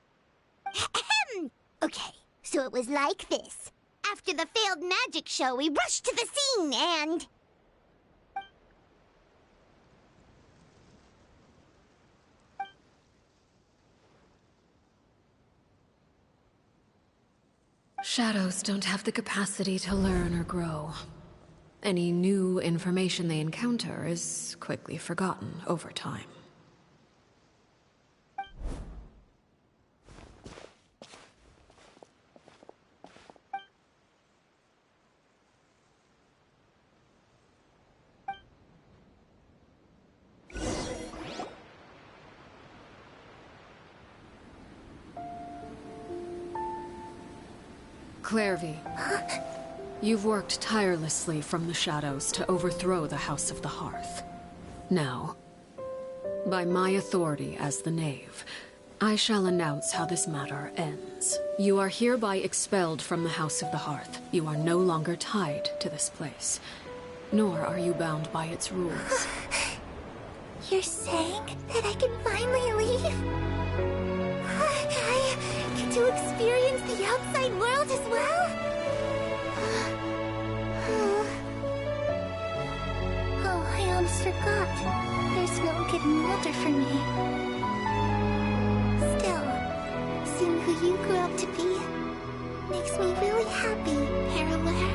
Okay, so it was like this. After the failed magic show, we rushed to the scene and... Shadows don't have the capacity to learn or grow. Any new information they encounter is quickly forgotten over time. Clairvy, you've worked tirelessly from the shadows to overthrow the House of the Hearth. Now, by my authority as the Knave, I shall announce how this matter ends. You are hereby expelled from the House of the Hearth. You are no longer tied to this place, nor are you bound by its rules. You're saying that I can finally leave? I get to experience the outside world as well? Oh, I almost forgot. There's no getting older for me. Still, seeing who you grew up to be makes me really happy, Parallel.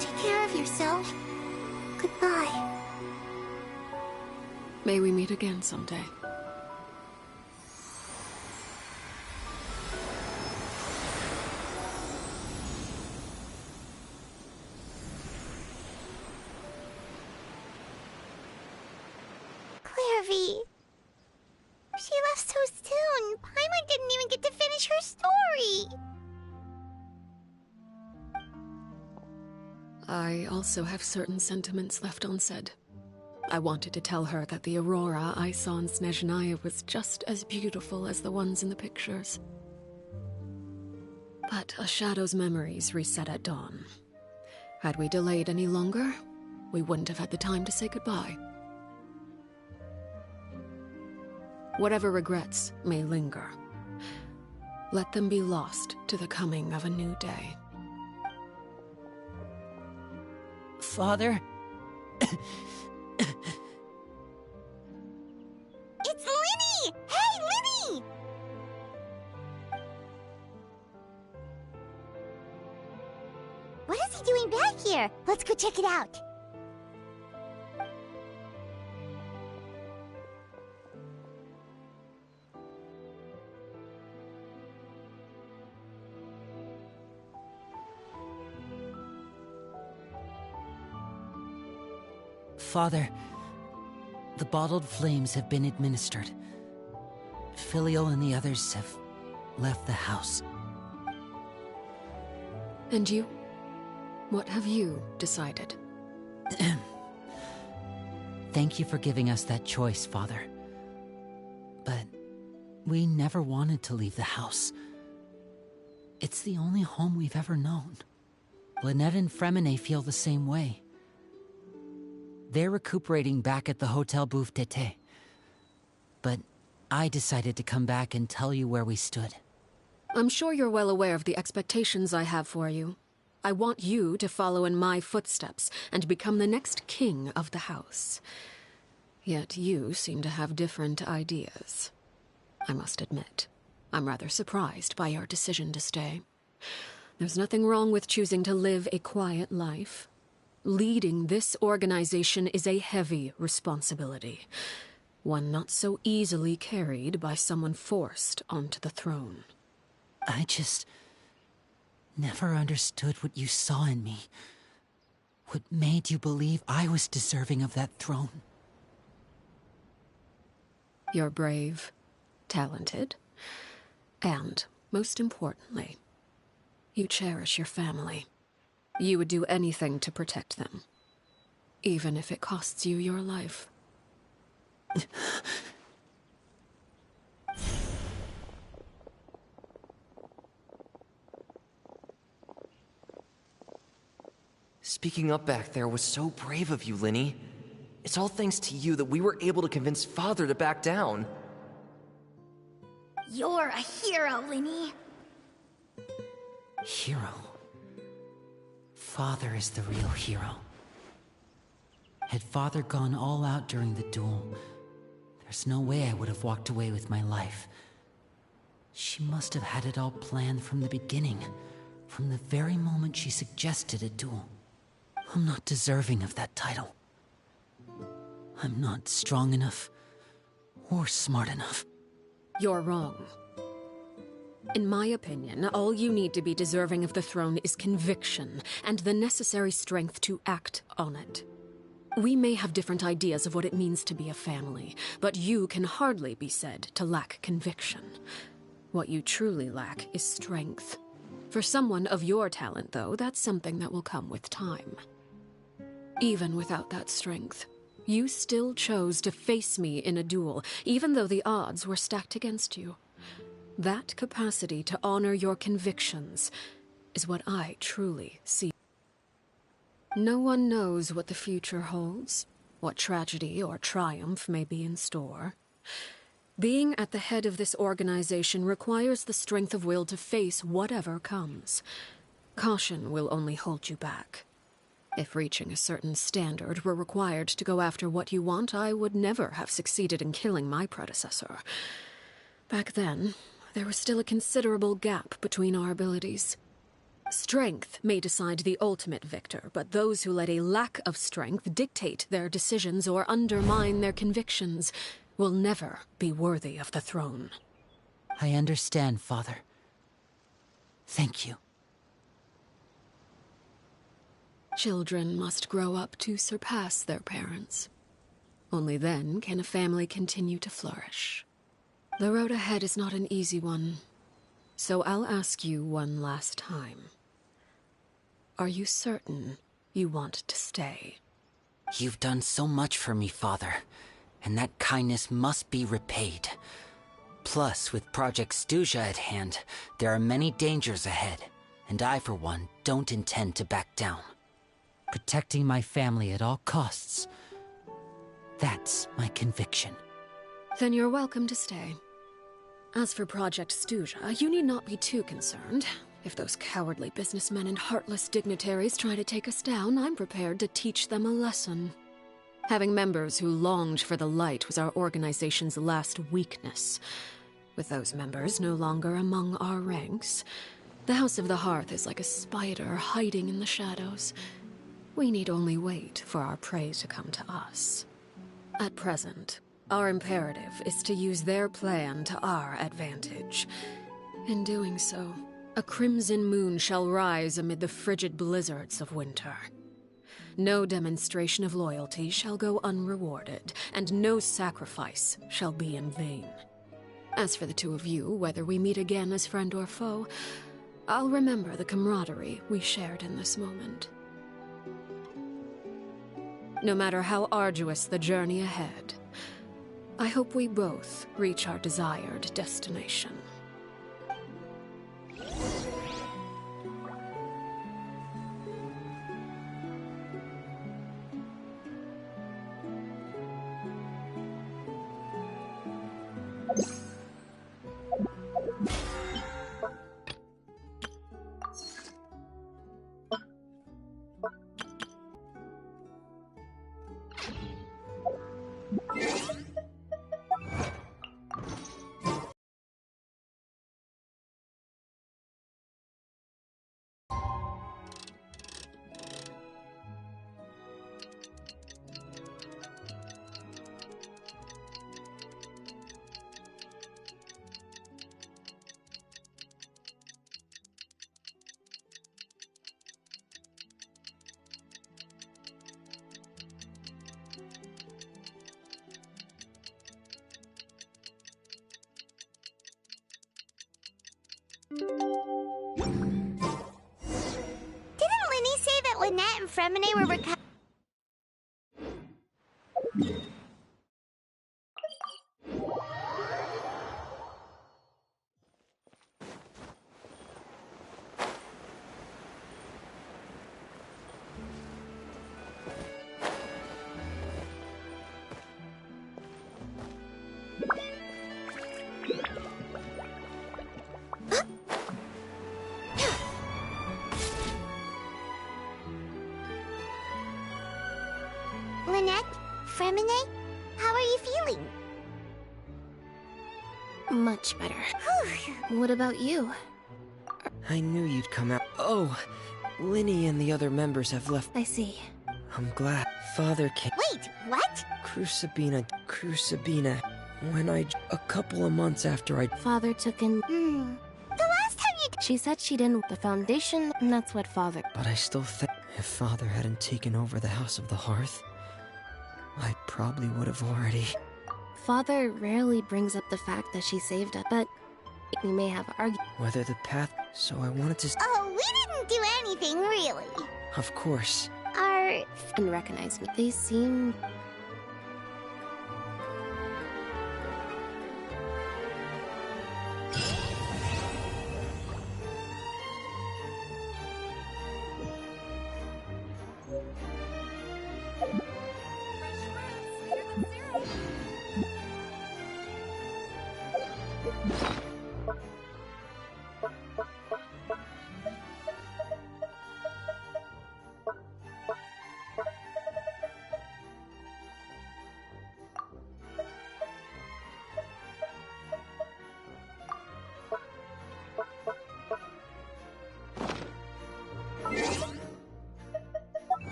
Take care of yourself. Goodbye. May we meet again someday. Clairvy. She left so soon. Paimon didn't even get to finish her story. I also have certain sentiments left unsaid. I wanted to tell her that the aurora I saw in Snezhnaya was just as beautiful as the ones in the pictures. But a shadow's memories reset at dawn. Had we delayed any longer, we wouldn't have had the time to say goodbye. Whatever regrets may linger, let them be lost to the coming of a new day. Father? It's Linny! Hey, Linny! What is he doing back here? Let's go check it out. Father, the bottled flames have been administered. Filio and the others have left the house. And you? What have you decided? Thank you for giving us that choice, Father. But we never wanted to leave the house. It's the only home we've ever known. Lynette and Fremine feel the same way. They're recuperating back at the Hotel Bouffe d'été. But I decided to come back and tell you where we stood. I'm sure you're well aware of the expectations I have for you. I want you to follow in my footsteps and become the next king of the house. Yet you seem to have different ideas. I must admit, I'm rather surprised by your decision to stay. There's nothing wrong with choosing to live a quiet life. Leading this organization is a heavy responsibility, one not so easily carried by someone forced onto the throne. I just never understood what you saw in me. What made you believe I was deserving of that throne? You're brave, talented, and, most importantly, you cherish your family. You would do anything to protect them, even if it costs you your life. Speaking up back there was so brave of you, Linny. It's all thanks to you that we were able to convince Father to back down. You're a hero, Linny. Hero? Father is the real hero. Had Father gone all out during the duel, there's no way I would have walked away with my life. She must have had it all planned from the beginning, from the very moment she suggested a duel. I'm not deserving of that title. I'm not strong enough or smart enough. You're wrong. In my opinion, all you need to be deserving of the throne is conviction and the necessary strength to act on it. We may have different ideas of what it means to be a family, but you can hardly be said to lack conviction. What you truly lack is strength. For someone of your talent, though, that's something that will come with time. Even without that strength, you still chose to face me in a duel, even though the odds were stacked against you. That capacity to honor your convictions is what I truly see. No one knows what the future holds, what tragedy or triumph may be in store. Being at the head of this organization requires the strength of will to face whatever comes. Caution will only hold you back. If reaching a certain standard were required to go after what you want, I would never have succeeded in killing my predecessor. Back then, there was still a considerable gap between our abilities. Strength may decide the ultimate victor, but those who let a lack of strength dictate their decisions or undermine their convictions will never be worthy of the throne. I understand, Father. Thank you. Children must grow up to surpass their parents. Only then can a family continue to flourish. The road ahead is not an easy one, so I'll ask you one last time. Are you certain you want to stay? You've done so much for me, Father, and that kindness must be repaid. Plus, with Project Stuja at hand, there are many dangers ahead, and I, for one, don't intend to back down. Protecting my family at all costs. That's my conviction. Then you're welcome to stay. As for Project Stuja, you need not be too concerned. If those cowardly businessmen and heartless dignitaries try to take us down, I'm prepared to teach them a lesson. Having members who longed for the light was our organization's last weakness. With those members no longer among our ranks, the House of the Hearth is like a spider hiding in the shadows. We need only wait for our prey to come to us. At present, our imperative is to use their plan to our advantage. In doing so, a crimson moon shall rise amid the frigid blizzards of winter. No demonstration of loyalty shall go unrewarded, and no sacrifice shall be in vain. As for the two of you, whether we meet again as friend or foe, I'll remember the camaraderie we shared in this moment. No matter how arduous the journey ahead, I hope we both reach our desired destination. Didn't Linny say that Lynette and Fremine were Lynette? Fremine? How are you feeling? Much better. What about you? I knew you'd come out. Oh, Linny and the other members have left. I see. I'm glad. Father came. Wait, what? Crucibina. A couple of months after Father took in... The last time you... She said she didn't... The foundation, and that's what Father... But I still think if Father hadn't taken over the House of the Hearth, I probably would have already... Father rarely brings up the fact that she saved us, but we may have argued... Whether the path... So I wanted to... Oh, we didn't do anything, really. Of course. And recognize me. They seem...